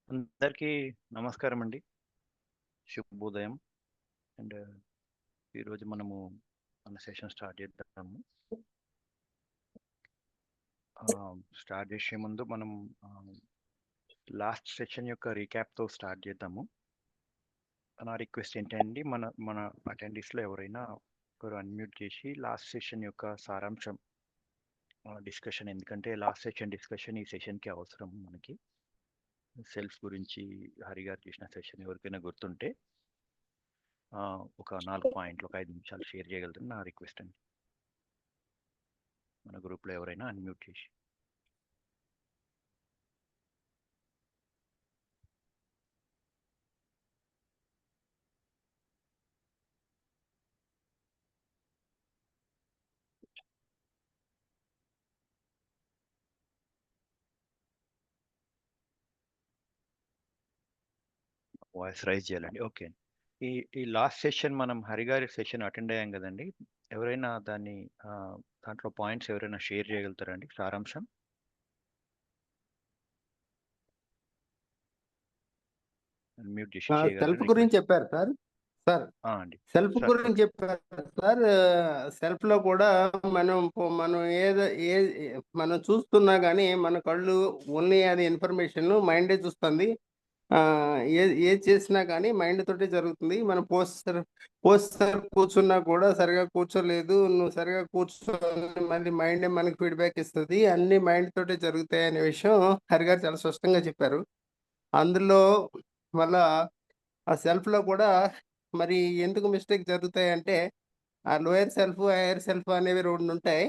అందరికీ నమస్కారం అండి. శుభోదయం. అండ్ ఈరోజు మనము మన సెషన్ స్టార్ట్ చేద్దాము. స్టార్ట్ చేసే ముందు మనం లాస్ట్ సెషన్ యొక్క రీక్యాప్తో స్టార్ట్ చేద్దాము. నా రిక్వెస్ట్ ఏంటండి, మన మన అటెండీస్లో ఎవరైనా ఒకరు అన్మ్యూట్ చేసి లాస్ట్ సెషన్ యొక్క సారాంశం డిస్కషన్, ఎందుకంటే లాస్ట్ సెషన్ డిస్కషన్ ఈ సెషన్కి అవసరం. మనకి సెల్ఫ్ గురించి హరి గారు చేసిన సెషన్ ఎవరికైనా గుర్తుంటే ఒక 4 పాయింట్లు, ఒక 5 నిమిషాలు షేర్ చేయగలుగుతాను. నా రిక్వెస్ట్ అండి, మన గ్రూప్లో ఎవరైనా అన్మ్యూట్ చేసి. వాయిస్ రైజ్ చేయాలండి. ఓకే. ఈ ఈ లాస్ట్ సెషన్ మనం హరిగారి సెషన్ అటెండ్ అయ్యాం కదండి. ఎవరైనా దాన్ని దాంట్లో పాయింట్స్ ఎవరైనా షేర్ చేయగలుగుతారండి, సారాంశం? మ్యూట్ చేసి చేయగలరా? సెల్ఫ్ గురించి రిక్వెస్ట్ చెప్పారు సార్. సార్ అండి. సెల్ఫ్ సార్ గురించి చెప్పారు సార్. సెల్ఫ్ లో కూడా మనం మనం చూస్తున్నా కానీ మన కళ్ళు ఓన్లీ అది ఇన్ఫర్మేషన్ మైండే చూస్తుంది. ఏది చేసినా కానీ మైండ్ తోటే జరుగుతుంది. మనం పోస్టర్ కూర్చున్నా కూడా సరిగా కూర్చోలేదు, నువ్వు సరిగా కూర్చోని మళ్ళీ మైండే మనకి ఫీడ్బ్యాక్ ఇస్తుంది. అన్ని మైండ్ తోటే జరుగుతాయి అనే విషయం హరిగారు చాలా స్పష్టంగా చెప్పారు. అందులో మళ్ళా ఆ సెల్ఫ్లో కూడా మరి ఎందుకు మిస్టేక్ జరుగుతాయి అంటే, ఆ లోయర్ సెల్ఫ్ హైయర్ సెల్ఫ్ అనేవి రెండు ఉంటాయి.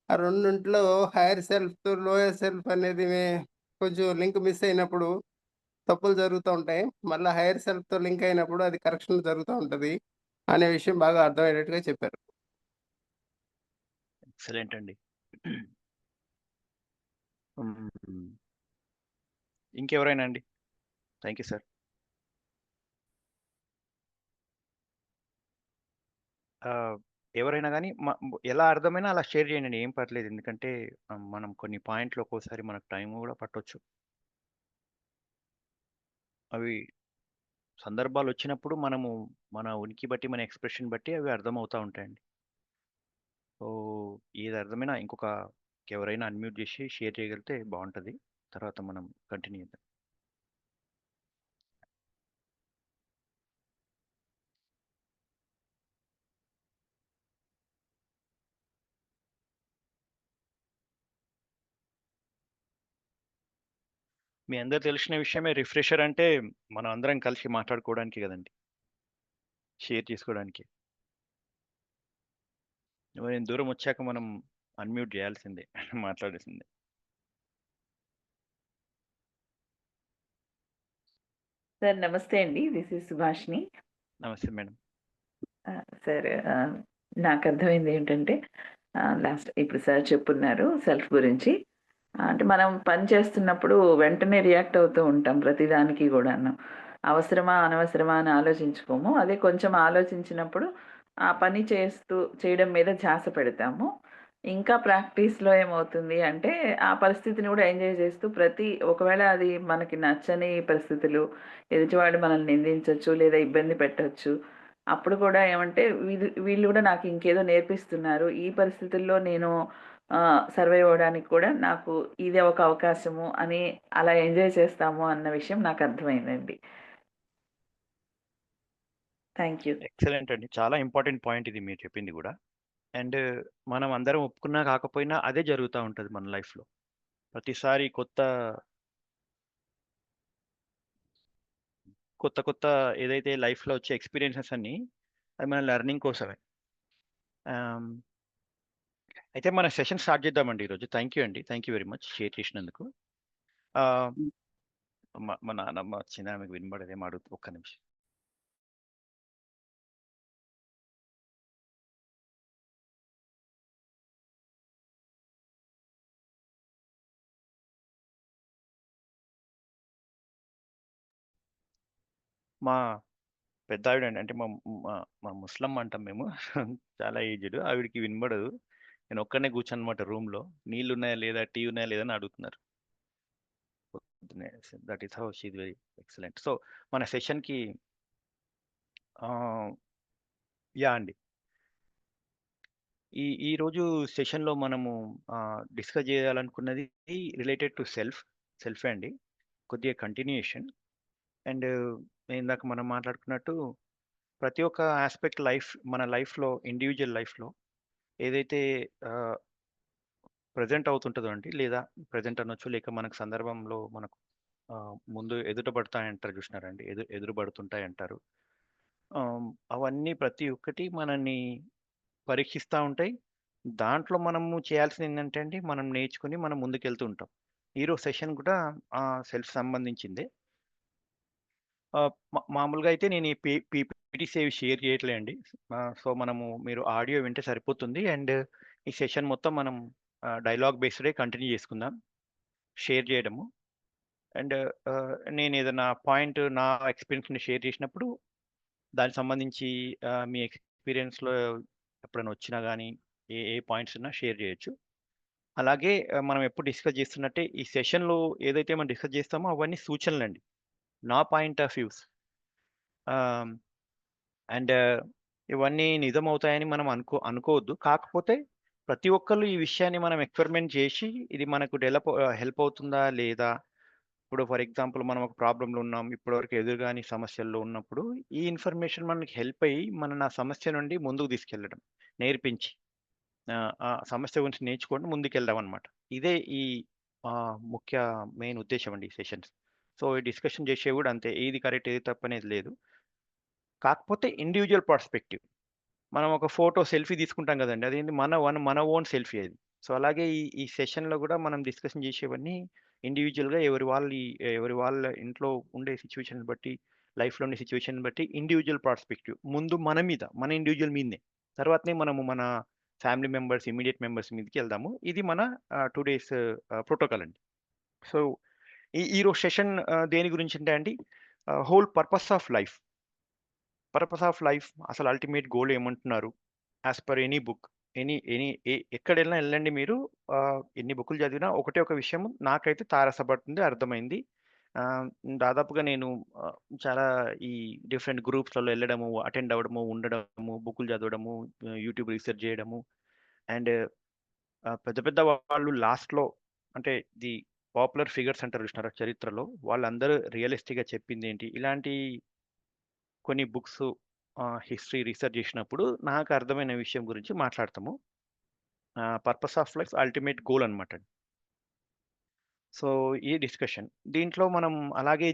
ఆ రెండింటిలో హైయర్ సెల్ఫ్ లోయర్ సెల్ఫ్ అనేది కొంచెం లింక్ మిస్ అయినప్పుడు తప్పులు జరుగుతూ ఉంటాయి. మళ్ళీ హైయర్ సెల్ఫ్తో లింక్ అయినప్పుడు అది కరెక్షన్ జరుగుతూ ఉంటుంది అనే విషయం బాగా అర్థమయ్యేటట్టుగా చెప్పారు. ఎక్సలెంట్ అండి. ఇంకెవరైనా అండి? Thank you sir. ఎవరైనా కానీ ఎలా అర్థమైనా అలా షేర్ చేయండి, ఏం పర్లేదు. ఎందుకంటే మనం కొన్ని పాయింట్లు ఒక్కోసారి మనకు టైం కూడా పట్టొచ్చు. అవి సందర్భాలు వచ్చినప్పుడు మనము మన ఉనికి బట్టి, మన ఎక్స్ప్రెషన్ బట్టి అవి అర్థమవుతూ ఉంటాయండి. సో ఏది అర్థమైనా ఎవరైనా అన్మ్యూట్ చేసి షేర్ చేయగలిగితే బాగుంటుంది. తర్వాత మనం కంటిన్యూ చేద్దాం. మీ అందరు తెలిసిన విషయమే, రిఫ్రెషర్ అంటే మనం అందరం కలిసి మాట్లాడుకోవడానికి కదండి, షేర్ చేసుకోవడానికి. ఎవరైనా దూరం వచ్చాక మనం అన్మ్యూట్ చేయాల్సిందే, మాట్లాడాల్సిందే. సార్ నమస్తే అండి, దిస్ ఇస్ సుభాష్ని. నమస్తే మేడం. సార్ నాకు అర్థమైంది ఏంటంటే, లాస్ట్ ఇప్పుడు సార్ చెప్పున్నారు సెల్ఫ్ గురించి. అంటే మనం పని చేస్తున్నప్పుడు వెంటనే రియాక్ట్ అవుతూ ఉంటాం ప్రతిదానికి కూడాను. అవసరమా అనవసరమా అని ఆలోచించుకోము. అదే కొంచెం ఆలోచించినప్పుడు ఆ పని చేయడం మీద ధ్యాస పెడతాము. ఇంకా ప్రాక్టీస్‌లో ఏమవుతుంది అంటే, ఆ పరిస్థితిని కూడా ఎంజాయ్ చేస్తూ ఒకవేళ అది మనకి నచ్చని పరిస్థితులు, ఎదుటివాడు మనల్ని నిందించొచ్చు లేదా ఇబ్బంది పెట్టొచ్చు. అప్పుడు కూడా ఏమంటే వీళ్ళు కూడా నాకు ఇంకేదో నేర్పిస్తున్నారు. ఈ పరిస్థితుల్లో నేను సర్వైవ్ అవ్వడానికి కూడా నాకు ఇదే ఒక అవకాశము అని అలా ఎంజాయ్ చేస్తాము అన్న విషయం నాకు అర్థమైందండి. Thank you. ఎక్సలెంట్ అండి, చాలా ఇంపార్టెంట్ పాయింట్ ఇది మీరు చెప్పింది కూడా. అండ్ మనం అందరం ఒప్పుకున్నా కాకపోయినా అదే జరుగుతూ ఉంటుంది మన లైఫ్లో. ప్రతిసారి కొత్త కొత్త కొత్త ఏదైతే లైఫ్లో వచ్చే ఎక్స్పీరియన్సెస్ అన్నీ అది మన లెర్నింగ్ కోసమే. అయితే మన సెషన్ స్టార్ట్ చేద్దామండి ఈరోజు. థ్యాంక్ యూ అండి, thank you very much share చేసినందుకు. మా నాన్నమ్మ వచ్చింది, ఆమెకు వినబడదేమో అడుగుతూ, ఒక్క నిమిషం. మా పెద్ద ఆవిడ అండి, అంటే మా మా మా ముస్లమ్మ అంటాం మేము. చాలా ఏజ్డ్, ఆవిడకి వినబడదు. నేను ఒక్కనే కూర్చొని అనమాట రూమ్లో. నీళ్ళు ఉన్నాయా లేదా, టీ ఉన్నాయా లేదా అని అడుగుతున్నారు. That is how she very excellent. So మన సెషన్కి యా అండి, ఈ రోజు సెషన్లో మనము డిస్కస్ చేయాలనుకున్నది రిలేటెడ్ టు సెల్ఫే అండి, కొద్దిగా కంటిన్యూయేషన్. అండ్ ఇందాక మనం మాట్లాడుకున్నట్టు ప్రతి ఒక్క ఆస్పెక్ట్ మన లైఫ్లో, ఇండివిజువల్ లైఫ్లో ఏదైతే ప్రజెంట్ అవుతుంటుందో అండి, లేదా ప్రజెంట్ అనొచ్చు, లేక మనకు సందర్భంలో మనకు ముందు ఎదుటపడతాయంటారు చూసినారండి, ఎదురుపడుతుంటాయి అంటారు. అవన్నీ ప్రతి ఒక్కటి మనల్ని పరీక్షిస్తూ ఉంటాయి. దాంట్లో మనము చేయాల్సింది ఏంటంటే అండి, మనం నేర్చుకుని మనం ముందుకెళ్తూ ఉంటాం. ఈరోజు సెషన్ కూడా సెల్ఫ్ సంబంధించిందే. మామూలుగా అయితే నేను ఈ పీపీటీస్ ఏవి షేర్ చేయట్లే అండి. సో మీరు ఆడియో వింటే సరిపోతుంది. అండ్ ఈ సెషన్ మొత్తం మనం డైలాగ్ బేస్డే కంటిన్యూ చేసుకుందాం, షేర్ చేయడము. అండ్ నేను ఏదైనా పాయింట్ నా ఎక్స్పీరియన్స్ని షేర్ చేసినప్పుడు దానికి సంబంధించి మీ ఎక్స్పీరియన్స్లో ఎప్పుడైనా వచ్చినా కానీ ఏ పాయింట్స్ ఉన్నా షేర్ చేయొచ్చు. అలాగే మనం ఎప్పుడు డిస్కస్ చేస్తున్నట్టే ఈ సెషన్లో ఏదైతే మనం డిస్కస్ చేస్తామో అవన్నీ సూచనలండి, నా పాయింట్ ఆఫ్ వ్యూస్. అండ్ ఇవన్నీ నిజమవుతాయని మనం అనుకోవద్దు. కాకపోతే ప్రతి ఒక్కళ్ళు ఈ విషయాన్ని మనం ఎక్స్పెరిమెంట్ చేసి ఇది మనకు హెల్ప్ అవుతుందా లేదా. ఇప్పుడు ఫర్ ఎగ్జాంపుల్ మనం ఒక ప్రాబ్లంలో ఉన్నాం, ఇప్పటివరకు ఎదురుగాని సమస్యల్లో ఉన్నప్పుడు ఈ ఇన్ఫర్మేషన్ మనకి హెల్ప్ అయ్యి మన సమస్య నుండి ముందుకు తీసుకెళ్ళడం, నేర్పించి ఆ సమస్య గురించి నేర్చుకొని ముందుకెళ్దాం అనమాట. ఇదే ఈ ముఖ్య మెయిన్ ఉద్దేశం అండి ఈ సెషన్స్. సో ఈ డిస్కషన్ చేసే కూడా అంతే, ఏది కరెక్ట్ ఏది తప్పు అనేది లేదు. కాకపోతే ఇండివిజువల్ పర్స్పెక్టివ్, మనం ఒక ఫోటో సెల్ఫీ తీసుకుంటాం కదండి, అదేంటి మన ఓన్ సెల్ఫీ అది. సో అలాగే ఈ సెషన్లో కూడా మనం డిస్కషన్ చేసేవన్నీ ఇండివిజువల్గా ఎవరి వాళ్ళ ఇంట్లో ఉండే సిచ్యువేషన్ బట్టి, లైఫ్లో ఉండే సిచ్యువేషన్ బట్టి ఇండివిజువల్ పర్స్పెక్టివ్. ముందు మన ఇండివిజువల్ మీదనే, తర్వాతనే మనము మన ఫ్యామిలీ మెంబర్స్, ఇమీడియట్ మెంబర్స్ మీదకి వెళ్దాము. ఇది మన 2 days ప్రోటోకాల్ అండి. సో ఈరోజు సెషన్ దేని గురించి అంటే అండి, హోల్ పర్పస్ ఆఫ్ లైఫ్, అసలు అల్టిమేట్ గోల్ ఏమంటున్నారు యాజ్ పర్ ఎనీ బుక్. ఎక్కడెళ్ళినా వెళ్ళండి మీరు, ఎన్ని బుక్కులు చదివినా ఒకటే ఒక విషయం నాకైతే తారసపడుతుంది, అర్థమైంది. దాదాపుగా నేను చాలా ఈ డిఫరెంట్ గ్రూప్స్లలో వెళ్ళడము, అటెండ్ అవ్వడము, ఉండడము, బుక్కులు చదవడము, యూట్యూబ్ రీసెర్చ్ చేయడము. అండ్ పెద్ద పెద్ద వాళ్ళు లాస్ట్లో, అంటే ది పాపులర్ ఫిగర్స్ అంటారు చూసినారా చరిత్రలో, వాళ్ళందరూ రియలిస్టిక్గా చెప్పింది ఏంటి, ఇలాంటి కొన్ని బుక్స్ హిస్టరీ రీసెర్చ్ చేసినప్పుడు నాకు అర్థమైన విషయం గురించి మాట్లాడతాము. Purpose of life, ultimate goal అనమాట. సో ఈ డిస్కషన్ దీంట్లో మనం అలాగే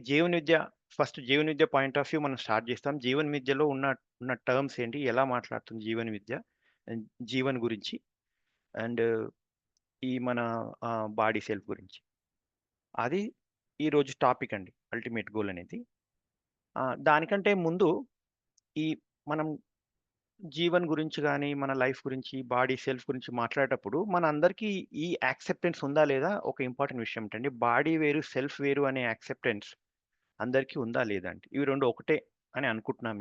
ఫస్ట్ జీవన విద్య పాయింట్ ఆఫ్ వ్యూ మనం స్టార్ట్ చేస్తాం. జీవన విద్యలో ఉన్న టర్మ్స్ ఏంటి, ఎలా మాట్లాడుతుంది జీవన విద్య జీవన్ గురించి, అండ్ ఈ మన బాడీ సెల్ఫ్ గురించి. అది ఈరోజు టాపిక్ అండి, అల్టిమేట్ గోల్ అనేది. దానికంటే ముందు ఈ మనం జీవన్ గురించి కానీ, మన లైఫ్ గురించి, బాడీ సెల్ఫ్ గురించి మాట్లాడేటప్పుడు మన అందరికీ ఈ యాక్సెప్టెన్స్ ఉందా లేదా, ఒక ఇంపార్టెంట్ విషయం ఏంటంటే బాడీ వేరు సెల్ఫ్ వేరు అనే యాక్సెప్టెన్స్ అందరికీ ఉందా లేదా అంటే, ఇవి రెండు ఒకటే అని అనుకుంటున్నాం.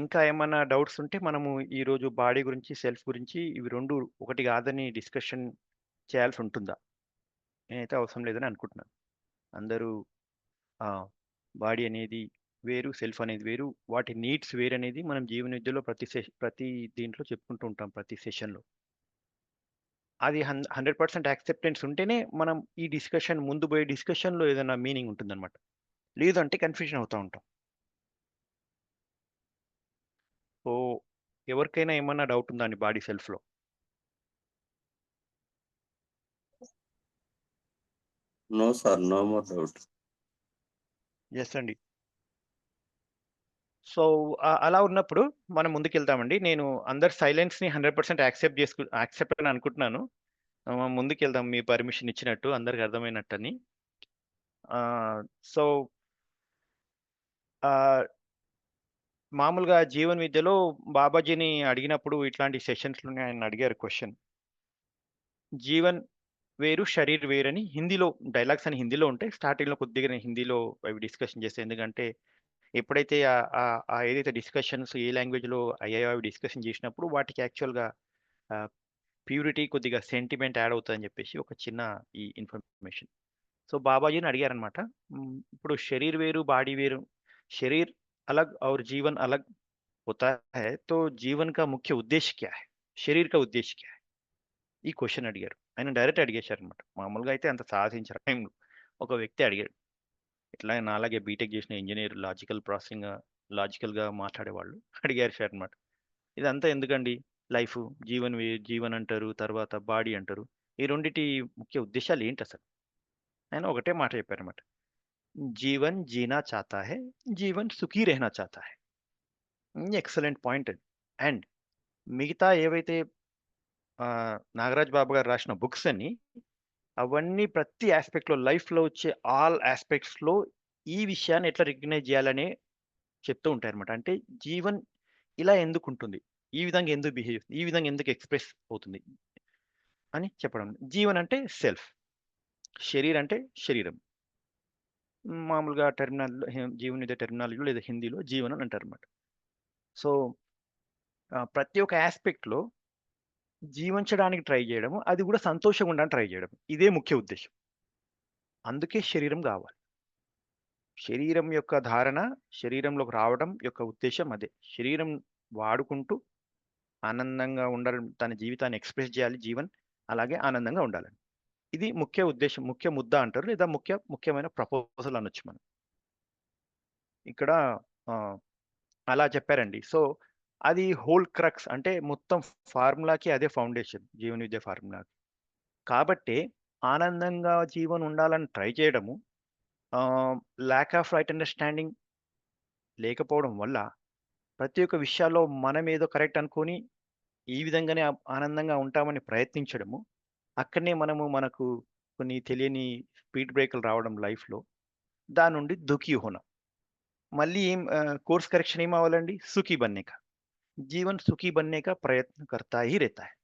ఇంకా ఏమైనా డౌట్స్ ఉంటే మనము ఈరోజు బాడీ గురించి, సెల్ఫ్ గురించి, ఇవి రెండు ఒకటి కాదని డిస్కషన్ చేయాల్సి ఉంటుందా. నేనైతే అవసరం లేదని అనుకుంటున్నాను. అందరూ బాడీ అనేది వేరు, సెల్ఫ్ అనేది వేరు, వాటి నీడ్స్ వేరు అనేది మనం జీవన విద్యలో ప్రతి దీంట్లో చెప్పుకుంటూ ఉంటాం, ప్రతి సెషన్లో. అది 100% యాక్సెప్టెన్స్ ఉంటేనే మనం ఈ డిస్కషన్ ముందు పోయే డిస్కషన్లో ఏదైనా మీనింగ్ ఉంటుందన్నమాట. లేదంటే కన్ఫ్యూజన్ అవుతూ ఉంటాం. సో ఎవరికైనా ఏమన్నా డౌట్ ఉందా అండి బాడీ సెల్ఫ్లో? No, sir, no more doubt. Yes అండి. సో అలా ఉన్నప్పుడు మనం ముందుకెళ్తామండి. నేను అందరి సైలెన్స్ని 100% యాక్సెప్ట్ అని అనుకుంటున్నాను. ముందుకెళ్దాం మీ పర్మిషన్ ఇచ్చినట్టు, అందరికి అర్థమైనట్టని. సో మామూలుగా జీవన్ విద్యలో బాబాజీని అడిగినప్పుడు ఇట్లాంటి సెషన్స్లోనే ఆయన అడిగారు క్వశ్చన్, జీవన్ వేరు షరీర్ వేరు అని. హిందీలో డైలాగ్స్ అని హిందీలో ఉంటాయి. స్టార్టింగ్లో కొద్దిగా నేను హిందీలో అవి డిస్కషన్ చేస్తాను, ఎందుకంటే ఎప్పుడైతే ఏదైతే డిస్కషన్స్ ఏ లాంగ్వేజ్లో అయ్యాయో అవి డిస్కషన్ చేసినప్పుడు వాటికి యాక్చువల్గా ప్యూరిటీ, కొద్దిగా సెంటిమెంట్ యాడ్ అవుతుందని చెప్పేసి ఒక చిన్న ఈ ఇన్ఫర్మేషన్. సో బాబాజీని అడిగారనమాట, ఇప్పుడు శరీర్ వేరు బాడీ వేరు, శరీర్ अलग और जीवन अलग होता है, तो जीवन का मुख्य उद्देश्य क्या है, శరీర్ का उद्देश्य क्या है, ఈ క్వశ్చన్ అడిగారు. ఆయన డైరెక్ట్ అడిగేశారు అనమాట. మామూలుగా అయితే అంత సాధించారు టైంలో ఒక వ్యక్తి అడిగాడు. ఇట్లా నాలాగే బీటెక్ చేసిన ఇంజనీర్, లాజికల్గా మాట్లాడేవాళ్ళు అడిగారు అనమాట, ఇదంతా ఎందుకండి, లైఫ్, జీవన్ అంటారు, తర్వాత బాడీ అంటారు, ఈ రెండిటి ముఖ్య ఉద్దేశాలు ఏంటి అసలు? ఆయన ఒకటే మాట చెప్పారనమాట, జీవన్ జీనా చాతా హై, జీవన్ సుఖీ రెహనా చాతా హై. ఎక్సలెంట్ పాయింట్ అది. అండ్ మిగతా ఏవైతే నాగరాజ్ బాబు గారు రాసిన బుక్స్ అన్ని, అవన్నీ ప్రతి ఆస్పెక్ట్లో, లైఫ్లో వచ్చే ఆల్ ఆస్పెక్ట్స్లో ఈ విషయాన్ని ఎట్లా రికగ్నైజ్ చేయాలనే చెప్తూ ఉంటారనమాట. అంటే జీవన్ ఇలా ఎందుకు ఉంటుంది, ఈ విధంగా ఎందుకు బిహేవ్, ఈ విధంగా ఎందుకు ఎక్స్ప్రెస్ అవుతుంది అని చెప్పడం. జీవన్ అంటే సెల్ఫ్, శరీర్ అంటే శరీరం. మామూలుగా జీవన్ ఇదే టెర్మినాలజీలో లేదా హిందీలో జీవన్ అని అంటారు అనమాట. సో ప్రతి ఒక్క ఆస్పెక్ట్లో జీవించడానికి ట్రై చేయడము, అది కూడా సంతోషంగా ఉండడానికి ట్రై చేయడం, ఇదే ముఖ్య ఉద్దేశం. అందుకే శరీరం కావాలి. శరీరం యొక్క ధారణ, శరీరంలోకి రావడం యొక్క ఉద్దేశం అదే. శరీరం వాడుకుంటూ ఆనందంగా ఉండాలి, తన జీవితాన్ని ఎక్స్ప్రెస్ చేయాలి జీవన్, అలాగే ఆనందంగా ఉండాలని. ఇది ముఖ్య ఉద్దేశం, ముఖ్య ముద్ద అంటారు, లేదా ముఖ్యమైన ప్రపోజల్ అనొచ్చు మనం. ఇక్కడ అలా చెప్పారండి. సో అది హోల్ క్రక్స్, అంటే మొత్తం ఫార్ములాకి అదే ఫౌండేషన్, జీవన విద్య ఫార్ములాకి. కాబట్టి ఆనందంగా జీవన్ ఉండాలని ట్రై చేయడము, ల్యాక్ ఆఫ్ రైట్ అండర్స్టాండింగ్ లేకపోవడం వల్ల ప్రతి ఒక్క విషయాల్లో మనం ఏదో కరెక్ట్ అనుకొని ఈ విధంగానే ఆనందంగా ఉంటామని ప్రయత్నించడము, అక్కడనే మనకు కొన్ని తెలియని స్పీడ్ బ్రేకులు రావడం లైఫ్లో, దాని నుండి దుఃఖీ హోనా. మళ్ళీ ఏం కోర్స్ కరెక్షన్ ఏం అవ్వాలండి, సుఖీ బన్నే కా, జీవన్ సుఖీ బన్నే కా ప్రయత్న కర్తా హీ రెతా హై.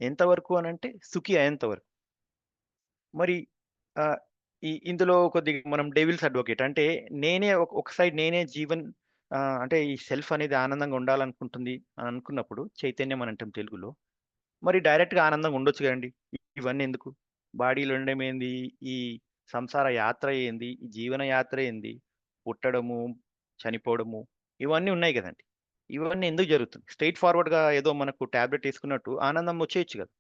ఎంతవరకు అని అంటే సుఖీ అయ్యేంత వరకు. మరి ఇందులో కొద్దిగా మనం డెవిల్స్ అడ్వకేట్, అంటే నేనే ఒక సైడ్ నేనే జీవన్, అంటే ఈ సెల్ఫ్ అనేది ఆనందంగా ఉండాలనుకుంటుంది అని అనుకున్నప్పుడు, చైతన్యం అని అంటాం తెలుగులో, మరి డైరెక్ట్గా ఆనందంగా ఉండొచ్చు కదండి. ఇవన్నీ ఎందుకు, బాడీలో ఉండడం ఏంది, ఈ సంసార యాత్ర ఏంది, ఈ జీవన యాత్ర ఏంది, పుట్టడము, చనిపోవడము, ఇవన్నీ ఉన్నాయి కదండి. ఇవన్నీ ఎందుకు జరుగుతుంది? స్ట్రైట్ ఫార్వర్డ్గా ఏదో మనకు ట్యాబ్లెట్ వేసుకున్నట్టు ఆనందం వచ్చేయచ్చు కదా.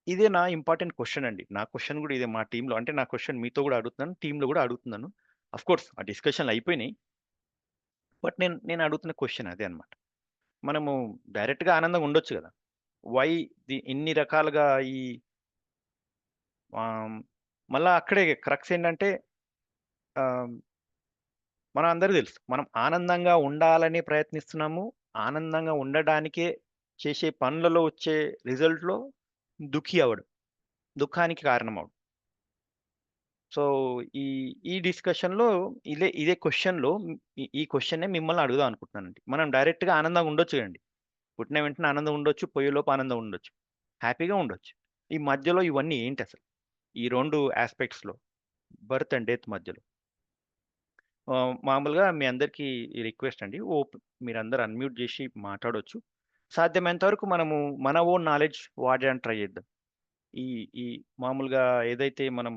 ఇదే నా ఇంపార్టెంట్ క్వశ్చన్ అండి. నా క్వశ్చన్ కూడా ఇదే మా టీంలో, అంటే నా క్వశ్చన్ మీతో కూడా అడుగుతున్నాను, టీంలో కూడా అడుగుతున్నాను. అఫ్ కోర్స్ ఆ డిస్కషన్లు అయిపోయినాయి, బట్ నేను అడుగుతున్న క్వశ్చన్ అదే అనమాట. మనము డైరెక్ట్గా ఆనందంగా ఉండొచ్చు కదా, వై ఇన్ని రకాలుగా ఈ మళ్ళా అక్కడే క్రక్స్ ఏంటంటే, మనం అందరికీ తెలుసు, మనం ఆనందంగా ఉండాలని ప్రయత్నిస్తున్నాము, ఆనందంగా ఉండడానికే చేసే పనులలో వచ్చే రిజల్ట్లో దుఃఖీ అవడం, దుఃఖానికి కారణం అవడం. సో ఈ ఈ డిస్కషన్లో ఇదే క్వశ్చన్లో ఈ క్వశ్చన్నే మిమ్మల్ని అడుగుదాం అనుకుంటున్నానండి. మనం డైరెక్ట్గా ఆనందంగా ఉండొచ్చు కదండి, పుట్టిన వెంటనే ఆనందం ఉండొచ్చు, పోయేలోపు ఆనందం ఉండొచ్చు, హ్యాపీగా ఉండొచ్చు. ఈ మధ్యలో ఇవన్నీ ఏంటి అసలు, ఈ రెండు ఆస్పెక్ట్స్లో, బర్త్ అండ్ డెత్ మధ్యలో? మామూలుగా మీ అందరికీ రిక్వెస్ట్ అండి, మీరందరూ అన్మ్యూట్ చేసి మాట్లాడవచ్చు. సాధ్యమైనంత వరకు మనము మన ఓన్ నాలెడ్జ్ వాడడానికి ట్రై చేద్దాం. ఈ ఈ మామూలుగా ఏదైతే మనం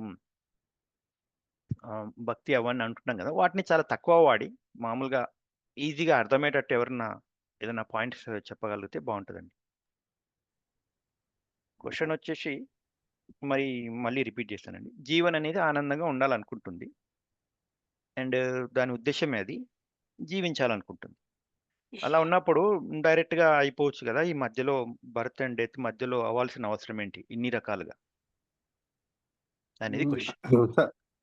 భక్తి అవన్నీ అంటున్నాం కదా, వాటిని చాలా తక్కువ వాడి మామూలుగా ఈజీగా అర్థమయ్యేటట్టు ఎవరన్నా ఏదైనా పాయింట్స్ చెప్పగలిగితే బాగుంటుందండి. క్వశ్చన్ వచ్చేసి మళ్ళీ రిపీట్ చేస్తానండి. జీవన్ అనేది ఆనందంగా ఉండాలనుకుంటుంది, అండ్ దాని ఉద్దేశమే అది జీవించాలనుకుంటుంది. అలా ఉన్నప్పుడు డైరెక్ట్గా అయిపోవచ్చు కదా, ఈ మధ్యలో బర్త్ అండ్ డెత్ మధ్యలో అవ్వాల్సిన అవసరం ఏంటి ఇన్ని రకాలుగా అనేది క్వశ్చన్.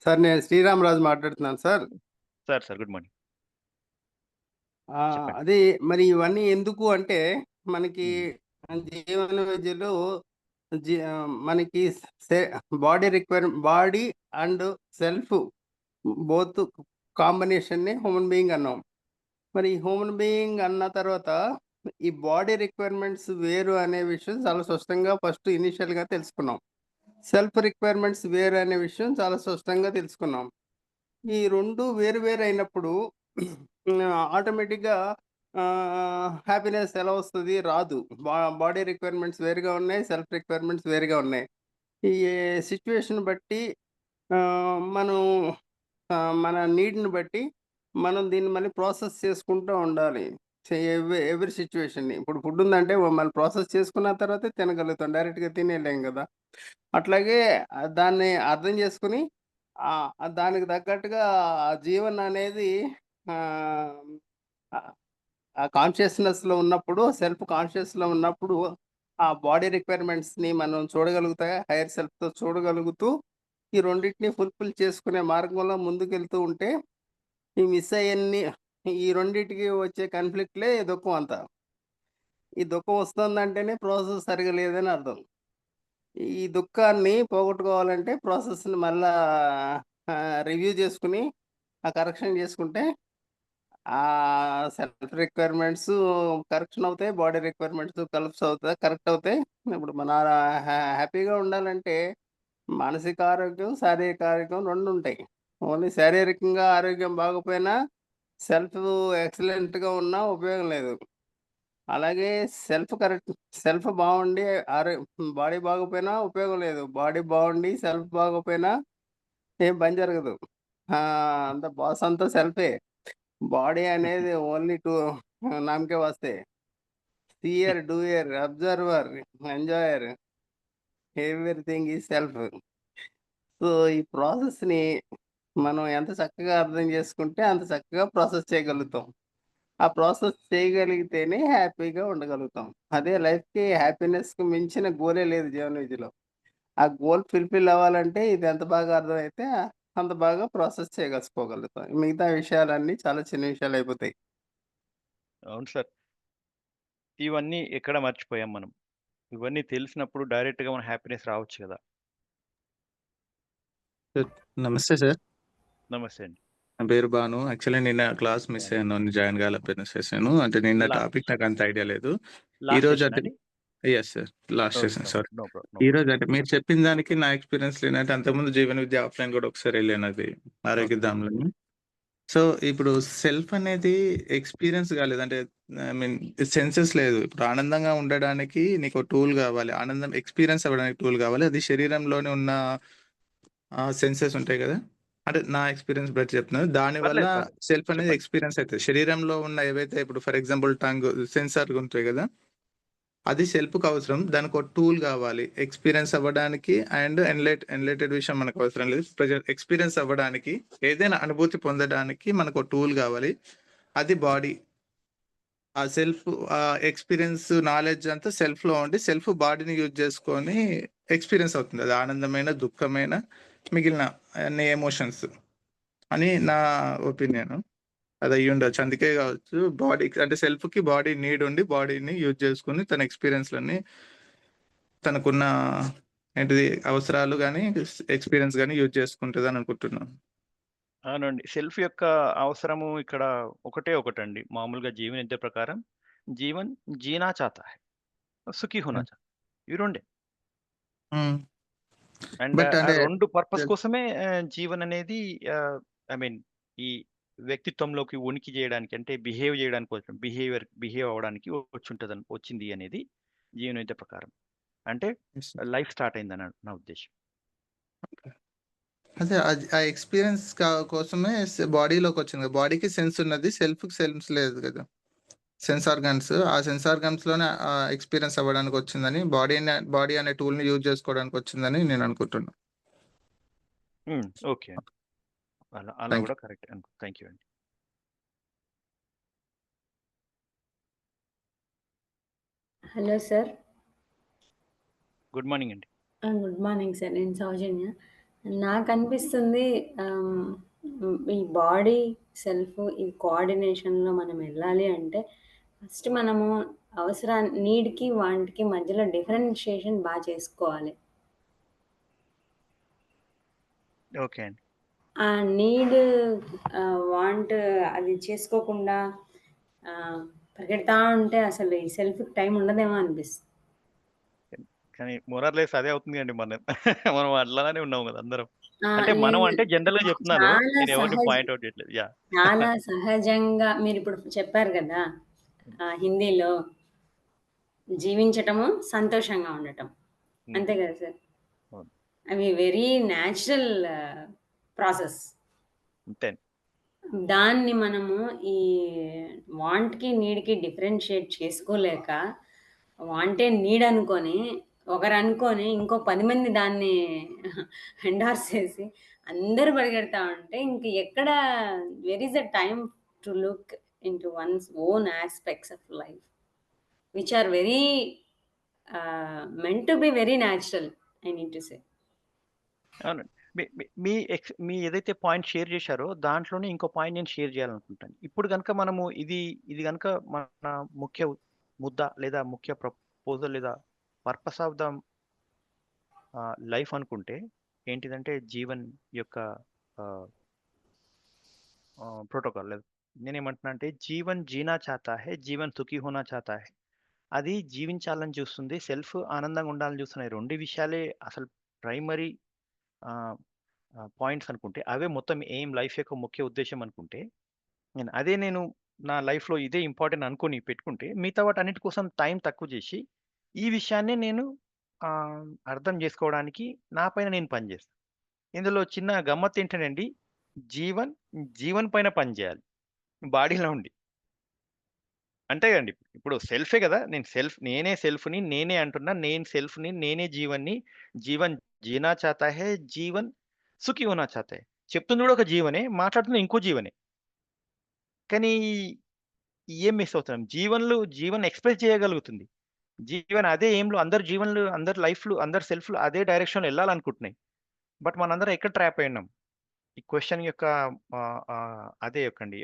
సార్ నేను శ్రీరామరాజు మాట్లాడుతున్నాను సార్. Sir good morning. చెప్పండి. అది మరి ఇవన్నీ ఎందుకు అంటే, మనకి జీవన విద్యలో మనకి బాడీ అండ్ సెల్ఫ్ బోత్ కాంబినేషన్ని హ్యూమన్ బీయింగ్ అన్నాం. మరి హ్యూమన్ బీయింగ్ అన్న తర్వాత ఈ బాడీ రిక్వైర్మెంట్స్ వేరు అనే విషయం చాలా స్పష్టంగా ఫస్ట్ ఇనిషియల్గా తెలుసుకున్నాం. సెల్ఫ్ రిక్వైర్మెంట్స్ వేరు అనే విషయం చాలా స్పష్టంగా తెలుసుకున్నాం. ఈ రెండు వేరు వేరు అయినప్పుడు ఆటోమేటిక్గా హ్యాపీనెస్ ఎలా వస్తుంది? రాదు. బాడీ రిక్వైర్మెంట్స్ వేరుగా ఉన్నాయి. సెల్ఫ్ రిక్వైర్మెంట్స్ వేరుగా ఉన్నాయి. ఈ సిట్యుయేషన్ బట్టి మనం మన నీడ్‌ని బట్టి మనం దీన్ని మళ్ళీ ప్రాసెస్ చేసుకుంటూ ఉండాలి. ఎవ్రి సిట్యుయేషన్‌ని. ఇప్పుడు ఫుడ్ ఉందంటే మళ్ళీ ప్రాసెస్ చేసుకున్న తర్వాతే తినగలుగుతాం. డైరెక్ట్‌గా తినేయలేం గదా! అట్లాగే దాన్ని అర్థం చేసుకొని దానికి తగ్గట్టుగా ఆ జీవన అనేది ఆహ్, ఆ కాన్షియస్‌నెస్‌లో ఉన్నప్పుడు, సెల్ఫ్ కాన్షియస్‌లో ఉన్నప్పుడు ఆ బాడీ రిక్వైర్మెంట్స్‌ని మనం చూడగలుగుతా, హైయర్ సెల్ఫ్‌తో చూడగలుగుతూ, ఈ రెండిటిని ఫుల్‌ఫిల్ చేసుకునే మార్గంలో ముందుకెళ్తూ ఉంటే, ఈ మిస్ అయ్యన్ని ఈ రెండిటికి వచ్చే కాన్‌ఫ్లిక్ట్‌లే దుఃఖం అంతా. ఈ దుఃఖం వస్తుందంటేనే ప్రాసెస్ సరిగ్గా లేదని అర్థం. ఈ దుఃఖాన్ని పోగొట్టుకోవాలంటే ప్రాసెస్‌ని మళ్ళా రివ్యూ చేసుకొని, కరెక్షన్ చేసుకుంటే సెల్ఫ్ రిక్వైర్మెంట్స్ కరెక్షన్ అవుతాయి. బాడీ రిక్వైర్మెంట్స్ కరెక్ట్ అవుతాయి. ఇప్పుడు మన హ్యాపీగా ఉండాలంటే మానసిక ఆరోగ్యం, శారీరక ఆరోగ్యం 2 ఉంటాయి. ఓన్లీ శారీరకంగా ఆరోగ్యం బాగోపోయినా సెల్ఫ్ ఎక్సలెంట్‌గా ఉన్నా ఉపయోగం లేదు. అలాగే సెల్ఫ్ బాగుండి బాడీ బాగోపోయినా ఉపయోగం లేదు. బాడీ బాగుండి సెల్ఫ్ బాగోపోయినా ఏం పని జరగదు. అంతా బాస్ అంతా సెల్ఫే. బాడీ అనేది ఓన్లీ నామకే వాస్తే. Seer, doer, observer, enjoyer everything is self. So, ఈ ప్రాసెస్‌ని మనం ఎంత చక్కగా అర్థం చేసుకుంటే అంత చక్కగా ప్రాసెస్ చేయగలుగుతాం. ఆ ప్రాసెస్ చేయగలిగితేనే హ్యాపీగా ఉండగలుగుతాం. అదే లైఫ్‌కి హ్యాపీనెస్‌కి మించిన గోలే లేదు జీవన విధిలో. ఆ గోల్ ఫుల్‌ఫిల్ అవ్వాలంటే ఇది ఎంత బాగా అర్థమైతే అంత బాగా ప్రాసెస్ చేయగలుగుతాం. మిగతా విషయాలన్నీ చాలా చిన్న విషయాలయిపోతాయి. అవును సార్. ఇవన్నీ ఎక్కడ మర్చిపోయాం మనం. ఇవన్నీ తెలిసినప్పుడు డైరెక్ట్‌గా మన హ్యాపీనెస్ రావచ్చు కదా! సార్, నమస్తే సార్. నమస్తే అండి. నా పేరు భాను. యాక్చువల్లీ నిన్న క్లాస్ మిస్ అయ్యాను. జాయిన్ కాలేకపోయిన సెషన్. అంటే నిన్న లాస్ట్ టాపిక్ నాకు అంత ఐడియా లేదు. లాస్ట్ ఈరోజు సెషన్ అంటే అండి? Yes sir. Last okay. Session no sorry. No problem. No ఈరోజు ప్రాబ్లమ్. అంటే మీరు చెప్పిన దానికి నా ఎక్స్‌పీరియన్స్ ఏంటంటే అంతకుముందు జీవన విద్య ఆఫ్‌లైన్ కూడా ఒకసారి వెళ్ళాను అది ఓకే. ఆరోగ్యధామ్‌లోని. సో, ఇప్పుడు సెల్ఫ్ అనేది ఎక్స్‌పీరియన్స్ కాలేదు. అంటే ఐ మీన్ సెన్సెస్ లేదు. ఇప్పుడు ఆనందంగా ఉండడానికి నీకో టూల్ కావాలి. ఆనందం ఎక్స్‌పీరియన్స్ అవ్వడానికి టూల్ కావాలి. అది శరీరంలోనే ఉన్న సెన్సెస్ ఉంటాయి గదా! అంటే నా ఎక్స్‌పీరియన్స్ బట్టి చెప్తున్నాను. దానివల్ల పర్లేదు. పర్లేదు. సెల్ఫ్ అనేది చెప్పండి. ఎక్స్‌పీరియన్స్ అయితది. శరీరంలో ఉన్న ఏవైతే ఇప్పుడు ఫర్ ఎగ్జాంపుల్ టంగ్ సెన్సార్‌లు ఉంటాయి గదా! అది సెల్ఫ్‌కి అవసరం. దానికో టూల్ గావాలి. ఎక్స్‌పీరియన్స్ అవ్వడానికి అండ్ ఎన్‌లైటెడ్ విషయం మనకు అవసరం లేదు. ఎక్స్‌పీరియన్స్ అవ్వడానికి ఏదైనా అనుభూతి పొందడానికి మనకో టూల్ గావాలి. అది బాడీ. ఆ సెల్ఫ్ ఎక్స్‌పీరియన్స్ నాలెడ్జ్ అంతా సెల్ఫ్‌లో ఉండి సెల్ఫ్ బాడీని యూజ్ చేసుకొని ఎక్స్‌పీరియన్స్ అవుతుంది. అది ఆనందమైన, దుఃఖమైన మిగిలిన అన్ని ఎమోషన్స్ అని నా ఒపీనియన్. అది అయ్యుండొచ్చు. అందుకే కావచ్చు బాడీకి అంటే సెల్ఫ్‌కి బాడీ నీడ్ ఉండి బాడీని యూజ్ చేసుకొని తన ఎక్స్‌పీరియన్స్‌లన్నీ తనకున్న ఏంటిది అవసరాలు గాని, ఎక్స్‌పీరియన్స్ గాని యూజ్ చేసుకుంటదని అనుకుంటున్నాను. అవునండి. సెల్ఫ్ యొక్క అవసరము ఇక్కడ ఒకటే ఒకటండి. మామూలుగా జీవన విద్య ప్రకారం జీవన్ జీనా చాతా హై, సుఖీ హోనా చాతా. ఈ రెండే. హ్మ్. అండ్ బట్ ఆ అంటే 2 పర్పస్ కోసమే జీవన్ అనేది ఐ మీన్ ఈ వ్యక్తిత్వంలోకి ఉనికి చేయడానికి అంటే బిహేవ్ చేయడానికి వచ్చి బిహేవ్ అవ్వడానికి వచ్చింది అనేది జీవన విద్య ప్రకారం. అంటే లైఫ్ స్టార్ట్ అయిందని నా ఉద్దేశ్యం. అదే ఆ ఎక్స్‌పీరియన్స్ కోసమే బాడీలోకొచ్చింది. బాడీకి సెన్స్ ఉన్నది. సెల్ఫ్‌కి సెన్స్ లేదు గదా! Sense organs. ఆ సెన్స్ ఆర్గాన్స్‌లోనే ఎక్స్‌పీరియన్స్ అవ్వడానికి వచ్చిందని బాడీ అనే టూల్‌ని యూజ్ చేసుకోవడానికి వచ్చిందని నేను అనుకుంటున్నా. ఓకే అండి. అలా థాంక్ యూ. కూడా కరెక్టే. థ్యాంక్ యూ అండి. Hello sir. గుడ్ మార్నింగ్ అండి. Good morning sir. నేను సౌజన్య. నాకనిపిస్తుంది ఈ బాడీ, సెల్ఫ్ ఈ కోఆర్డినేషన్‌లో మనం వెళ్ళాలి అంటే ఫస్ట్ మనము నీడ్‌కి, వాంట్‌కి మధ్యలో డిఫరెన్షియేషన్ చేసుకోవాలి. ఓకే అండి. ఆ నీడ్, వాంట్ అది చేసుకోకుండా పరిగెడతా ఉంటే అసలు ఈ సెల్ఫ్‌కి టైం ఉండదేమో అనిపిస్తుంది. కానీ మోరార్‌లెస్ అదే అవుతుంది అండి మనం అట్లానే ఉన్నాం కదా అందరం. ఆ! అంటే మనం లేదు. అంటే జనరల్‌గా చెప్తున్నాను. చాలా నేను ఎవరిని పాయింట్ ఔట్ చేయట్లేదు. యాహ్! చాలా సహజంగా మీరిప్పుడు చెప్పారు గదా! హిందీలో జీవించటము, సంతోషంగా ఉండటం. అంతే కదా సార్? అవును. అవి వెరీ న్యాచురల్ ప్రాసెస్. అంతే. దాన్ని మనము ఈ వాంట్‌కి, నీడ్‌కి డిఫరెన్షియేట్ చేసుకోలేక, వాంటే నీడ్ అనుకోని, ఒకరనుకోని, ఇంకో 10 మంది దాన్ని ఎండార్స్ చేసి, అందరూ పరిగెడతా ఉంటే, ఇంక ఎక్కడ where is the time to look into one's own aspects of life which are very meant to be very natural I need to say. అవునండి. మీ ఏదైతే పాయింట్ షేర్ చేశారో దాంట్లోనే ఇంకో పాయింట్ నేను షేర్ చేయాలనుకుంటాను. ఇప్పుడు గనుక మనము ఇది గనుక మన ముఖ్య ముద్ద లేదా ముఖ్య ప్రపోజల్ లేదా పర్పస్ ఆఫ్ ద లైఫ్ అనుకుంటే ఏంటిదంటే జీవన్ యొక్క ప్రోటోకాల్ లేదు. నేనేమంటున్నా అంటే జీవన్ జీనా చాతా హై, జీవన్ సుఖీ హోనా చాతా హై. అది జీవించాలని చూస్తుంది, సెల్ఫ్ ఆనందంగా ఉండాలని చూస్తున్నాయి. 2 విషయాలే అసలు ప్రైమరీ పాయింట్స్ అనుకుంటే, అవే మొత్తం లైఫ్ యొక్క ముఖ్య ఉద్దేశ్యం అనుకుంటే, నేను నా లైఫ్‌లో ఇదే ఇంపార్టెంట్ అనుకోని పెట్టుకుంటే, మిగతా వాటన్నిటి కోసం టైం తక్కువ చేసి, ఈ విషయాన్నే నేను అర్థం చేసుకోవడానికి నా పైన నేను పని చేస్తా. ఇందులో చిన్న గమ్మత్తు ఏంటంటేండి, జీవన్ పైన పని చేయాలి. బాడీలో ఉండి. అంతే కదండీ. ఇప్పుడు సెల్ఫే కదా! నేనే సెల్ఫ్‌ని, నేనే అంటున్నా. నేను సెల్ఫ్‌ని, నేనే జీవన్‌ని. జీవన్ జీనా చాతా హై, జీవన్ సుఖీ హోనా చాతా హై. చెప్తుంది కూడా ఒక జీవనే, మాట్లాడుతుంది ఇంకో జీవనే. కానీ ఏం మిస్ అవుతున్నాం? జీవన్ ఎక్స్‌ప్రెస్ చేయగలుగుతుంది. జీవన్ అదే ఎయిమ్‌లో అందరి లైఫ్‌లు, అందరి సెల్ఫ్‌లు అదే డైరెక్షన్‌లో ఎళ్ళాలనుకుంటున్నాయి. బట్ మనందరం ఎక్కడ ట్రాప్ అయ్యున్నాం? ఈ క్వెషన్ యొక్క అదే యొక్కండి.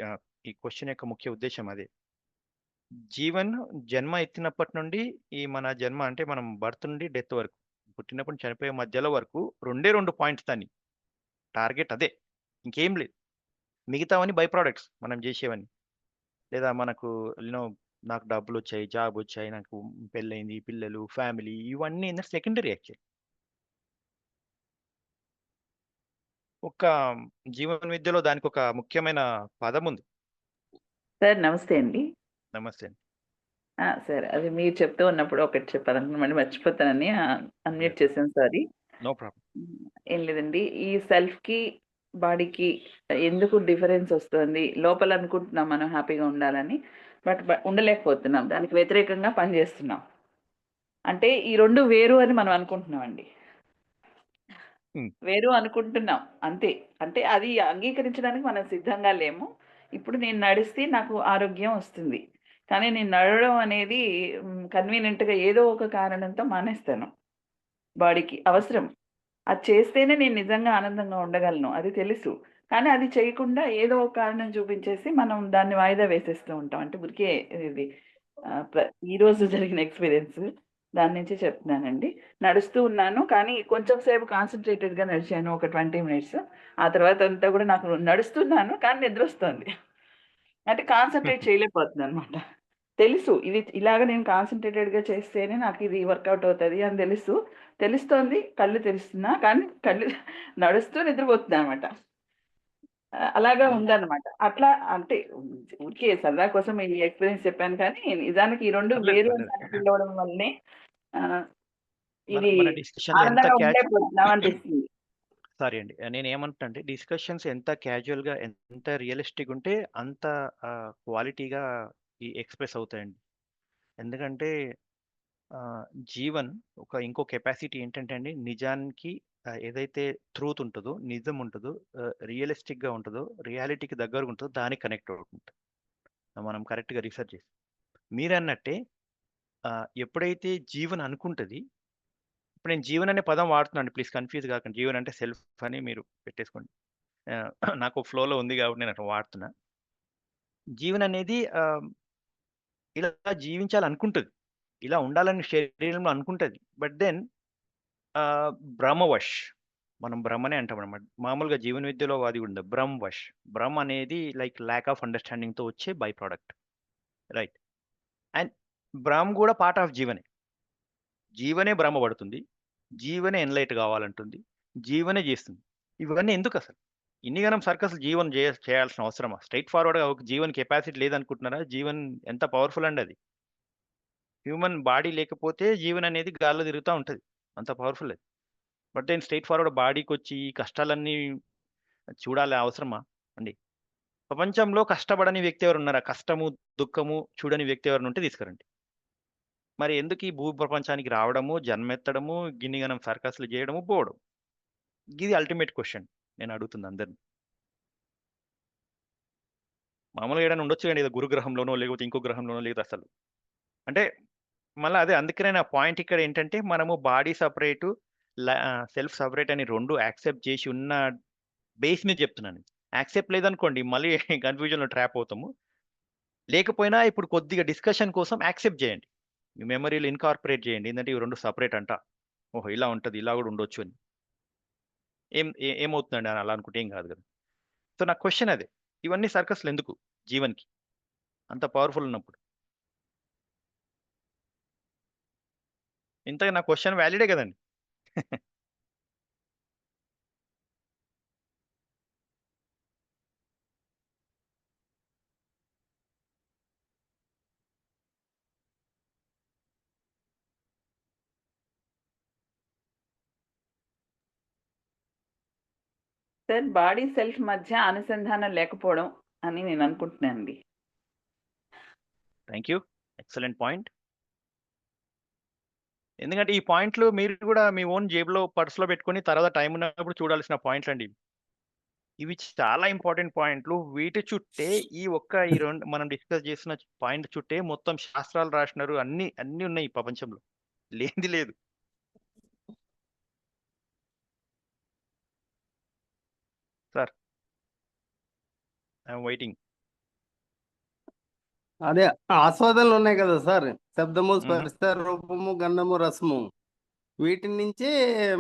ఈ క్వెషన్ యొక్క ముఖ్య ఉద్దేశ్యం అదే. జీవన్ జన్మ ఎత్తినప్పటి నుండి ఈ మన జన్మ అంటే మనం బర్త్ నుండి డెత్ వరకు, పుట్టినప్పటి నుంచి చనిపోయే మధ్యలో వరకు 2 పాయింట్స్ దాన్ని. టార్గెట్ అదే. ఇంకేం లేదు. మిగతావన్నీ బై ప్రొడక్ట్స్ మనం చేసేవన్నీ. లేదా మనకు నాకు డబ్బులొచ్చాయి, జాబొచ్చాయి, నాకు పెళ్లయింది, పిల్లలు, ఫ్యామిలీ ఇవన్నీ ఏందంటే సెకండరీ యాక్చువల్లీ. ఒక జీవన విద్యలో దానికొక ముఖ్యమైన పదముంది. సార్ నమస్తే అండి. నమస్తే అండి. సార్ అది మీరు చెప్తూ ఉన్నప్పుడు ఒకటి చెప్పాలనుకున్నా మళ్ళీ మర్చిపోతానని అన్మ్యూట్ లేదు. చేశాను సారీ. No problem. ఏం లేదండి. ఈ సెల్ఫ్‌కి, బాడీకి ఎందుకు డిఫరెన్స్ వస్తుంది? లోపల అనుకుంటున్నాం మనం హ్యాపీగా ఉండాలని. బట్ ఉండలేకపోతున్నాం. దానికి వ్యతిరేకంగా పని చేస్తున్నాం. అంటే ఈ 2 వేరు అని మనం అనుకుంటున్నామండి. హ్మ్. వేరు అనుకుంటున్నాం. అంతే. అంటే అది అంగీకరించడానికి మనం సిద్ధంగా లేము. ఇప్పుడు నేను నడిస్తే నాకు ఆరోగ్యం వస్తుంది. కానీ నేను నడవడం అనేది కన్వీనియంట్‌గా ఏదో ఒక కారణంతో మానేస్తాను. బాడీకి అవసరం. అది చేస్తేనే నేను నిజంగా ఆనందంగా ఉండగలను. అది తెలుసు. కానీ అది చేయకుండా ఏదో ఒక కారణం చూపించేసి మనం దాన్ని వాయిదా వేసేస్తూ ఉంటాం. అంటే ఊరికే ఇది ఆహ్, ప్ర ఈరోజు జరిగిన ఎక్స్‌పీరియన్స్. దాని నుంచి చెప్తున్నానండి. నడుస్తూ ఉన్నాను. కానీ కొంచెం సేపు కాన్సంట్రేటెడ్‌గా నడిచాను. ఒక 20 మినిట్స్. ఆ తర్వాత అంతా కూడా నాకు నడుస్తున్నాను. కానీ నిద్రొస్తోంది. అంటే కాన్సంట్రేట్ చేయలేకపోతున్నానన్నమాట. తెలుసు. ఇది ఇలాగ నేను కాన్సంట్రేటెడ్‌గా చేస్తేనే నాకిది వర్కౌట్ అవుతది అని తెలుసు. తెలుస్తోంది. కళ్ళు తెరుస్తున్నా. కానీ కళ్ళు నడుస్తూ నిద్రపోతున్నానన్నమాట. అలాగా ఉందన్నమాట. అట్లా అంటే ఊరికే సరదా కోసం ఈ ఎక్స్‌పీరియన్స్ చెప్పాను కానీ, నిజానికి ఈ 2 పర్లేదు. వేరు అని పర్లేదు. ఫీల్ అవ్వడం వల్లనే ఆహ్, మన ఇది మన డిస్కషన్‌లో ఎంత ఆనందంగా ఉండలేకపోతున్నాం అనిపిస్తుంది. సారీ అండి. నేనేమంటున్నా అంటే డిస్కషన్స్ ఎంత క్యాజువల్‌గా, ఎంత రియలిస్టిక్‌గా ఉంటే అంత క్వాలిటీగా ఎక్స్‌ప్రెస్ అవుతాయండి. ఎందుకంటే ఆహ్, జీవన్ ఇంకో కెపాసిటీ ఏంటంటే అండి, నిజానికి ఏదైతే ట్రూత్ ఉంటదో, నిజం ఉంటదో, రియలిస్టిక్‌గా ఉంటదో, రియాలిటీకి దగ్గరగా ఉంటదో దానికి కనెక్ట్ అవుతుంటది. మనం కరెక్ట్‌గా రిసర్చ్ చేసి. మీరన్నట్టే ఎప్పుడైతే జీవన్ అనుకుంటది, ఇప్పుడు నేను జీవన్ అనే పదం వాడుతున్నానండి. ప్లీజ్ కన్‌ఫ్యూజ్ కాకండి. జీవన్ అంటే సెల్ఫ్ అని మీరు పెట్టేసుకోండి. నాకు ఫ్లోలో ఉంది కాబట్టి నేను అట్లా వాడుతున్నా. జీవన్ అనేది ఇలా జీవించాలనుకుంటది. ఇలా ఉండాలని శరీరంలో అనుకుంటది. But then భ్రమవశ్. మనం భ్రమనే అంటామనమాట. మామూలుగా జీవన విద్యలో అది ఉంది. భ్రమవశ్. భ్రమ్ అనేది లైక్ ల్యాక్ ఆఫ్ అండర్‌స్టాండింగ్‌తో వచ్చే బై ప్రొడక్ట్. రైట్. అండ్ భ్రమ్ గూడా పార్ట్ ఆఫ్ జీవనే. జీవనే భ్రమపడుతుంది. జీవనే ఎన్‌లైట్ కావాలంటుంది. జీవనే చేస్తుంది. ఇవన్నీ ఎందుకసలు? ఇన్నిగనం సర్కస్లు జీవన్ చేయాల్సిన అవసరమా? స్ట్రెయిట్ ఫార్వర్డ్‌గా ఒక జీవన్ కెపాసిటీ లేదనుకుంటున్నారా? జీవన్ ఎంత పవర్‌ఫుల్ అండి అది. హ్యూమన్ బాడీ లేకపోతే జీవన్ అనేది గాల్లో తిరుగుతా ఉంటది. అంత పవర్‌ఫుల్ అది. బట్ దెన్ స్ట్రెయిట్ ఫార్వర్డ్ బాడీకొచ్చి ఈ కష్టాలన్నీ చూడాలి అవసరమా అండి? ప్రపంచంలో కష్టపడని వ్యక్తి ఎవరున్నారా? కష్టము, దుఃఖము చూడని వ్యక్తి ఎవరైనా ఉంటే తీసుకురండి. మరి ఎందుకు ఈ భూ ప్రపంచానికి రావడము, జన్మెత్తడము, గిన్నిగనం సర్కస్‌లు చేయడము, పోవడం. ఇది అల్టిమేట్ క్వెషన్ నేను అడుగుతుంది అందరిని. మామూలుగా ఏడైనా ఉండొచ్చు కదండీ ఏదో గురుగ్రహంలోనో, లేకపోతే ఇంకో గ్రహంలోనో లేదు అసలు. అంటే మళ్ళా అదే అందుకనే నా పాయింట్ ఇక్కడ ఏంటంటే మనము బాడీ సెపరేటు, సెల్ఫ్ సెపరేట్ అని 2 యాక్సెప్ట్ చేసి ఉన్న బేస్ మీద చెప్తున్నాను. యాక్సెప్ట్ లేదనుకోండి మళ్ళీ కన్‌ఫ్యూజన్‌లో ట్రాప్ అవుతాము. లేకపోయినా ఇప్పుడు కొద్దిగా డిస్కషన్ కోసం యాక్సెప్ట్ చేయండి. మీ మెమరీలో ఇన్కార్పొరేట్ చేయండి. ఏందంటే ఇవి 2 సెపరేట్ అంట. ఓహో! ఇలా ఉంటది. ఇలా గూడా ఉండొచ్చు అని. ఏమవుతుందండి అని అలా అనుకుంటే ఏం కాదు కదా! సో, నా క్వెషన్ అదే. ఇవన్నీ సర్కస్‌లు ఎందుకు జీవన్‌కి? అంత పవర్‌ఫుల్ ఉన్నప్పుడు. ఇంతకి నా క్వెషన్ వాలిడే కదండీ! సార్ బాడీ సెల్ఫ్ మధ్య అనుసంధానం లేకపోవడం అని నేను అనుకుంటున్నానండి. Thank you. Excellent point. ఎందుకంటే ఈ పాయింట్లు మీరు గూడా మీ ఓన్ జేబులో, పర్స్‌లో పెట్టుకొని తర్వాత టైం ఉన్నప్పుడు చూడాల్సిన పాయింట్లండి. ఇవి చాలా ఇంపార్టెంట్ పాయింట్లు. వీటి చుట్టే ఈ 2 మనం డిస్కస్ చేసిన పాయింట్ చుట్టే మొత్తం శాస్త్రాలు రాసినారు. అన్నీ ఉన్నాయి ఈ ప్రపంచంలో. లేనిది లేదు. Sir I am waiting. అదే ఆస్వాదనలు ఉన్నాయి కదా సార్, శబ్దము, హుహు. స్పర్శ, రూపము, గంధము, రసము. వీటి నుంచే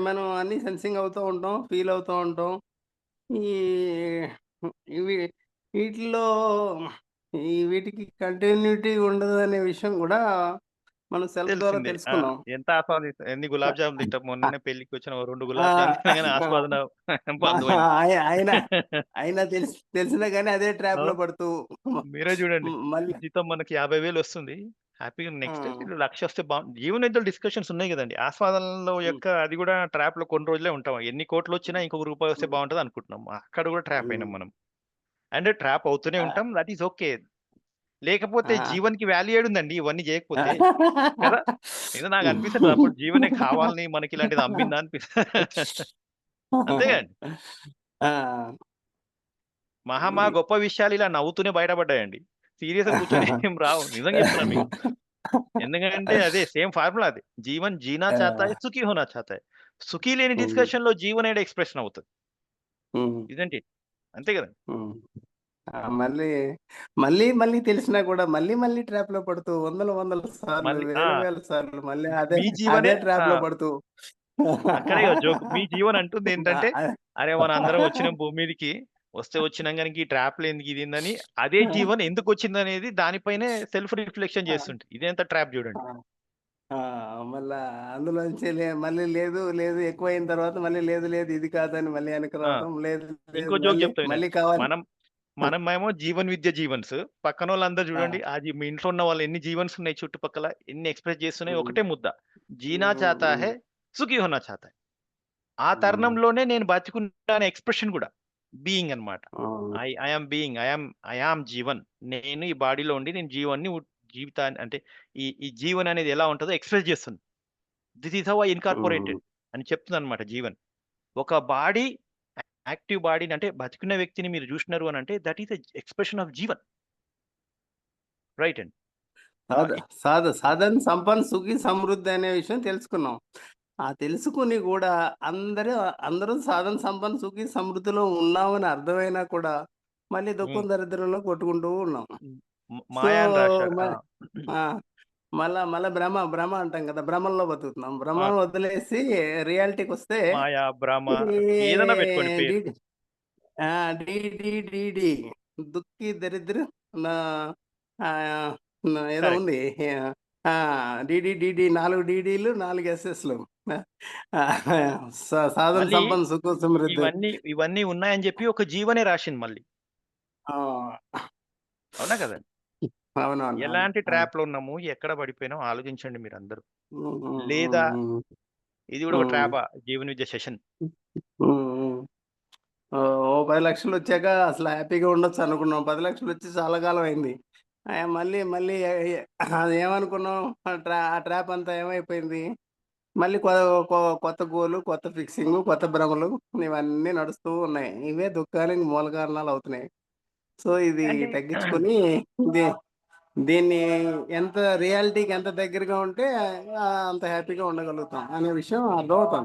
మనం అన్ని సెన్సింగ్ అవుతూ ఉంటాం, ఫీల్ అవుతూ ఉంటాం. ఈ ఇవి వీటిలో వీటికి కంటిన్యూటీ ఉండదు అనే విషయం కూడా మనం సెల్ఫ్ ద్వారా తెలిసిందే. తెలుసుకున్నాం. ఎంత ఎన్ని గులాబ్ జాములు తింటాం. మొన్ననే పెళ్ళికొచ్చిన ఓ 2 ఆ, గులాబ్ జాములు తినగానే ఆస్వాదన బంధువైంది. ఆయన ఆయన తెలిసినా కానీ అదే ట్రాప్ ఆ! లో పడుతూ మీరే చూడండి. మళ్ళీ జీతం మనకి 50,000 వస్తుంది. హ్యాపీగా ఆ, నెక్స్ట్ ఇయర్ 1,00,000 వస్తే జీవనోపాధుల డిస్కషన్స్ ఉన్నాయి గదండీ. ఆస్వాదనలో ఉమ్, యొక్క అది గూడా ట్రాప్‌లో కొన్ని రోజులే ఉంటాం. ఎన్ని కోట్లొచ్చినా ఇంకొక రూపాయి వస్తే బావుంటది అనుకుంటున్నాం. అక్కడ గూడా ట్రాప్ అయినాం ఉమ్, మనం. అండ్ ట్రాప్ అవుతూనే ఆ, ఉంటాం. That is okay. లేకపోతే ఆ. జీవన్‌కి వాల్యూ ఏడుందండి ఇవన్నీ జేయకపోతే? కదా! ఏదో నాకు అనిపిస్తది అప్పుడు జీవనే కావాలని మనకి ఇలాంటిది అమ్మిందా అంతే గదండీ. ఆ, మహా గొప్ప విషయాలు ఇలా నవ్వుతూనే బయటపడ్డాయండి. సీరియస్‌గా కూర్చొని ఏం రావు. నిజంగా చెప్తున్నా మీకు. ఎందుకంటే అదే సేమ్ ఫార్ములా అది. జీవన్ జీనా చాతా హై, సుఖీ హోనా చాతా హై. సుఖీ లేని ఉమ్, డిస్కషన్‌లో జీవన్ ఏడ ఎక్స్‌ప్రెషన్ అవుతది. ఉమ్, ఇజంట్ ఇట్? అంతే గదండీ. ఉమ్. మళ్ళీ మళ్ళీ మళ్ళీ తెలిసినా కూడా మళ్ళీ మళ్ళీ ట్రాప్ లో పడుతూ వందల వందల సార్లు, మళ్ళీ వేల వేల సార్లు మళ్ళీ అదే మీ అదే జీవనే ట్రాప్ లో పడుతూ అక్కడే కదా జోక్. మీ జీవన్ అంటుందేంటంటే, ఆ, అరే! మనందరం వచ్చినాం భూమి మీదకి. వస్తే వచ్చినాం గాని ఈ ట్రాప్‌లు ఎందుకు ఇదేందని అదే జీవన్ ఎందుకొచ్చిందనేది దానిపైనే సెల్ఫ్ రిఫ్లెక్షన్ చేస్తుంటది. ఇదెంత ట్రాప్ ఆ, జూడండి. ఆ, మళ్ళా అందులోంచి మళ్ళీ లేదు లేదు ఎక్కువైన తర్వాత మళ్ళీ లేదు లేదు ఇది కాదని మళ్ళీ వెనక్కి ఆ! రావటం, లేదు లేదు ఇంకో జోక్ మళ్ళీ చెప్తా వినండి. మళ్ళీ కావాలి. మనం మనమేమో జీవన్ విద్య జీవన్స్. పక్కనోళ్ళందరూ ఆ, చూడండి. అది మీ ఇంట్లో ఉన్న వాళ్ళు ఎన్ని జీవన్స్ ఉన్నాయి చుట్టుపక్కల, ఎన్ని ఎక్స్‌ప్రెస్ చేస్తున్నాయి ఉమ్, ఒకటే ముద్ద. జీనా ఉమ్, చాతా ఉమ్, హై, సుఖీ హోనా చాతా హై. ఆ ఉమ్, తరుణంలోనే నేను బతికున్నా అనే ఎక్స్‌ప్రెషన్ గూడా. బీయింగ్ అన్నమాట. Um, I am being. I am jeevan. నేను ఈ బాడీలో ఉండి నేను జీవన్‌ని జీవితాన్ని అంటే ఈ జీవన్ అనేది ఎలా ఉంటదో ఎక్స్‌ప్రెస్ చేస్తుంది. This is how I um, incorporated అని చెప్తుందన్నమాట జీవన్. ఒక బాడీ యాక్టివ్ బాడీని అంటే బతికున్న వ్యక్తిని మీరు జూషినారు అనంటే that is a expression of Jeevan. Right అండి. సాధ ఇ సాధన సంపన్న సుఖి సమృద్ధి అనే విషయం తెలుసుకున్నాం. ఆ తెలుసుకుని కూడా అందరూ అందరూ సాధన సంపన్న సుఖి సమృద్ధిలో ఉన్నామని అర్థమైనా కూడా మళ్ళీ హ్మ్. దుఃఖం దరిద్రంలో కొట్టుకుంటూ ఉన్నాం. హ్మ్. సో మాయా అని రాశారు. మరి ఆ, మళ్ళా మళ్ళా భ్రమ భ్రమ అంటాం కదా, భ్రమల్లో బతుకుతున్నాం. ఆ! భ్రమను వదిలేసి రియాలిటీకి వస్తే మాయా, భ్రమ ఈ ఏదైనా పెట్టుకోండి పేరు. డి ఆ! డి డి డి డి దుఃఖి దరిద్ర నా ఏదో కరెక్ట్. ఉంది. ఆ! డీడీ 4 డీడీలు 4 ఎస్ఎస్‌లు. సాధన మళ్ళీ సంపన్న సుఖ సమృద్ధి. ఇవన్నీ ఉన్నాయని చెప్పి ఒక జీవనే రాసింది మళ్ళీ. ఆ, అవునా కదండి? అవునవును ఎలాంటి అవును. ట్రాప్ లో ఉన్నాము, ఎక్కడ పడిపోయినాం ఆలోచించండి మీరందరూ. ఉమ్, ఉమ్, లేదా ఉమ్, ఇది కూడా ఒక ఉమ్, ట్రాపా? జీవన విద్య సెషన్. ఉమ్, ఉమ్. ఓ 10 లక్షలు వచ్చాక అసలు హ్యాపీగా ఉండొచ్చు అనుకున్నాం. 10 లక్షలు వచ్చి చాలా కాలం అయింది. మళ్ళీ మళ్ళీ అది ఏమనుకున్నాం, ఆ ట్రాప్ అంతా ఏమైపోయింది. మళ్ళీ కొత్త గోలు, కొత్త ఫిక్సింగ్, కొత్త భ్రమలు ఇవన్నీ నడుస్తూ ఉన్నాయి. ఇవే దుఃఖానికి మూల కారణాలు అవుతున్నాయి. సో ఇది అంటే తగ్గించుకొని దీ- దీన్ని ఎంత రియాలిటీకి ఎంత దగ్గరగా ఉంటే అంత హ్యాపీగా ఉండగలుగుతాం అనే విషయం అర్థమవుతాం.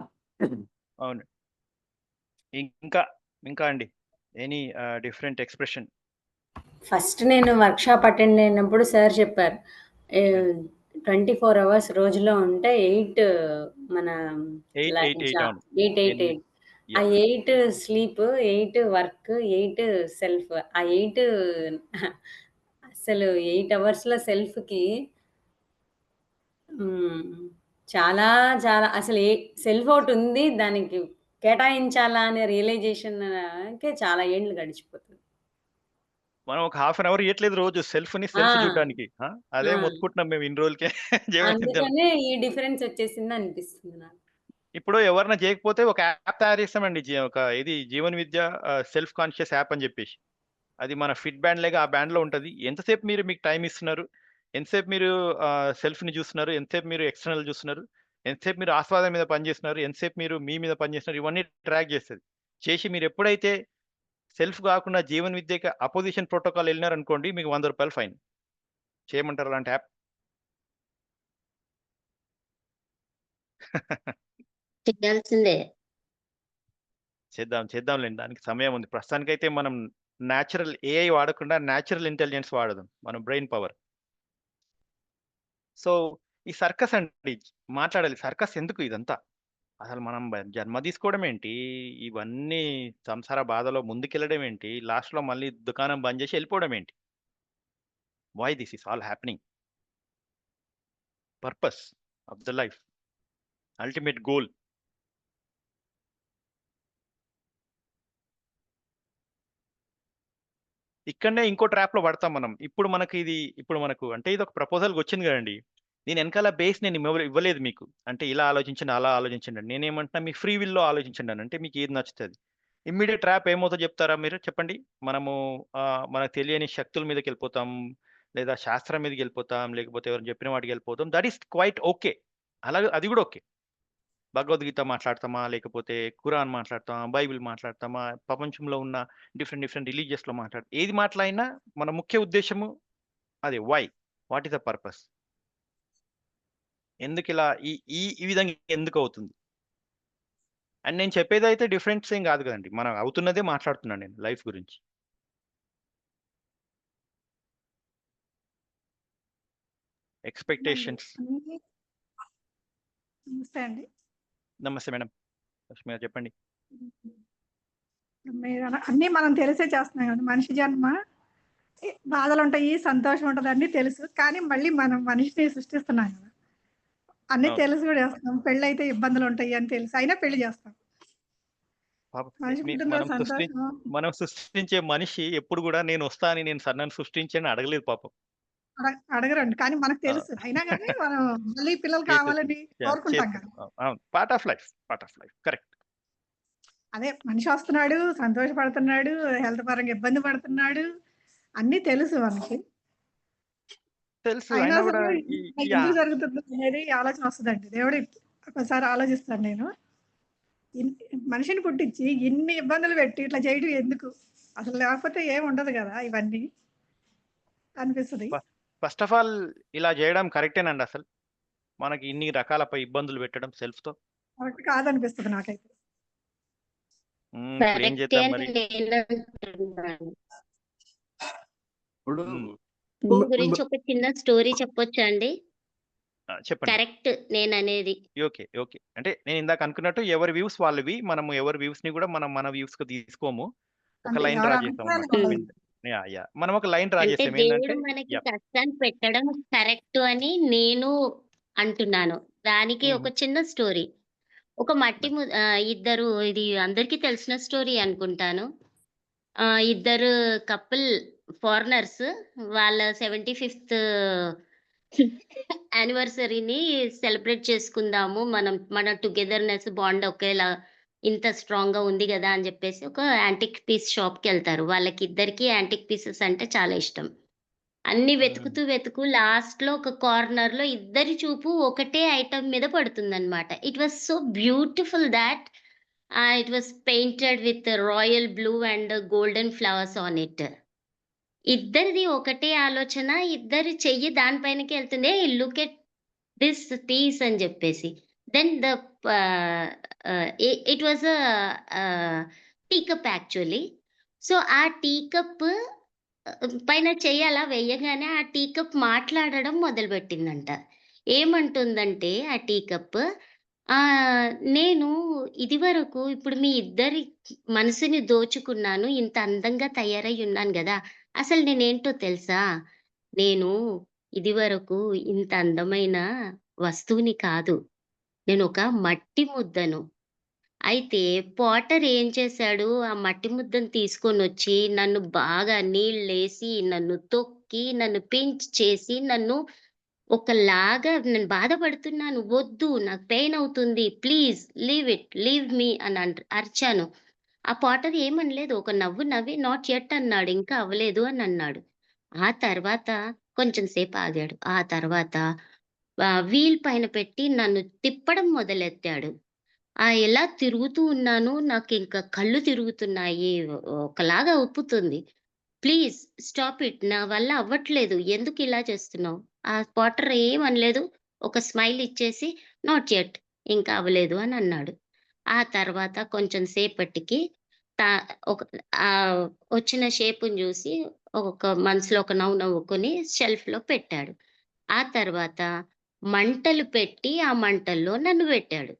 అవును. ఇంకా ఇంకా అండి, ఎనీ డిఫరెంట్ ఎక్స్ప్రెషన్? ఫస్ట్ నేను వర్క్షాప్ అటెండ్ అయినప్పుడు సార్ చెప్పారు 24 అవర్స్ రోజులో ఉంటే 8 మన 8 అవును. 8 ఆ 8 స్లీప్, 8 వర్క్, 8 సెల్ఫ్. ఆ 8 అసలు 8 అవర్స్‌లో సెల్ఫ్‌కి చాలా చాలా అసలు సెల్ఫ్ ఒకటి ఉంది. దానికి కేటాయించాలా అనే రియలైజేషన్‌కే చాలా ఏండ్లు గడిచిపోతుంది. మనం ఒక హాఫ్ అన్ అవర్ ఇవ్వట్లేదు రోజు సెల్ఫ్ని ఆ! చూడడానికి. అదే ఆ! మొత్తుకుంటున్నాం మేము ఇన్ని రోజులకే జీవన విద్యలో. అందుకనే ఈ డిఫరెన్స్ వచ్చేసింది అనిపిస్తుంది నాకు. ఇప్పుడు ఎవరైనా చేయకపోతే ఒక యాప్ తయారు చేస్తామండి. ఒక ఇది జీవన విద్య సెల్ఫ్ కాన్షియస్ యాప్ అని చెప్పేసి. అది మన ఫిట్ బ్యాండ్ లాగా ఆ బ్యాండ్‌లో ఉంటది. ఎంతసేపు మీరు మీకు టైమ్ ఇస్తున్నారు? ఎంతసేపు మీరు సెల్ఫ్‌ని చూస్తున్నారు? ఎంతసేపు మీరు ఎక్స్‌టర్నల్ చూస్తున్నారు? ఎంతసేపు మీరు ఆస్వాదం మీద పని చేస్తున్నారు? ఎంతసేపు మీరు మీ మీద పని చేస్తున్నారు? ఇవన్నీ ట్రాక్ చేస్తది. చేసి మీరు ఎప్పుడైతే సెల్ఫ్ కాకుండా జీవన విద్యకి అపోజిషన్ ప్రోటోకాల్ ఎళ్ళినారనుకోండి, మీకు రూ. 100 ఫైన్. చేయమంటారా అలాంటి యాప్? చేయాల్సిందే. చేద్దాంలెండి. దానికి సమయం ఉంది. ప్రస్తుతానికైతే మనం నేచురల్ ఏఐ వాడకుండా నేచురల్ ఇంటెలిజెన్స్ వాడదాం. మన బ్రెయిన్ పవర్. సో, ఈ సర్కస్ అండి మాట్లాడాలి. సర్కస్ ఎందుకు ఇదంతా? అసలు మనం జన్మ తీసుకోవడం ఏంటి? ఇవన్నీ సంసార బాధలో ముందుకెళ్ళడం ఏంటి? లాస్ట్‌లో మళ్ళీ దుకాణం బంద్ చేసి ఎళ్ళిపోవడం ఏంటి? Why this is all happening? Purpose of the life. Ultimate goal. ఇక్కడనే ఇంకో ట్రాప్‌లో పడతాం మనం. ఇప్పుడు మనకు అంటే ఇదొక ప్రపోజల్‌గా వచ్చింది కదండీ! దీని ఎనకాల బేస్ నేను ఇవ్వలేదు మీకు. అంటే ఇలా ఆలోచించండి, అలా ఆలోచించండి అని. నేనేమంటున్నా మీ ఫ్రీ విల్‌లో ఆలోచించండి అని. అంటే మీకు ఏది నచ్చుతది. ఇమ్మీడియేట్ ట్రాప్ ఏమవుతదో చెప్తారా మీరు? చెప్పండి. మనము మనకు తెలియని శక్తుల మీదకెళ్ళిపోతాం. లేదా శాస్త్రం మీదకెళ్ళిపోతాం. లేకపోతే ఎవరైనా చెప్పిన వాటికెళ్ళిపోతాం. That is quite okay. అది కూడా ఓకే. భగవద్గీత మాట్లాడతామా? లేకపోతే ఖురాన్ మాట్లాడతామా? బైబిల్ మాట్లాడతామా? ప్రపంచంలో ఉన్న డిఫరెంట్ రిలీజియస్‌లో ఏది మాట్లాడినా మన ముఖ్య ఉద్దేశ్యము అదే why? What is the purpose? ఎందుకిలా ఈ ఈ ఈ విధంగా ఎందుకవుతుంది? అండ్ నేను చెప్పేదైతే డిఫరెన్స్ ఏం కాదు కదండీ. మనం అవుతున్నదే మాట్లాడుతున్నాను నేను లైఫ్ గురించి. ఎక్స్‌పెక్టేషన్స్. నమస్తే అండి. నమస్తే మేడం. లక్ష్మి గారు చెప్పండి. మీరు అన్నీ మనం తెలిసే చేస్తున్నాం కదా! మనిషి జన్మ బాధలుంటాయి, సంతోషం ఉంటది అన్నీ తెలుసు. కానీ మళ్ళీ మనం మనిషిని సృష్టిస్తున్నాం కదా! అన్నీ అవును. తెలిసి కూడా చేస్తున్నాం. పెళ్ళైతే ఇబ్బందులుంటాయి అని తెలుసు. అయినా పెళ్లి చేస్తాం. పాపం మనిషి పుట్టినరోజు సంతోషం. మనం సృష్టించే మనిషి ఎప్పుడు కూడా నేనొస్తా అని నన్ను సృష్టించు అని అడగలేదు పాపం. అడగరండి. కానీ మనకు ఆ! తెలుసు. అయినా గాని మనం మళ్ళీ పిల్లలు చేసేసింది. కావాలని కోరుకుంటాం కదా! అవును. Part of life. కరెక్ట్. అదే మనిషి వస్తున్నాడు, సంతోషపడుతున్నాడు, హెల్త్ పరంగా ఇబ్బంది పడుతున్నాడు. అన్నీ తెలుసు మనకి. తెలుసు. అయినా అయినా కూడా సరే ఈ ఎందుకు జరుగుతుంది అనేది ఆలోచన వస్తదండి. దేవుడు ఒక్కోసారి ఆలోచిస్తాను నేను. మనిషిని పుట్టించి ఇన్ని ఇబ్బందులు పెట్టి ఇట్లా చేయడం ఎందుకు? అసలు లేకపోతే ఏముండదు గదా! ఇవన్నీ అనిపిస్తది. ఫస్ట్ ఆఫ్ ఆల్ ఇలా చేయడం కరెక్టేనండి అసలు. మనకి ఇన్ని రకాల ఇబ్బందులు పెట్టడం సెల్ఫ్‌తో. కరెక్ట్ కాదనిపిస్తది నాకైతే. ఇప్పుడేం కరెక్టే చేద్దాం అని మరి? నేను అంటున్నాను. ఇప్పుడు హ్మ్. దీని గురించి ఒక చిన్న స్టోరీ చెప్పొచ్చా అండి? చెప్పండి. కరెక్ట్ నేననేది. ఓకే. అంటే నేను ఇందాక అనుకున్నట్టు ఎవరి వ్యూస్ వాళ్ళవి. మనము ఎవరి వ్యూస్‌ని కూడా మన వ్యూస్‌కి తీసుకోము. ఒక అంటే లైన్ ఎవరి డ్రా అభిప్రాయాలు చేస్తామన్నమాట. వాళ్ళవి. యాహ్! మనం ఒక లైన్ డ్రా అంటే చేసాం. దేవుడు ఏందంటే మనకి యాహ్! కష్టాన్ని పెట్టడం కరెక్ట్ అని నేను అంటున్నాను. దానికి హుహు. ఒక చిన్న స్టోరీ. ఒక ఇద్దరు, ఇది అందరికీ తెలిసిన స్టోరీ అనుకుంటాను. ఇద్దరు కపుల్ ఫారినర్స్ వాళ్ళ 75th యానివర్సరీని సెలబ్రేట్ చేసుకుందాము. మన టుగెదర్‌నెస్ బాండ్ ఒకేలా ఇంత స్ట్రాంగ్‌గా ఉంది గదా! అని జెప్పేసి ఒక యాంటిక్ పీస్ షాప్‌కెళ్తారు. వాళ్ళకిద్దరికీ యాంటిక్ పీసెస్ అంటే చాలా ఇష్టం. అన్నీ వెతుకుతూ లాస్ట్‌లో ఒక కార్నర్‌లో ఇద్దరి చూపు ఒకటే ఐటెమ్ మీద పడుతుందనమాట. It was so beautiful thought it was painted with royal blue and golden flowers on it. ఇద్దరిది ఒకటే ఆలోచన. ఇద్దరి చెయ్యి దాని పైనకే ఎళ్తుంది. ఏయ్! లుక్ ఎట్ దిస్ పీస్ అని జెప్పేసి. Then the ah, ah, it was tea cup actually. So, ఆ టీ కప్ పైన చెయ్యి అలా వేయగానే ఆ టీ కప్ మాట్లాడడం మొదలుపెట్టిందంట. ఏమంటుందంటే ఆ టీ కప్, నేను ఇదివరకు ఇప్పుడు మీ ఇద్దరి మనసుని దోచుకున్నాను. ఇంత అందంగా తయారై ఉన్నాను గదా! అసలు నేనేంటో తెలుసా? నేను ఇదివరకు ఇంత అందమైన వస్తువుని కాదు. నేనొక మట్టి ముద్దను. అయితే పాటర్ ఏం చేశాడు, ఆ మట్టి ముద్దను తీసుకొనొచ్చి నన్ను బాగా నీళ్ళేసి, నన్ను తొక్కి, నన్ను పించ్ చేసి, నేను బాధపడుతున్నాను. వద్దు, నాకు పెయిన్ అవుతుంది. ప్లీజ్ లీవ్ మీ అని అరిచాను. ఆ పాటర్ ఏమనలేదు. ఒక నవ్వు నవ్వి నాట్ యెట్ అన్నాడు. ఇంకా అవ్వలేదు అని అన్నాడు. ఆ తర్వాత కొంచెం సేపు ఆగాడు. ఆ తర్వాత వీల్ పైన పెట్టి నన్ను తిప్పడం మొదలెట్టాడు. ఎలా తిరుగుతూ ఉన్నాను. నాకింక కళ్ళు తిరుగుతున్నాయి. ఒకలాగా ఉప్పుతుంది. Please stop it. నా వల్ల అవ్వట్లేదు. ఎందుకిలా చేస్తున్నావు? ఆ పోటర్ ఏమనలేదు. ఒక స్మైల్ ఇచ్చేసి నాట్ యెట్, ఇంకా అవ్వలేదు అని అన్నాడు. ఆ తర్వాత కొంచెం సేపటికి తా ఒక ఆహ్, వచ్చిన షేపుని జూసి ఒక మనసులో ఒక నవ్వు నవ్వుకొని షెల్ఫ్‌లో పెట్టాడు. ఆ తర్వాత మంటలు పెట్టి, ఆ మంటల్లో నన్ను పెట్టాడు.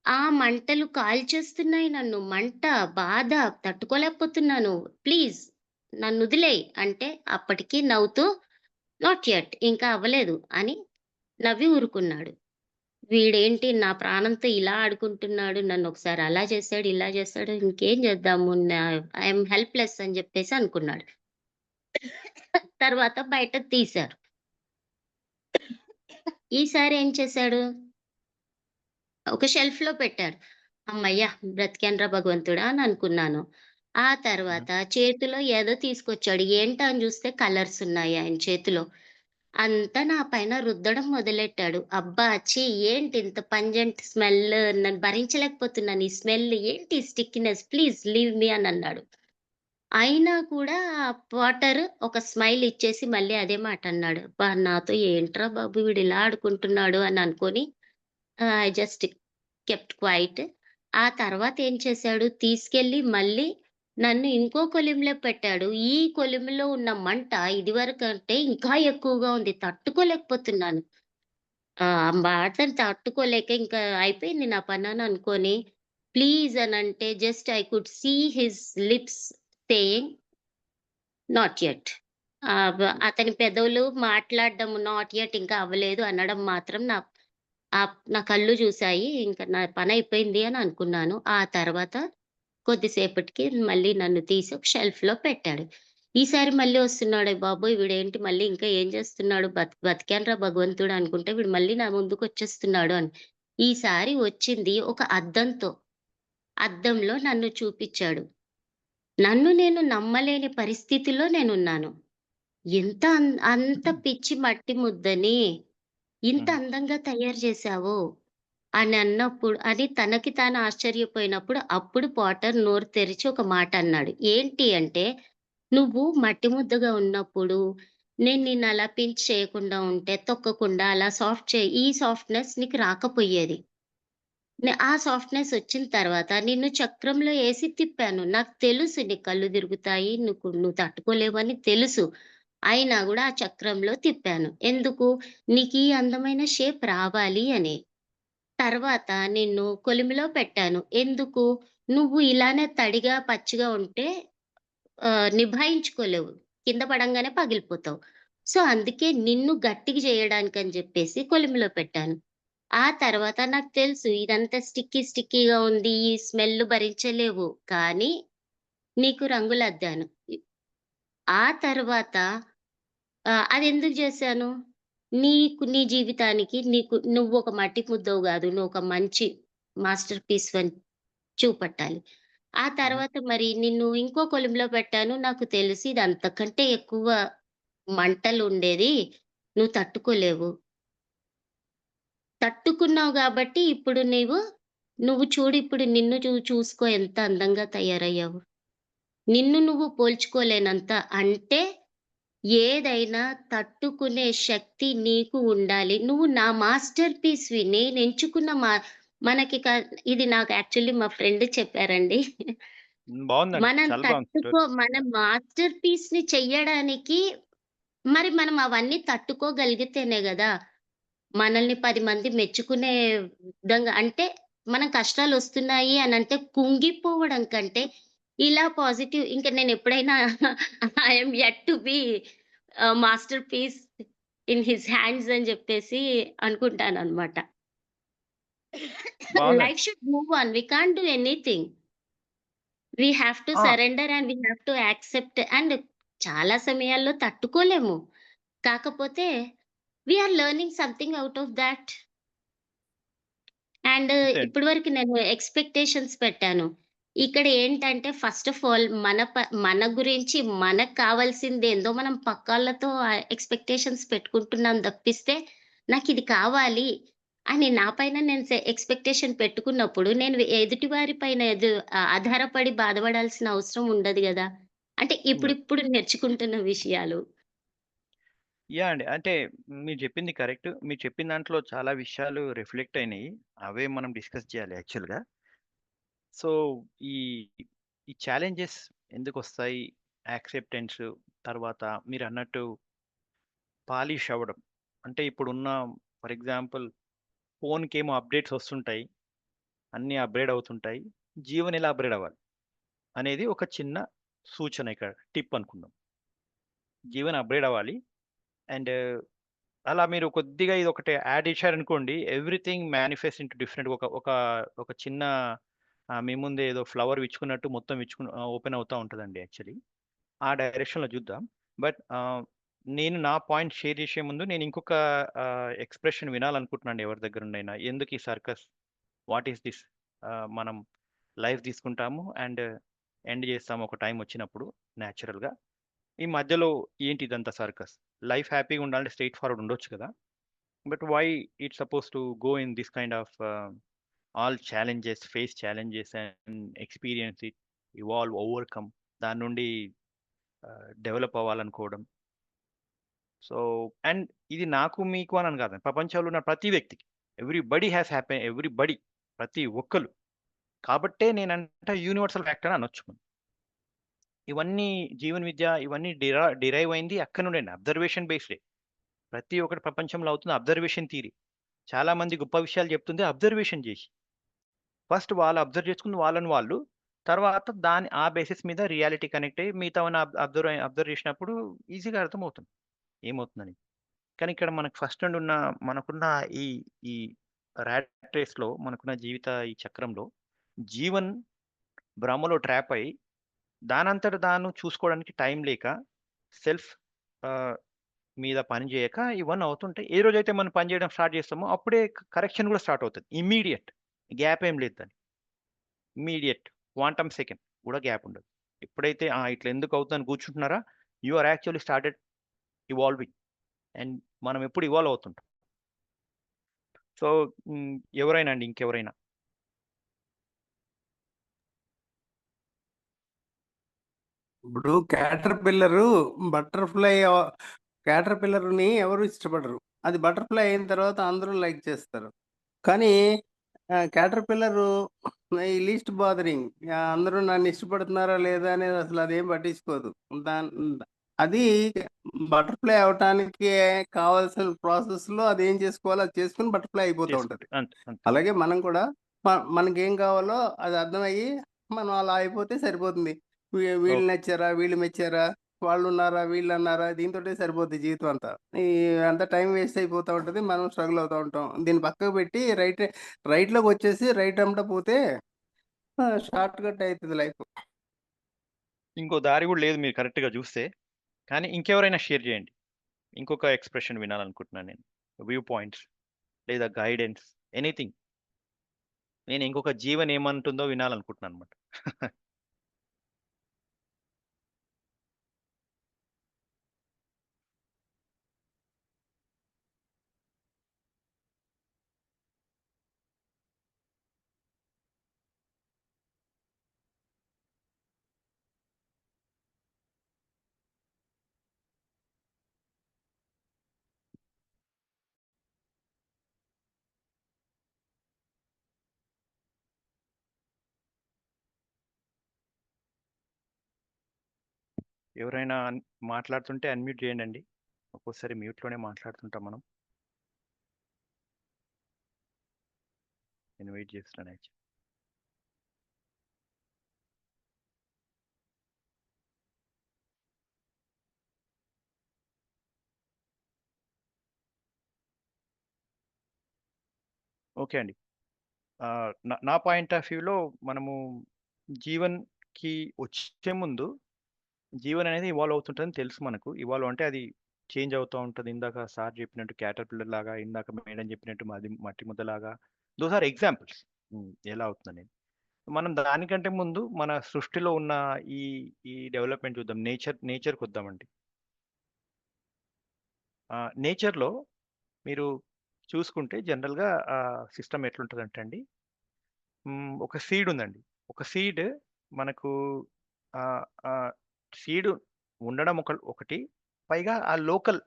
ఆ మంటలు కాల్చేస్తున్నాయి నన్ను. మంట, బాధ తట్టుకోలేకపోతున్నాను. ప్లీజ్ నన్నొదిలేయి అంటే అప్పటికి నవ్వుతూ నాట్ యెట్, ఇంకా అవ్వలేదు అని నవ్వి ఊరుకున్నాడు. వీడేంటి నా ప్రాణంతో ఇలా ఆడుకుంటున్నాడు. నన్నొకసారి అలా చేశాడు, ఇలా చేశాడు. ఇంకేం చేద్దాము? ఐయామ్ హెల్ప్‌లెస్ అని జెప్పేసి అనుకున్నాడు. తర్వాత బయటకు తీశారు. ఈసారి ఏం చేశాడు? ఒక షెల్ఫ్‌లో పెట్టారు. హమ్మయ్య! బ్రతికానురా భగవంతుడా అని అనుకున్నాను. ఆ తర్వాత చేతిలో ఏదో తీసుకొచ్చాడు. ఏంటా అని చూస్తే కలర్స్ ఉన్నాయి ఆయన చేతిలో. అంతా నా పైన రుద్దడం మొదలెట్టాడు. అబ్బా! ఛీ! ఏంటి ఇంత పంజెంట్ స్మెల్, నేను భరించలేకపోతున్నాను ఈ స్మెల్. ఏంటి స్టిక్కీనెస్, ప్లీజ్ లీవ్ మీ అని అన్నాడు. అయినా కూడా పోటర్ ఒక స్మైల్ ఇచ్చేసి మళ్ళీ అదే మాట అన్నాడు. అబ్బా! నాతో ఏంట్రా బాబు వీడు ఇలా ఆడుకుంటున్నాడు అని అనుకోని ఐ జస్ట్ కెప్ట్ క్వైట్. ఆ తర్వాత ఏం చేశాడు, తీసుకెళ్ళి మళ్ళీ నన్ను ఇంకో కొలిమిలో పెట్టాడు. ఈ కొలిమిలో ఉన్న మంట ఇదివరకంటే ఇంకా ఎక్కువగా ఉంది. తట్టుకోలేకపోతున్నాను. ఆ బాధని తట్టుకోలేక ఇంకా అయిపోయింది నా పనని అనుకోని, ప్లీజ్ అనంటే just I could see his lips saying not yet. అతని పెదవులు మాట్లాడడం నాట్ యెట్, ఇంకా అవ్వలేదు అనడం మాత్రం నా కళ్ళు చూసాయి. ఇంక నా పనయిపోయింది అని అనుకున్నాను. ఆ తర్వాత కొద్దిసేపటికి మళ్ళీ నన్ను తీసి ఒక షెల్ఫ్‌లో పెట్టాడు. ఈసారి మళ్ళీ వస్తున్నాడే బాబోయ్! వీడేంటి మళ్ళీ ఇంకా ఏం చేస్తున్నాడు? బతికానురా భగవంతుడా అనుకుంటే వీడు మళ్ళీ నా ముందుకొచ్చేస్తున్నాడు అని. ఈసారి వచ్చింది ఒక అద్దంతో. అద్దంలో నన్ను చూపిచ్చాడు. నన్ను నేను నమ్మలేని పరిస్థితిలో నేనున్నాను. అంత పిచ్చి మట్టి ముద్దని ఇంత అందంగా తయారు చేశావు అని తనకి తాను ఆశ్చర్యపోయినప్పుడు అప్పుడు పాటర్ నోరు తెరిచి ఒక మాట అన్నాడు. ఏంటి అంటే, "నువ్వు మట్టి ముద్దగా ఉన్నప్పుడు నేను నిన్నలా పించ్ చేయకుండా ఉంటే, తొక్కకుండా అలా ఈ సాఫ్ట్‌నెస్ నీకు రాకపోయేది. ఆ సాఫ్ట్‌నెస్ వచ్చిన తర్వాత నిన్ను చక్రంలో ఏసి తిప్పాను. నాకు తెలుసు నీ కళ్ళు తిరుగుతాయి. నువ్వు తట్టుకోలేవని తెలుసు. అయినా గూడా ఆ చక్రంలో తిప్పాను. ఎందుకు? నీకీ అందమైన షేప్ రావాలి అని. తర్వాత నిన్ను కొలిమిలో పెట్టాను. ఎందుకు? నువ్వు ఇలానే తడిగా, పచ్చిగా ఉంటే నిభాయించుకోలేవు. కింద పడంగానే పగిలిపోతావు. సో, అందుకే నిన్ను గట్టిగా జేయడానికని జెప్పేసి కొలిమిలో పెట్టాను. ఆ తర్వాత నాకు తెలుసు ఇదంతా స్టిక్కీగా ఉంది. ఈ స్మెల్ భరించలేవు. కానీ నీకు రంగులద్దాను. ఆ తర్వాత అదెందుకు జేశాను? నీ జీవితానికి నువ్వొక మట్టి ముద్దవు గాదు. నువ్వొక మంచి మాస్టర్ పీస్‌వని చూపెట్టాలి. ఆ తర్వాత మరి నిన్ను ఇంకో కొలిమిలో పెట్టాను. నాకు తెలిసి ఇది అంతకంటే ఎక్కువ మంటలుండేది. నువ్వు తట్టుకోలేవు. తట్టుకున్నావు గాబట్టి ఇప్పుడు నువ్వు చూడు ఇప్పుడు నిన్ను చూసుకో ఎంత అందంగా తయారయ్యావో. నిన్ను నువ్వు పోల్చుకోలేనంత అంటే ఏదైనా తట్టుకునే శక్తి నీకు ఉండాలి. నువ్వు నా మాస్టర్ పీస్‌వి. నేనెంచుకున్న మనకి ఇది నాకు యాక్చువల్లీ మా ఫ్రెండ్ చెప్పారండి. బాగుందండి. మనం చాలా బాగుంది స్టోరీ. మన మాస్టర్ పీస్‌ని చెయ్యడానికి మనం అవన్నీ తట్టుకోగలిగితేనే గదా! మనల్ని 10 మంది మెచ్చుకునే విధంగా అంటే మనం కష్టాలొస్తున్నాయి అనంటే కుంగిపోవడం కంటే ఇలా పాజిటివ్ ఇంక నేనెప్పుడైనా I am yet to be masterpiece in his hands అని జెప్పేసి అనుకుంటాననమాట. బాగుందండి. Life should move on. We can't do anything. We have to ah! Surrender and we have to accept and చాలా సమయాల్లో తట్టుకోలేము. కాకపోతే we are learning something out of thought. And అంతే. ఇప్పటి వరకు నేను ఎక్స్‌పెక్టేషన్స్ పెట్టాను. ఇక్కడ ఏంటంటే ఫస్ట్ ఆఫ్ ఆల్ మన గురించి మనకు కావాల్సిందేందో మనం పక్కాళ్ళతో ఎక్స్‌పెక్టేషన్స్ పెట్టుకుంటున్నాం తప్పిస్తే నాకిది కావాలి అని నా పైన నేను ఎక్స్‌పెక్టేషన్ పెట్టుకున్నప్పుడు నేను ఎదుటి వారి పైన ఆధారపడి బాధపడాల్సిన అవసరం ఉండదు గదా! అంటే ఉండదు. ఇప్పుడిప్పుడు నేర్చుకుంటున్న విషయాలు. యాహ్! అండి. అంటే మీరు చెప్పింది కరెక్ట్. మీరు చెప్పిన దాంట్లో చాలా విషయాలు రిఫ్లెక్ట్ అయినాయి. అవే మనం డిస్కస్ చేయాలి యాక్చువల్‌గా. సో, ఈ ఈ ఛాలెంజెస్ ఎందుకొస్తాయి? యాక్సెప్టెన్స్ తర్వాత మీరన్నట్టు పాలిష్ అవ్వడం. అంటే ఇప్పుడున్న ఫర్ ఎగ్జాంపుల్ ఫోన్‌కేమో అప్‌డేట్స్ వస్తుంటాయి. అన్నీ అప్‌గ్రేడ్ అవుతుంటాయి. జీవన్ ఎలా అప్‌గ్రేడ్ అవ్వాలి? అనేది ఒక చిన్న సూచన ఇక్కడ టిప్ అనుకుందాం. జీవన్ అప్‌గ్రేడ్ అవ్వాలి. అండ్ అలా మీరు కొద్దిగా ఇదొకటి యాడ్ చేశారనుకోండి. ఎవ్రీథింగ్ మేనిఫెస్ట్ ఇంటూ డిఫరెంట్ ఒక చిన్న మీ ముందే ఏదో ఫ్లవర్ విచ్చుకున్నట్టు మొత్తం ఓపెన్ అవుతా ఉంటదండి యాక్చువల్లీ. ఆ డైరెక్షన్‌లో చూద్దాం. బట్ నేను నా పాయింట్ షేర్ చేసే ముందు నేను ఇంకొక ఎక్స్‌ప్రెషన్ వినాలనుకుంటున్నానండి ఎవరి దగ్గర నుండైనా. ఎందుకు ఈ సర్కస్? What is this? మనం లైఫ్ తీసుకుంటాము అండ్ ఎండ్ చేస్తాము ఒక టైం వచ్చినప్పుడు న్యాచురల్‌గా. ఈ మధ్యలో ఏంటి ఇదంతా సర్కస్? లైఫ్ హ్యాపీగా ఉండాలంటే స్ట్రెయిట్ ఫార్వర్డ్ ఉండొచ్చు కదా! But why it's suppose to go in this kind of all challenges, face challenges and experience it, evolve, overcome దాని నుండి డెవలప్ అవ్వాలనుకోవడం. సో, అండ్ ఇది నాకు మీకు అని కాదండి. ప్రపంచంలో ఉన్న ప్రతి వ్యక్తికి ఎవ్రీబడీ ప్రతి ఒక్కళ్ళు. కాబట్టే నేనంట యూనివర్సల్ ఫ్యాక్టర్ అని అనొచ్చు మనం. ఇవన్నీ జీవన విద్య ఇవన్నీ డిరైవ్ అయింది అక్కడి నుండే అబ్జర్వేషన్ బేస్డే. ప్రతి ఒక్కటి ప్రపంచంలో అవుతుంది అబ్జర్వేషన్ థియరీ. చాలా మంది గొప్ప విషయాలు చెప్తుంది అబ్జర్వేషన్ చేసి. ఫస్ట్ వాళ్ళు అబ్జర్వ్ చేసుకుంది వాళ్ళని వాళ్ళు. తర్వాత ఆ బేసిస్ మీద రియాలిటీ కనెక్ట్ అయ్యి మిగతావన్నీ అబ్జర్వ్ చేసినప్పుడు ఈజీగా అర్థమవుతుంది. ఏమవుతుందని. కానీ ఇక్కడ మనకు ఫస్ట్ నుండి మనకున్న ఈ ఈ ర్యాట్ రేస్‌లో మనకున్న జీవిత ఈ చక్రంలో జీవన్ భ్రమలో ట్రాప్ అయ్యి దానంతట తాను చూసుకోవడానికి టైం లేక సెల్ఫ్ ఆహ్, మీద పని చేయక ఇవన్నీ అవుతుంటాయి. ఏ రోజైతే మనం పని చేయడం స్టార్ట్ చేస్తామో అప్పుడే కరెక్షన్ కూడా స్టార్ట్ అవుతది. ఇమ్మీడియేట్. గ్యాప్ ఏం లేదు దానికి. ఇమ్మీడియేట్ క్వాంటమ్ సెకండ్ కూడా గ్యాప్ ఉండదు. ఎప్పుడైతే ఇట్లా ఎందుకు అవుతుందని కూర్చుంటున్నారా? You are actually started evolving. And మనం ఎప్పుడు ఇవాల్వ్ అవుతుంటాం. సో, ఎవరైనా అండి ఇంకెవరైనా? ఇప్పుడు క్యాటర్‌పిల్లర్‌ని ఎవరు ఇష్టపడరు. అది బటర్‌ఫ్లై అయిన తర్వాత అందరూ లైక్ చేస్తారు. కానీ క్యాటర్‌పిల్లరు ఈ లీస్ట్ బాదరింగ్ అందరూ నన్ను ఇష్టపడుతున్నారా లేదా అనేది అసలు అదేం పట్టించుకోదు. దాన్ అది బటర్‌ఫ్లై అవ్వటానికి కావాల్సిన ప్రాసెస్‌లో అదేం చేసుకోవాలో అది చేసుకొని బటర్‌ఫ్లై అయిపోతూ ఉంటది. అంతే. అంతే. అలాగే మనం కూడా మనకేం కావాలో అది అర్థమయ్యి మనం అలా అయిపోతే సరిపోతుంది. వీళ్ళు ఓకే. నచ్చారా? వీళ్ళు మెచ్చారా? వాళ్ళున్నారా, వీళ్ళన్నారా దీనితోటే సరిపోద్ది జీవితం అంతా. ఈ అంతా టైం వేస్ట్ అయిపోతా ఉంటది. మనం స్ట్రగుల్ అవుతా ఉంటాం. దీన్ని పక్కకు పెట్టి రైట్‌లోకొచ్చేసి రైట్ ఎమ్మట పోతే షార్ట్ కట్ అయితది లైఫ్. ఇంకో దారి గూడా లేదు మీరు కరెక్ట్‌గా జూస్తే. కానీ ఇంకెవరైనా షేర్ జేయండి. ఇంకొక ఎక్స్‌ప్రెషన్ వినాలనుకుంటున్నాను నేను. వ్యూ పాయింట్స్ లేదా గైడెన్స్ ఎనీథింగ్. నేను ఇంకొక జీవన్ ఏమంటుందో వినాలనుకుంటున్నానన్నమాట. ఎవరైనా మాట్లాడుతుంటే అన్‌మ్యూట్ జేయండండి. ఒక్కోసారి మ్యూట్‌లోనే మాట్లాడుతుంటాం మనం. నేను వెయిట్ జేస్తున్నాను యాక్చువల్లీ. ఓకే అండి. నా పాయింట్ ఆఫ్ వ్యూలో మనము జీవన్‌కి వచ్చే ముందు జీవన్ అనేది ఇవాల్వ్ అవుతుంటదని తెలుసు మనకు. ఇవాల్వ్ అంటే అది చేంజ్ అవుతా ఉంటది. ఇందాక సార్ చెప్పినట్టు క్యాటర్‌పిల్లర్ లాగా, ఇందాక మేడం చెప్పినట్టు మట్టి ముద్దలాగా. Those are examples. ఎలా అవుతుందనేది. మనం దానికంటే ముందు మన సృష్టిలో ఉన్న ఈ ఈ డెవలప్‌మెంట్ చూద్దాం. నేచర్‌కొద్దామండి. నేచర్‌లో మీరు చూసుకుంటే జనరల్‌గా సిస్టమ్ ఎట్లుంటదంటే అండి, ఒక సీడ్ ఉందండి. ఒక సీడ్ మనకు ఆహ్, ఆహ్, సీడ్ ఉండడం ఒకటి. పైగా ఆ లోకల్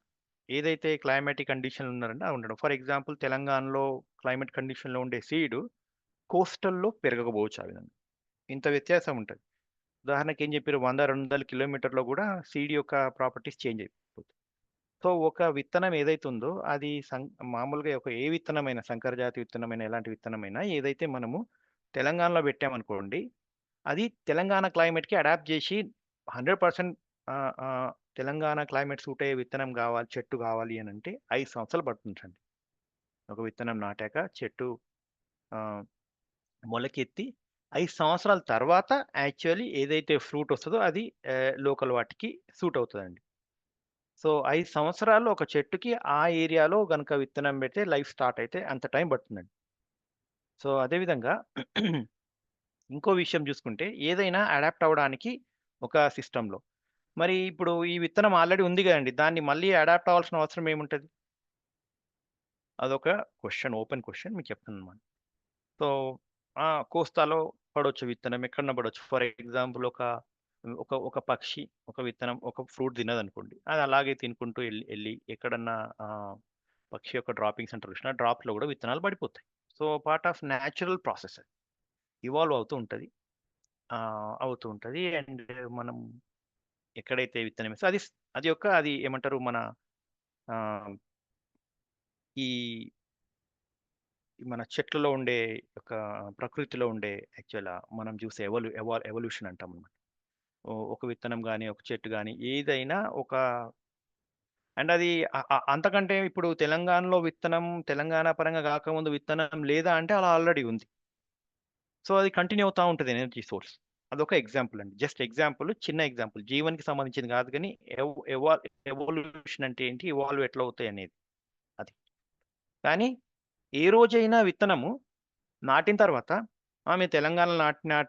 ఏదైతే క్లైమాటిక్ కండిషన్‌లో ఉన్నారంటే అది ఉండడం. ఫర్ ఎగ్జాంపుల్ తెలంగాణలో క్లైమేట్ కండిషన్‌లో ఉండే సీడ్ కోస్టల్‌లో పెరగకపోవచ్చు ఆ విధంగా. ఇంత వ్యత్యాసం ఉంటది. ఉదాహరణకి ఏం చెప్పారు 100, 200 కిలోమీటర్‌లో కూడా సీడ్ యొక్క ప్రాపర్టీస్ చేంజ్ అయిపోతాయి. సో, ఒక విత్తనం ఏదైతే ఉందో అది మామూలుగా ఏ విత్తనమైనా సంకర జాతి విత్తనమైనా, ఎలాంటి విత్తనమైనా ఏదైతే మనము తెలంగాణలో పెట్టామనుకోండి, అది తెలంగాణ క్లైమేట్‌కి అడాప్ట్ చేసి 100% ఆహ్, ఆహ్, తెలంగాణ క్లైమేట్ సూట్ అయ్యే విత్తనం గావాలి, చెట్టు గావాలి అనంటే 5 సంవత్సరాలు పడుతుందండి. ఒక విత్తనం నాటాక చెట్టు ఆహ్, మొలకెత్తి 5 సంవత్సరాల తర్వాత యాక్చువల్లీ ఏదైతే ఫ్రూట్ వస్తదో అది లోకల్ వాటికి సూట్ అవుతదండి. సో, 5 సంవత్సరాలు ఒక చెట్టుకి ఆ ఏరియాలో గనుక విత్తనం పెడితే లైఫ్ స్టార్ట్ అయితే అంత టైం పడుతుందండి. సో, అదే విధంగా ఇంకో విషయం చూసుకుంటే ఏదైనా అడాప్ట్ అవ్వడానికి ఒక సిస్టమ్‌లో. మరి ఇప్పుడు ఈ విత్తనం ఆల్రెడీ ఉంది గదండీ! దాన్ని మళ్ళీ అడాప్ట్ అవ్వాల్సిన అవసరం ఏముంటది? అదొక క్వెషన్, ఓపెన్ క్వెషన్ మీకు చెప్తున్నానన్నమాట. సో, కోస్తాలో పడొచ్చు విత్తనం. ఎక్కడన్నా పడొచ్చు. ఫర్ ఎగ్జాంపుల్ ఒక ఒక ఒక పక్షి ఒక విత్తనం, ఒక ఫ్రూట్ తిన్నదనుకోండి. అది అలాగే తినుకుంటూ ఎళ్లి ఎక్కడన్నా పక్షి యొక్క డ్రాపింగ్స్ అంటారు చూసినారా? డ్రాప్స్‌లో గూడా విత్తనాలు పడిపోతాయి. So, part of natural process అది. ఇవాల్వ్ అవుతూ ఉంటది. అవుతూ ఉంటది. అండ్ మనం ఎక్కడైతే విత్తనం ఏస్తే అది ఏమంటారు మన ఆహ్, ఈ మన చెట్లలో ఉండే ఒక ప్రకృతిలో ఉండే మనం చూసే ఎవల్యూషన్ అంటామన్నమాట. ఒక విత్తనం గాని, ఒక చెట్టు గాని ఏదైనా ఒక అండ్ అది అంతకంటే ఇప్పుడు తెలంగాణలో విత్తనం తెలంగాణ పరంగా గాకముందు విత్తనం లేదా అంటే అలా ఆల్రెడీ ఉంది. సో, అది కంటిన్యూ అవుతా ఉంటది ఎనర్జీ సోర్స్. అదొక ఎగ్జాంపుల్ అండి. జస్ట్ ఎగ్జాంపుల్, చిన్న ఎగ్జాంపుల్. జీవన్‌కి సంబంధించింది గాదు గానీ ఎవ్ ఎవాల్ ఎవల్యూషన్ అంటే ఏంటి? ఇవాల్వ్ ఎట్లా అవుతాయనేది అది. కానీ ఏ రోజైనా విత్తనము నాటిన తర్వాత మీరు తెలంగాణలో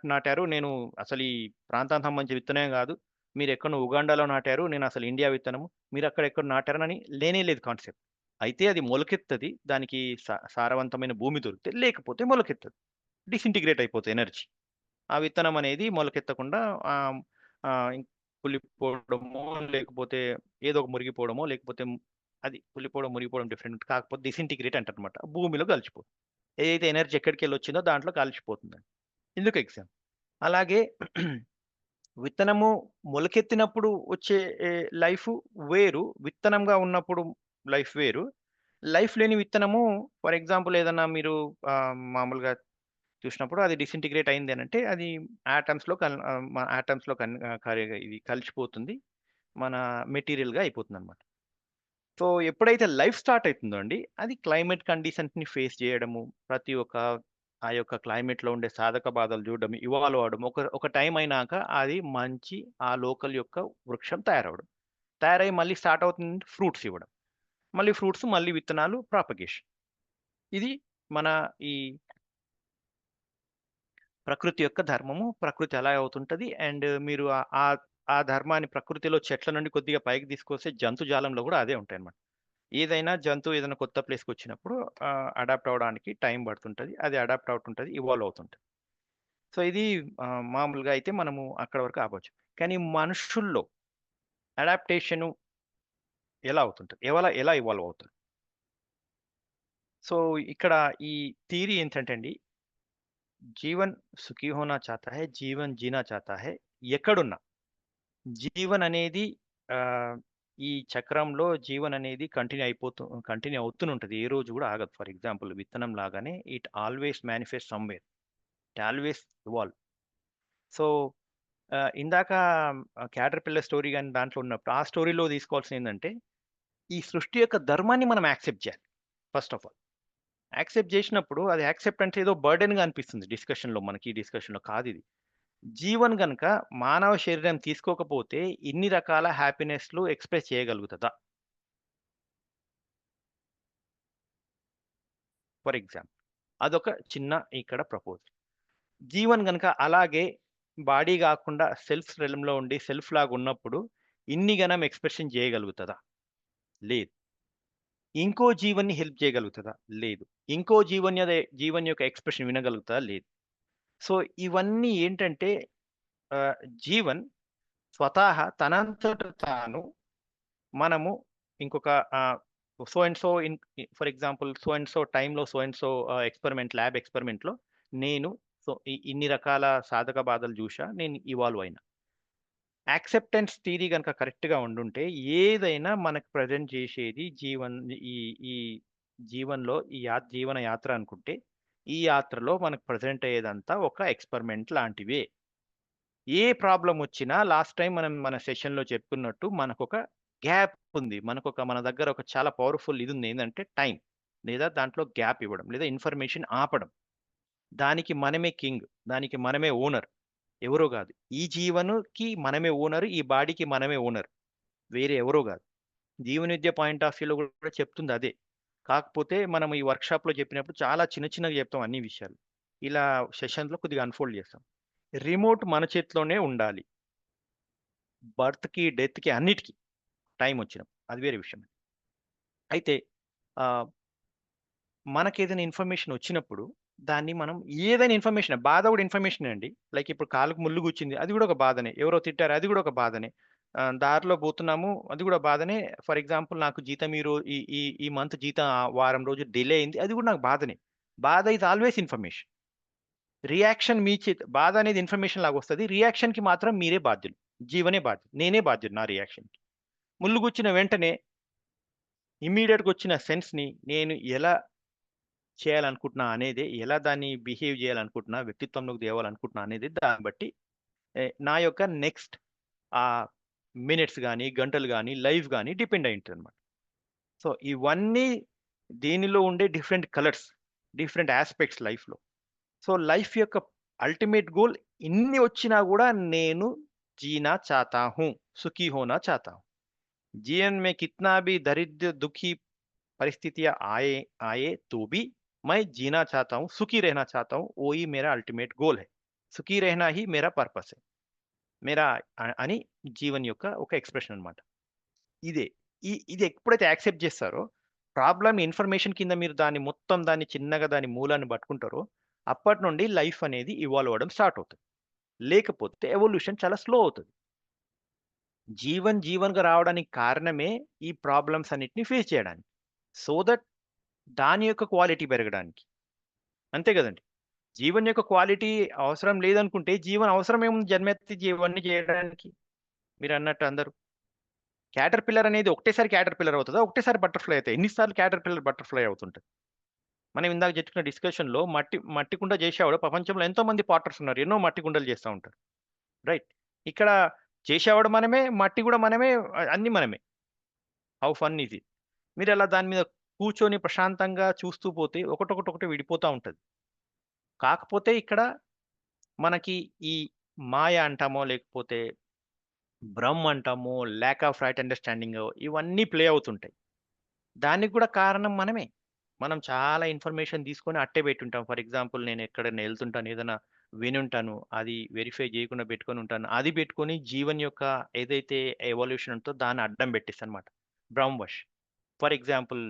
నాటారు. నేను అసలు ఈ ప్రాంతానికి సంబంధించిన విత్తనమే గాదు. మీరెక్కడనో ఉగాండాలో నాటారు. నేనసలు ఇండియా విత్తనము. మీరక్కడెక్కడో నాటారనని లేనే లేదు కాన్సెప్ట్. అయితే అది మొలకెత్తది. దానికి సారవంతమైన భూమి దొరికితే, లేకపోతే మొలకెత్తదు. డిసింటిగ్రేట్ అయిపోతాయి ఎనర్జీ. ఆ విత్తనం అనేది మొలకెత్తకుండా ఆహ్, ఆహ్, కుళ్ళిపోవడమో, లేకపోతే ఏదో ఒక మురిగిపోవడమో, లేకపోతే అది కుళ్ళిపోవడం, మురిగిపోవడం డిఫరెంట్. కాకపోతే డిసింటిగ్రేట్ అంటారనమాట. భూమిలో కలిసిపోతుంది. ఏదైతే ఎనర్జీ ఎక్కడికెళ్ళొచ్చిందో దాంట్లో కలిసిపోతుందండి. ఇందుకు ఎగ్జాంపుల్. అలాగే విత్తనము మొలకెత్తినప్పుడు వచ్చే లైఫు వేరు. విత్తనంగా ఉన్నప్పుడు లైఫ్ వేరు. లైఫ్ లేని విత్తనము ఫర్ ఎగ్జాంపుల్ ఏదన్నా మీరు మామూలుగా చూసినప్పుడు అది డిసింటిగ్రేట్ అయింది అనంటే అది యాటమ్స్‌లో ఇది కలిసిపోతుంది. మన మెటీరియల్గా అయిపోతుంది అనమాట. సో ఎప్పుడైతే లైఫ్ స్టార్ట్ అవుతుందో అండి, అది క్లైమేట్ కండిషన్స్ని ఫేస్ చేయడము, ప్రతి ఒక్క ఆ యొక్క క్లైమేట్లో ఉండే సాధక బాధలు చూడడం, ఇవాల్వ్ అవడం, ఒక టైం అయినాక అది మంచి ఆ లోకల్ యొక్క వృక్షం తయారై మళ్ళీ స్టార్ట్ అవుతుంది ఫ్రూట్స్ ఇవ్వడం, మళ్ళీ ఫ్రూట్స్, మళ్ళీ విత్తనాలు, ప్రాపగేషన్. ఇది మన ఈ ప్రకృతి యొక్క ధర్మము. ప్రకృతి అలా అవుతుంటది. అండ్ మీరు ఆ ధర్మాన్ని ప్రకృతిలో చెట్ల నుండి కొద్దిగా పైకి తీసుకొస్తే జంతుజాలంలో కూడా అదే ఉంటాయన్నమాట. ఏదైనా జంతువు ఏదైనా కొత్త ప్లేస్కి వచ్చినప్పుడు అడాప్ట్ అవ్వడానికి టైం పడుతుంటది. అది అడాప్ట్ అవుతుంటది, ఇవాల్వ్ అవుతుంటది. సో ఇది మామూలుగా అయితే మనము అక్కడ వరకు ఆపొచ్చు. కానీ మనుషుల్లో అడాప్టేషను ఎలా అవుతుంటది? ఎలా ఇవాల్వ్ అవుతుంది? సో ఇక్కడ ఈ థియరీ ఏంటంటే అండి, జీవన్ సుఖీ హోనా చాతా హై, జీవన్ జీనా చాతా హై. ఎక్కడున్నా జీవన్ అనేది ఈ చక్రంలో జీవన్ అనేది కంటిన్యూ అవుతూనే ఏ రోజు కూడా ఆగదు. ఫర్ ఎగ్జాంపుల్ విత్తనం లాగానే it always manifest somewhere, it always evolve. So ఇందాక క్యాటర్పిల్లర్ స్టోరీ కానీ దాంట్లో ఉన్నప్పుడు ఆ స్టోరీలో తీసుకోవాల్సింది ఏంటంటే, ఈ సృష్టి యొక్క ధర్మాన్ని మనం యాక్సెప్ట్ చేయాలి. ఫస్ట్ ఆఫ్ ఆల్ యాక్సెప్ట్ చేసినప్పుడు అది యాక్సెప్టెన్స్ ఏదో బర్డెన్గా అనిపిస్తుంది డిస్కషన్లో, మనకి ఈ డిస్కషన్లో కాదు ఇది. జీవన్ గనుక మానవ శరీరం తీసుకోకపోతే ఇన్ని రకాల హ్యాపీనెస్లు ఎక్స్ప్రెస్ చేయగలుగుతుందా? ఫర్ ఎగ్జాంపుల్ అదొక చిన్న ఇక్కడ ప్రపోజ్. జీవన్ గనుక అలాగే బాడీ కాకుండా సెల్ఫ్ రెలంలో ఉండి సెల్ఫ్ లాగా ఉన్నప్పుడు ఇన్ని గనం ఎక్స్ప్రెషన్ చేయగలుగుతుందా? లేదు. ఇంకో జీవన్ని హెల్ప్ చేయగలుగుతుందా? లేదు. ఇంకో జీవన్ యొక్క ఎక్స్ప్రెషన్ వినగలుగుతుందా? లేదు. సో ఇవన్నీ ఏంటంటే జీవన్ స్వతహా తనంతట తాను మనము ఇంకొక so and so for example so and so టైంలో సో అండ్ సో ల్యాబ్ ఎక్స్పెరిమెంట్లో నేను ఇన్ని రకాల సాధక బాధలు చూసా, నేను ఇవాల్వ్ అయినా. యాక్సెప్టెన్స్ థియరీ కనుక కరెక్ట్గా ఉండుంటే ఏదైనా మనకు ప్రజెంట్ చేసేది ఈ జీవన్లో జీవన యాత్ర అనుకుంటే, ఈ యాత్రలో మనకు ప్రజెంట్ అయ్యేదంతా ఒక ఎక్స్పెరిమెంట్ లాంటివే. ఏ ప్రాబ్లం వచ్చినా లాస్ట్ టైం మనం మన సెషన్లో చెప్పుకున్నట్టు మనకొక గ్యాప్ ఉంది. మన దగ్గర ఒక చాలా పవర్ఫుల్ ఇది ఉంది. ఏంటంటే టైం, లేదా దాంట్లో గ్యాప్ ఇవ్వడం, లేదా ఇన్ఫర్మేషన్ ఆపడం. దానికి మనమే కింగ్, దానికి మనమే ఓనర్, ఎవరో కాదు. ఈ జీవనుకి మనమే ఓనర్, ఈ బాడీకి మనమే ఓనర్, వేరే ఎవరో కాదు. జీవన విద్య పాయింట్ ఆఫ్ వ్యూలో కూడా చెప్తుంది అదే. కాకపోతే మనం ఈ వర్క్షాప్లో చెప్పినప్పుడు చాలా చిన్నగా చెప్తాం అన్ని విషయాలు. ఇలా సెషన్స్లో కొద్దిగా అన్ఫోల్డ్ చేస్తాం. రిమోట్ మన చేతిలోనే ఉండాలి. బర్త్కి, డెత్కి, అన్నిటికీ టైం వచ్చినప్పుడు అది వేరే విషయం. అయితే మనకేదైనా ఇన్ఫర్మేషన్ వచ్చినప్పుడు దాన్ని మనం ఏదైనా ఇన్ఫర్మేషన్, బాధ కూడా ఇన్ఫర్మేషన్ అండి. లైక్ ఇప్పుడు కాలుకు ముళ్ళు గుచ్చింది, అది కూడా ఒక బాధనే. ఎవరో తిట్టారు, అది కూడా ఒక బాధనే. దారిలో పోతున్నాము, అది కూడా బాధనే. ఫర్ ఎగ్జాంపుల్ నాకు జీతం ఈ మంత్ జీతం వారం రోజులు డిలే అయింది, అది కూడా నాకు బాధనే. బాధ ఇస్ ఆల్వేస్ ఇన్ఫర్మేషన్. రియాక్షన్ మీ బాధ అనేది ఇన్ఫర్మేషన్ లాగా వస్తుంది. రియాక్షన్కి మాత్రం మీరే బాధ్యులు, జీవనే బాధ్యులు, నేనే బాధ్యుడు నా రియాక్షన్కి. ముళ్ళు గుచ్చిన వెంటనే ఇమ్మీడియట్గా వచ్చిన సెన్స్ని నేను ఎలా చేయాలనుకుంటున్నా అనేది, ఎలా దాన్ని బిహేవ్ చేయాలనుకుంటున్నా, వ్యక్తిత్వంలోకి తేవాలనుకుంటున్నా అనేది దాన్ని బట్టి నా యొక్క నెక్స్ట్ మినిట్స్ కానీ, గంటలు కానీ, లైఫ్ కానీ డిపెండ్ అయి ఉంటుంది అనమాట. సో ఇవన్నీ దీనిలో ఉండే డిఫరెంట్ కలర్స్, డిఫరెంట్ ఆస్పెక్ట్స్ లైఫ్లో. సో లైఫ్ యొక్క అల్టిమేట్ గోల్ ఇన్ని వచ్చినా కూడా నేను జీనా చాతా హూ, సుఖీ హోనా చాతా హూ. जीवन में कितना भी दरिद्र दुखी परिस्थितियां आए तो भी मैं जीना चाहता हूँ, सुखी रहना चाहता हूँ. वही मेरा अल्टीमेट गोल है. సుఖీ रहना ही मेरा पर्पस है, मेरा అని జీవన్ యొక్క ఒక ఎక్స్ప్రెషన్ అనమాట. ఇది ఎప్పుడైతే యాక్సెప్ట్ చేస్తారో, ప్రాబ్లమ్ ఇన్ఫర్మేషన్ కింద మీరు దాన్ని చిన్నగా దాని మూలాన్ని పట్టుకుంటారో, అప్పటి నుండి లైఫ్ అనేది ఇవాల్వ్ అవ్వడం స్టార్ట్ అవుతుంది. లేకపోతే ఎవల్యూషన్ చాలా స్లో అవుతుంది. జీవన్గా రావడానికి కారణమే ఈ ప్రాబ్లమ్స్ అన్నిటిని ఫేస్ చేయడానికి, సో దట్ దాని యొక్క క్వాలిటీ పెరగడానికి. అంతే కదండి. జీవన్ యొక్క క్వాలిటీ అవసరం లేదనుకుంటే జీవన్ అవసరం ఏముంది జన్మెత్తి జీవన్ని చేయడానికి? మీరు అన్నట్టు అందరూ క్యాటర్పిల్లర్ అనేది ఒకటేసారి క్యాటర్పిల్లర్ అవుతుందా, ఒకటేసారి బటర్ఫ్లై అవుతాయి? ఎన్నిసార్లు క్యాటర్పిల్లర్ బటర్ఫ్లై అవుతుంటుంది? మనం ఇందాక చెప్పుకున్న డిస్కషన్లో మట్టి కుండ చేసేవాడు ప్రపంచంలో ఎంతో మంది పాటర్స్ ఉన్నారు, ఎన్నో మట్టి కుండలు చేస్తూ ఉంటారు, రైట్? ఇక్కడ చేసేవాడు మనమే, మట్టి కూడా మనమే, అన్నీ మనమే. How fun is it? మీరు అలా దాని మీద కూర్చొని ప్రశాంతంగా చూస్తూ పోతే ఒకటొకటి విడిపోతా ఉంటది. కాకపోతే ఇక్కడ మనకి ఈ మాయ అంటామో, లేకపోతే భ్రమ్ అంటామో, ల్యాక్ ఆఫ్ రైట్ అండర్‌స్టాండింగో ఇవన్నీ ప్లే అవుతుంటాయి. దానికి కూడా కారణం మనమే. మనం చాలా ఇన్ఫర్మేషన్ తీసుకొని అట్టే పెట్టుంటాం. ఫర్ ఎగ్జాంపుల్ నేను ఎక్కడైనా ఎళ్తుంటాను, ఏదైనా వినుంటాను. అది వెరిఫై చేయకుండా పెట్టుకొని ఉంటాను. అది పెట్టుకొని జీవన్ యొక్క ఏదైతే ఎవల్యూషన్ ఉంటదో దాన్ని అడ్డం పెట్టేస్తానన్నమాట. బ్రహ్మ్ వష్. ఫర్ ఎగ్జాంపుల్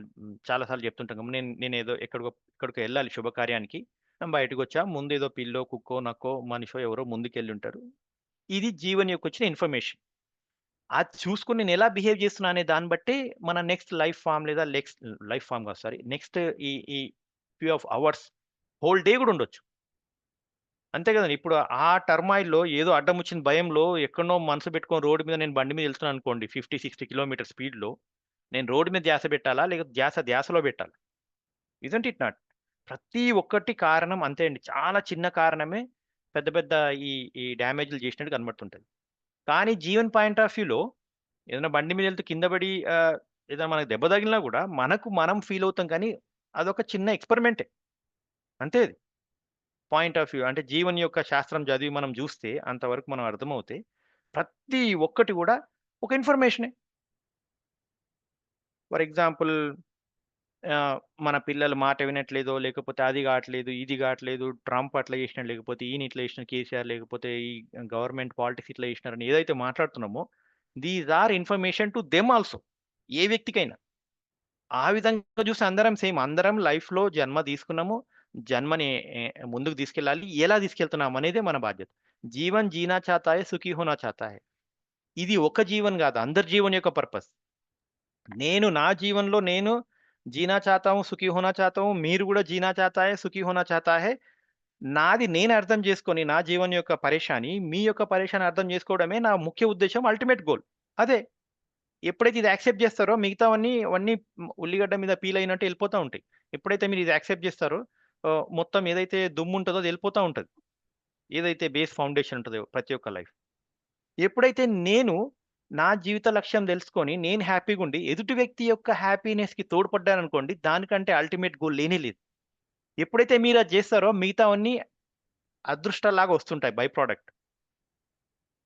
చాలా సార్లు చెప్తుంటాం కదా! నేనేదో ఎక్కడికో ఎళ్ళాలి శుభకార్యానికి. బయటకొచ్చా. ముందేదో పిల్లో, కుక్కో, నక్కో, మనిషో ఎవరో ముందుకెళ్ళుంటారు. ఇది జీవన్ యొకొచ్చిన ఇన్ఫర్మేషన్. అది చూసుకొని నేనెలా బిహేవ్ చేస్తున్నా అనే దాన్ని బట్టి మన నెక్స్ట్ లైఫ్ ఫార్మ్ లేదా లైఫ్ ఫార్మ్ కాదు సారీ. నెక్స్ట్ ఈ ఈ few of hours, whole day గూడా ఉండొచ్చు. అంతే గదండీ! ఇప్పుడు ఆ టర్మాయిల్‌లో ఏదో అడ్డమొచ్చిన భయంలో ఎక్కడనో మనసు పెట్టుకొని రోడ్డు మీద నేను బండి మీద ఎళ్తున్నాననుకోండి 50, 60 కిలోమీటర్ స్పీడ్‌లో. నేను రోడ్డు మీద ధ్యాస పెట్టాలా? లేకపోతే ధ్యాసలో పెట్టాలా? Isn't it not? ప్రతి ఒక్కటి కారణం అంతే అండి. చాలా చిన్న కారణమే పెద్ద పెద్ద ఈ ఈ డ్యామేజ్‌లు చేసినట్టు కనబడుతుంటది. కానీ జీవన్ పాయింట్ ఆఫ్ వ్యూలో ఏదైనా బండి మీద వెళ్తూ కింద పడి ఏదైనా మనకు దెబ్బ తగిలినా గూడా మనకు మనం ఫీల్ అవుతాం కానీ అదొక చిన్న ఎక్స్‌పెరిమెంటే. అంతే అది. పాయింట్ ఆఫ్ వ్యూ అంటే జీవన్ యొక్క శాస్త్రం చదివి మనం జూస్తే అంతవరకు మనం అర్థమవుతే ప్రతి ఒక్కటి గూడా ఒక ఇన్ఫర్మేషనే. ఫర్ ఎగ్జాంపుల్ మన పిల్లలు మాట వినట్లేదో, లేకపోతే అది గాట్లేదు, ఇది గాట్లేదు, ట్రంప్ అట్లా చేసినాడు, లేకపోతే ఈయన ఇట్లా చేసినాడు కేసీఆర్, లేకపోతే ఈ గవర్నమెంట్ పాలిటిక్స్ ఇట్లా చేసినారని ఏదైతే మాట్లాడుతున్నామో these are information to them also. ఏ వ్యక్తికైనా. ఆ విధంగా చూస్తే అందరం సేమ్. అందరం లైఫ్‌లో జన్మ తీసుకున్నాము. జన్మని ముందుకు తీసుకెళ్ళాలి. ఎలా తీసుకెళ్తున్నాం అనేదే మన బాధ్యత. జీవన్ జీనా చాతా హై, సుఖీ హోనా చాతా హై. ఇది ఒక జీవన్ గాదు. అందరి జీవన్ యొక్క పర్పస్. నేను నా జీవన్‌లో నేను జీనా చాతా హూ, సుఖీ హోనా చాతా హూ. మీరు గూడా జీనా చాతా హై, సుఖీ హోనా చాతా హై. నాది నేను అర్థం చేసుకొని నా జీవన్ యొక్క పరేషాని, మీ యొక్క పరేషాని అర్థం చేసుకోవడమే నా ముఖ్య ఉద్దేశ్యం, అల్టిమేట్ గోల్. అదే. ఎప్పుడైతే ఇది యాక్సెప్ట్ చేస్తారో మిగతావన్నీ ఉల్లిగడ్డ మీద పీల్ అయినట్టు ఎళ్ళిపోతా ఉంటాయి. ఎప్పుడైతే మీరు ఇది యాక్సెప్ట్ చేస్తారో మొత్తం ఏదైతే దుమ్ముంటదో అది ఎళ్ళిపోతా ఉంటది. ఏదైతే బేస్ ఫౌండేషన్ ఉంటదో ప్రతి ఒక్క లైఫ్. ఎప్పుడైతే నేను నా జీవిత లక్ష్యం తెలుసుకొని నేను హ్యాపీగుండి ఎదుటి వ్యక్తి యొక్క హ్యాపీనెస్‌కి తోడ్పడ్డాననుకోండి దానికంటే అల్టిమేట్ గోల్ లేనే లేదు. ఎప్పుడైతే మీరు అది చేస్తారో మిగతావన్నీ అదృష్టాల్లాగా వస్తుంటాయి బై ప్రొడక్ట్.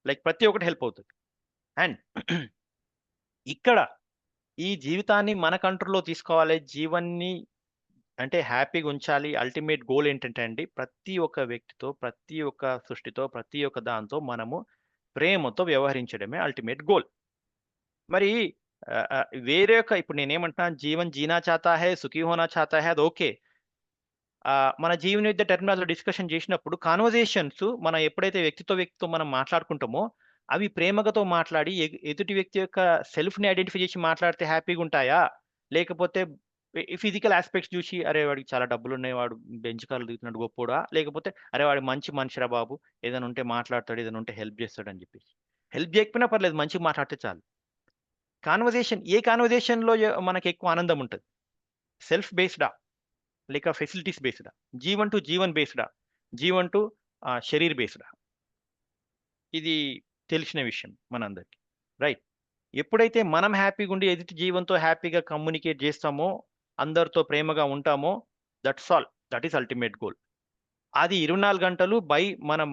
లైక్ ప్రతి ఒక్కటి హెల్ప్ అవుతది. అండ్ ఇక్కడ ఈ జీవితాన్ని మన కంట్రోల్‌లో తీసుకోవాలి. జీవన్ని అంటే హ్యాపీగా ఉంచాలి. అల్టిమేట్ గోల్ ఏంటంటే అండి, ప్రతి ఒక్క వ్యక్తితో, ప్రతి ఒక్క సృష్టితో, ప్రతి ఒక్క దాంతో మనము ప్రేమతో వ్యవహరించడమే అల్టిమేట్ గోల్. మరి వేరే ఇప్పుడు నేనేమంటున్నాను, జీవన్ జీనా చాతా హై, సుఖీ హోనా చాతా హై అది ఓకే. మన జీవన విద్య టెర్మినాలజీలో డిస్కషన్ చేసినప్పుడు కన్వర్జేషన్స్ మనం ఎప్పుడైతే వ్యక్తితో మనం మాట్లాడుకుంటామో అవి ప్రేమగతో మాట్లాడి ఎదుటి వ్యక్తి యొక్క సెల్ఫ్‌ని ఐడెంటిఫై చేసి మాట్లాడితే హ్యాపీగా ఉంటాయా? లేకపోతే ఫిజికల్ యాస్పెక్ట్స్ చూసి అరే! వాడికి చాలా డబ్బులున్నాయి. వాడు బెంచ్ కార్‌లో తిరుగుతున్నాడు గొప్పోడా? లేకపోతే అరే! వాడు మంచి మనిషిరా బాబు. ఏదైనా ఉంటే మాట్లాడతాడు. ఏదైనా ఉంటే హెల్ప్ చేస్తాడని చెప్పేసి. హెల్ప్ చేయకపోయినా పర్లేదు మంచిగా మాట్లాడితే చాలు. ఏ కన్వర్జేషన్‌లో మనకి ఎక్కువ ఆనందం ఉంటది? సెల్ఫ్ బేస్డా? లేక ఫెసిలిటీస్ బేస్డా? జీవన్ టు జీవన్ బేస్డా? జీవన్ టు శరీర్ బేస్డా? ఇది తెలిసిన విషయం మనందరికి. రైట్. ఎప్పుడైతే మనం హ్యాపీగుండి ఎదుటి జీవంతో హ్యాపీగా కమ్యూనికేట్ చేస్తామో, అందరితో ప్రేమగా ఉంటామో that's all. That is ultimate goal. అది 24 గంటలు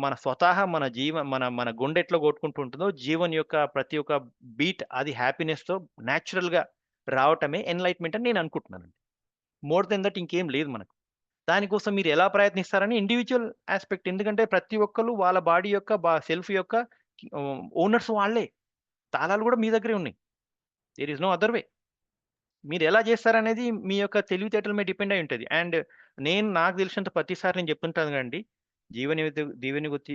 మన స్వతహా మన గుండె ఎట్లా కొట్టుకుంటూ ఉంటుందో జీవన్ యొక్క ప్రతి ఒక్క బీట్ అది హ్యాపీనెస్‌తో నేచురల్‌గా రావటమే ఎన్‌లైట్‌మెంట్ అని నేను అనుకుంటున్నానండి. మోర్ దెన్ దట్ ఇంకేం లేదు మనకు. దానికోసం మీరు ఎలా ప్రయత్నిస్తారని ఇండివిడ్యువల్ యాస్పెక్ట్. ఎందుకంటే ప్రతి ఒక్కళ్ళు వాళ్ళ బాడీ యొక్క సెల్ఫ్ యొక్క ఓనర్స్ వాళ్ళే. తాళాలు కూడా మీ దగ్గరే ఉన్నాయి. There is no other way. మీరెలా జేస్తారనేది మీ యొక్క తెలివితేటల మీద డిపెండ్ అయి ఉంటది. అండ్ నాకు తెలిసినంత ప్రతిసారి నేను చెప్తుంటాను కదండీ.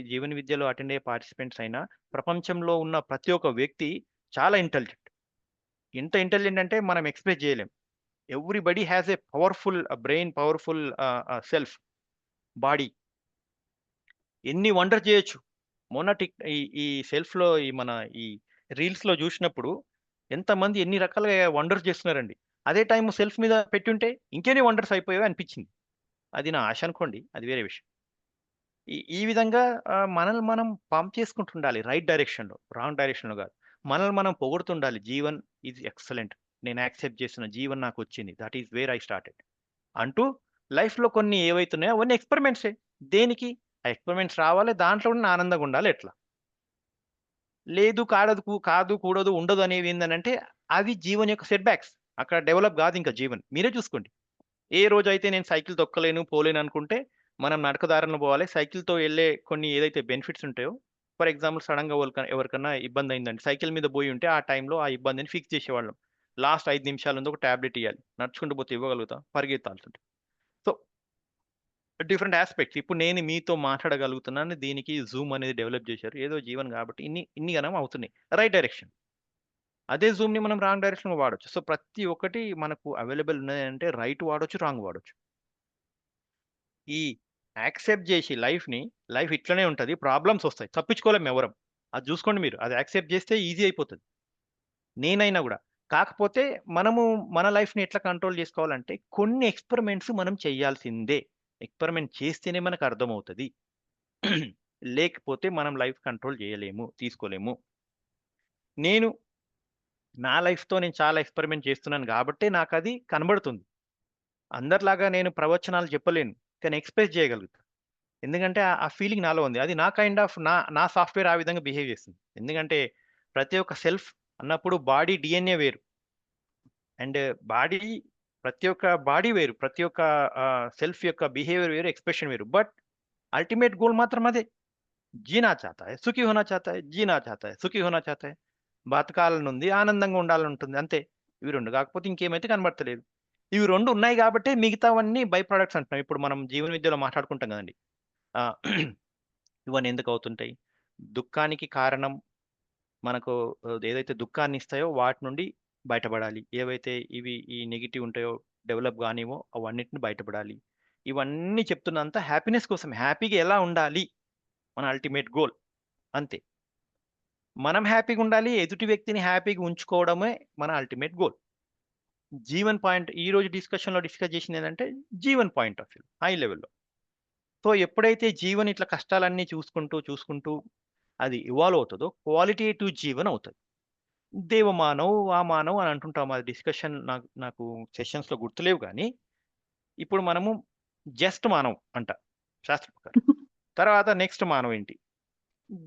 జీవన విద్యలో అటెండ్ అయ్యే పార్టిసిపెంట్స్ అయినా, ప్రపంచంలో ఉన్న ప్రతి ఒక్క వ్యక్తి చాలా ఇంటెలిజెంట్. ఎంత ఇంటెలిజెంట్ అంటే మనం ఎక్స్‌ప్రెస్ జేయలేం. Everybody has a powerful brain, powerful self, body. ఎన్ని వండర్ చేయొచ్చు. మొన్న ఈ సెల్ఫ్‌లో మన ఈ రీల్స్‌లో జూసినప్పుడు ఎంతమంది ఎన్ని రకాలుగా వండర్స్ చేస్తున్నారండి. అదే టైమ్ సెల్ఫ్ మీద పెట్టుంటే ఇంకెన్ని వండర్స్ అయిపోయావో అనిపించింది. అది నా ఆశ అనుకోండి. అది వేరే విషయం. ఈ విధంగా మనల్ని మనం పంప్ చేసుకుంటుండాలి రైట్ డైరెక్షన్‌లో, రాంగ్ డైరెక్షన్‌లో కాదు. మనల్ని మనం పొగుడుతుండాలి. Jeevan is excellent. నేను యాక్సెప్ట్ చేసిన జీవన్ నాకొచ్చింది. That is where I started. అంటూ లైఫ్‌లో కొన్ని ఏవైతున్నాయో అవన్నీ ఎక్స్‌పెరిమెంట్సే. దేనికి? ఆ ఎక్స్‌పెరిమెంట్స్ రావాలి. దాంట్లో కూడా ఆనందంగా ఉండాలి ఎట్లా? లేదు కాదు, కూడదు, ఉండదు అనేవి ఏందనంటే అవి జీవన్ యొక్క సెట్ బ్యాక్స్. అక్కడ డెవలప్ కాదు ఇంకా జీవన్. మీరే చూసుకోండి. ఏ రోజైతే నేను సైకిల్ తొక్కలేను, పోలేను అనుకుంటే మనం నడక దారిన పోవాలి. సైకిల్‌తో ఎళ్ళే కొన్ని ఏదైతే బెనిఫిట్స్ ఉంటాయో, ఫర్ ఎగ్జాంపుల్ సడెన్‌గా ఎవరికన్నా ఇబ్బందయిందండి. సైకిల్ మీద పోయి ఉంటే ఆ టైంలో ఆ ఇబ్బందిని ఫిక్స్ చేసేవాళ్ళం. లాస్ట్ 5 నిమిషాలుంది ఒక టాబ్లెట్ ఇయ్యాలి. నడుచుకుంటూ పోతే ఇవ్వగలుగుతాం. పరిగెత్తాల్సుంటది. So, different aspects. ఇప్పుడు నేను మీతో మాట్లాడగలుగుతున్నాను. దీనికి జూమ్ అనేది డెవలప్ చేశారు. ఏదో జీవన్ కాబట్టి ఇన్ని గనం అవుతున్నాయి. Right direction. అదే జూమ్‌ని మనం రాంగ్ డైరెక్షన్‌లో వాడొచ్చు. సో, ప్రతి ఒక్కటి మనకు అవైలబుల్ ఉన్నాయంటే రైట్ వాడొచ్చు, రాంగ్ వాడొచ్చు. ఈ యాక్సెప్ట్ జేసి లైఫ్ ఇట్లనే ఉంటది. ప్రాబ్లమ్స్ ఒస్తాయి. తప్పించుకోలేం ఎవరం. అది జూసుకోండి మీరు. అది యాక్సెప్ట్ జేస్తే ఈజీ అయిపోతది. నేనైనా గూడా. కాకపోతే మనము మన లైఫ్‌ని ఎట్లా కంట్రోల్ జేసుకోవాలంటే కొన్ని ఎక్స్‌పెరిమెంట్స్ మనం చేయాల్సిందే. ఎక్స్‌పెరిమెంట్ చేస్తేనే మనకు అర్థమవుతది. లేకపోతే మనం లైఫ్ కంట్రోల్ జేయలేము. తీసుకోలేము. నేను నా లైఫ్‌తో నేను చాలా ఎక్స్‌పెరిమెంట్ చేస్తున్నాను గాబట్టే నాకది కనబడుతుంది. అందరిలాగా నేను ప్రవచనాలు చెప్పలేను. కానీ ఎక్స్‌ప్రెస్ జేయగలుగుతా. ఎందుకంటే ఆ ఫీలింగ్ నాలో ఉంది. అది నా కైండ్ ఆఫ్ నా సాఫ్ట్‌వేర్ ఆ విధంగా బిహేవ్ చేస్తుంది. ఎందుకంటే ప్రతి ఒక్క సెల్ఫ్ అన్నప్పుడు బాడీ డీఎన్ఏ వేరు. అండ్ బాడీ ప్రతి ఒక్క బాడీ వేరు. ప్రతి ఒక్క సెల్ఫ్ యొక్క బిహేవియర్ వేరు, ఎక్స్‌ప్రెషన్ వేరు. బట్ అల్టిమేట్ గోల్ మాత్రం అదే. జీనా చాతా హై, సుఖీ హోనా చాతా హై, జీనా చాతా హై, సుఖీ హోనా చాతా హై. బతకాలనుంది, ఆనందంగా ఉండాలనుంటుంది అంతే. ఇవి 2 కాకపోతే ఇంకేమైతే కనబడతలేదు. ఇవి 2 ఉన్నాయి గాబట్టే మిగతావన్నీ బై ప్రొడక్ట్స్ అంటున్నాం. ఇప్పుడు మనం జీవన విద్యలో మాట్లాడుకుంటాం గదండీ! ఆహ్, ఇవన్నీ ఎందుకవుతుంటాయి? దుఃఖానికి కారణం మనకు ఏదైతే దుఃఖాన్నిస్తాయో వాటి నుండి బయటపడాలి. ఏవైతే ఈ నెగెటివ్ ఉంటాయో డెవలప్ గానివో అవన్నిటిని బయటపడాలి. ఇవన్నీ చెప్తున్నంతా హ్యాపీనెస్ కోసం. హ్యాపీగా ఎలా ఉండాలి? మన అల్టిమేట్ గోల్ అంతే. మనం హ్యాపీగుండాలి. ఎదుటి వ్యక్తిని హ్యాపీగా ఉంచుకోవడమే మన అల్టిమేట్ గోల్. జీవన్ పాయింట్ ఈరోజు డిస్కషన్‌లో డిస్కస్ చేసిందేంటంటే jeevan point of view high లెవెల్‌లో. సో, ఎప్పుడైతే జీవన్ ఇట్లా కష్టాలన్నీ చూసుకుంటూ అది ఇవాల్వ్ అవుతదో క్వాలిటేటివ్ జీవన్ అవుతది. దేవమానవ్, ఆ మానవ్ అని అంటుంటాం. అది డిస్కషన్ నాకు సెషన్స్‌లో గుర్తులేవు గానీ, ఇప్పుడు మనము జస్ట్ మానవ్ అంట శాస్త్ర ప్రకారం. తర్వాత నెక్స్ట్ మానవ్ ఏంటి?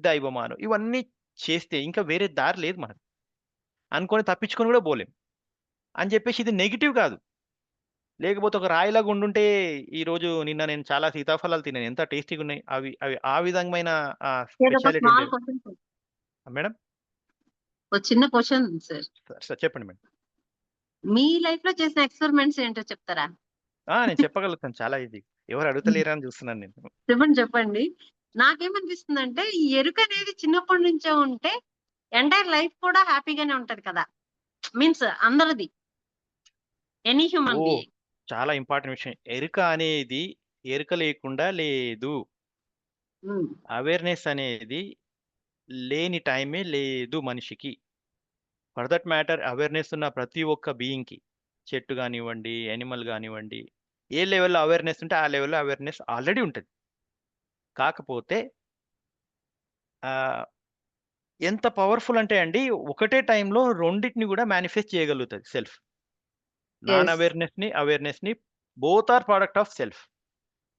దైవ మానవ్. ఇవన్నీ చేస్తే ఇంకా వేరే దారి లేదు మనకు. అనుకోని తప్పించుకొని గూడా పోలేం. అని జెప్పేసి ఇది నెగెటివ్ కాదు. లేకపోతే ఒక రాయిలాగా ఈరోజు నిన్న నేను చాలా సీతాఫలాలు తిన్నాను. ఎంత టేస్టీగున్నాయి. అవి అవి ఆ విధమైన ఏదో ఒక స్పెషాలిటీ స్మాల్ ఉండేది. Question sir. మేడం? ఒక చిన్న క్వెషన్ సార్. సార్ చెప్పండి మేడం. మీ లైఫ్‌లో చేసిన ఎక్స్‌పెరిమెంట్స్ ఏంటో చెప్తారా? నేను చెప్పగలుగుతాను చాలా ఈజీ. ఎవరు అడుగుతలేరా అని చూస్తున్నాను నేను. చెప్పండి. నాకేమనిపిస్తుందంటే ఈ ఎరుక అనేది చిన్నప్పటి నుంచే ఉంటే ఎంటైర్ లైఫ్ కూడా హ్యాపీగానే ఉంటది కదా! మీన్స్ అందరిది. ఎనీ హ్యూమన్ ఓహ్! బీయింగ్. చాలా ఇంపార్టెంట్ విషయం. ఎరుక లేకుండా లేదు. హ్మ్. అవేర్‌నెస్ అనేది లేని టైమే లేదు మనిషికి. ఫర్ థట్ మ్యాటర్ అవేర్‌నెస్ ఉన్న ప్రతి ఒక్క బీయింగ్‌కి చెట్టు గానివ్వండి, యానిమల్ గానివ్వండి, ఏ లెవెల్‌లో అవేర్‌నెస్ ఉంటే ఆ లెవెల్‌లో అవేర్‌నెస్ ఆల్రెడీ ఉంటది. కాకపోతే ఆహ్, ఎంత పవర్‌ఫుల్ అంటే అండి ఒకటే టైంలో రెండిటిని గూడా మేనిఫెస్ట్ చేయగలుగుతది సెల్ఫ్. యెస్. అవేర్‌నెస్‌ని both are product of self.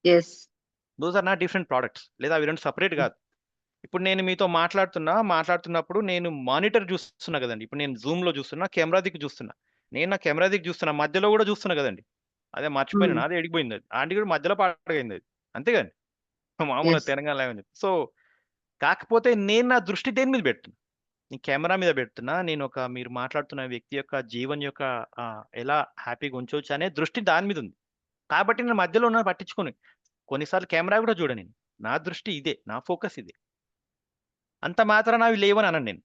Yes. Those are not different products. లేదా అవి 2 సెపరేట్ గాదు. ఇప్పుడు నేను మీతో మాట్లాడుతున్నప్పుడు నేను మానిటర్ చూస్తున్నా గదండీ! ఇప్పుడు నేను జూమ్‌లో చూస్తున్నా, కెమెరా దిక్కు చూస్తున్నా. నేను నా కెమెరా దిక్కు చూస్తున్నా, మధ్యలో గూడా చూస్తున్నా గదండీ! అదే మర్చిపోయినా హ్మ్. నాది ఎడికిపోయిందది. ఆంటీ గూడా మధ్యలో పాడైందది. అంతే గదండీ! మామూలుగా యెస్. తెలంగాణ లాంగ్వేజ్. సో, కాకపోతే నేను నా దృష్టి దేని మీద పెడుతున్నా? నేను కెమెరా మీద పెడుతున్నా. మీరు మాట్లాడుతున్న వ్యక్తి యొక్క జీవన్ యొక్క ఎలా హ్యాపీగా ఉంచొచ్చు అనే దృష్టి దాని మీద ఉంది. కాబట్టి నేను మధ్యలో ఉన్నది పట్టించుకోను. కొన్నిసార్లు కెమెరా గూడా చూడను నేను. నా దృష్టి ఇదే. నా ఫోకస్ ఇదే. అంత మాత్రాన అవి లేవని అనను నేను.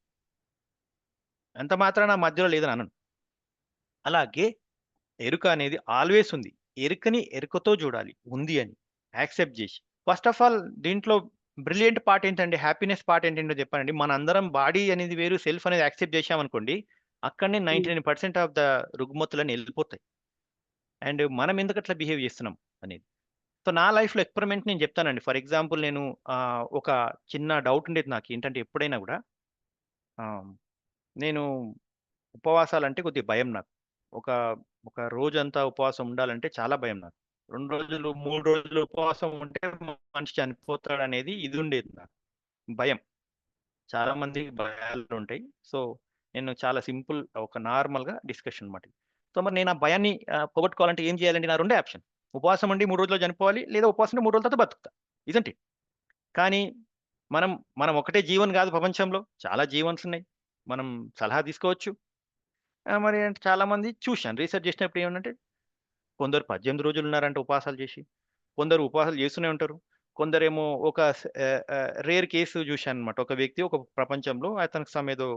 అంత మాత్రాన మధ్యలో లేదని అనను. అలాగే ఎరుక అనేది ఆల్‌వేస్ ఉంది. ఎరుకతో చూడాలి. ఉంది అని. Accept JC. First of all దీంట్లో బ్రిలియంట్ పార్ట్ ఏంటంటే హ్యాపీనెస్ పార్ట్ ఏంటంటో చెప్పానండి. మనందరం బాడీ అనేది వేరు, సెల్ఫ్ అనేది యాక్సెప్ట్ చేశామనుకోండి. అక్కడనే హ్మ్. 99% ఆఫ్ ద రుగ్మతులన్నీ ఎళ్ళిపోతాయి. అండ్ మనం ఎందుకట్లా బిహేవ్ చేస్తున్నాం అనేది. సో నా లైఫ్‌లో ఎక్స్‌పెరిమెంట్ నేను చెప్తానండి. ఫర్ ఎగ్జాంపుల్ నేను ఒక చిన్న డౌట్ ఉండేది నాకు. ఏంటంటే ఎప్పుడైనా గూడా ఆహ్, నేను ఉపవాసాలంటే కొద్దిగా భయం నాకు. ఒక ఒక రోజంతా ఉపవాసం ఉండాలంటే చాలా భయం నాకు. 2 రోజులు, 3 రోజులు ఉపవాసం ఉంటే మనిషి చనిపోతాడనేది ఇది ఉండేది నాకు. భయం. చాలా మందికి భయాలుంటాయి. సో, నేను చాలా సింపుల్ ఒక నార్మల్‌గా డిస్కషన్ అన్నమాట. సో, మరి నేను ఆ భయాన్ని పోగొట్టుకోవాలంటే ఏం చేయాలండి? నా రెండే ఆప్షన్. ఉపవాసం ఉండి 3 రోజుల్లో చనిపోవాలి. లేదా ఉపవాసం ఉండి 3 రోజుల తర్వాత బతుకుతా. Isn't it? కానీ మనం మనం ఒకటే జీవన్ కాదు ప్రపంచంలో. చాలా జీవన్స్ ఉన్నాయి. మనం సలహా తీసుకోవచ్చు. మరి చాలామంది చూశాను. రీసెర్చ్ చేసినప్పుడు ఏమనంటే కొందరు 18 రోజులు ఉన్నారంట ఉపవాసాలు చేసి. కొందరు ఉపవాసాలు చేస్తూనే ఉంటారు. కొందరేమో ఒక రేర్ కేసు చూశానన్నమాట. ఒక వ్యక్తి ఒక ప్రపంచంలో అతనికి ఏదో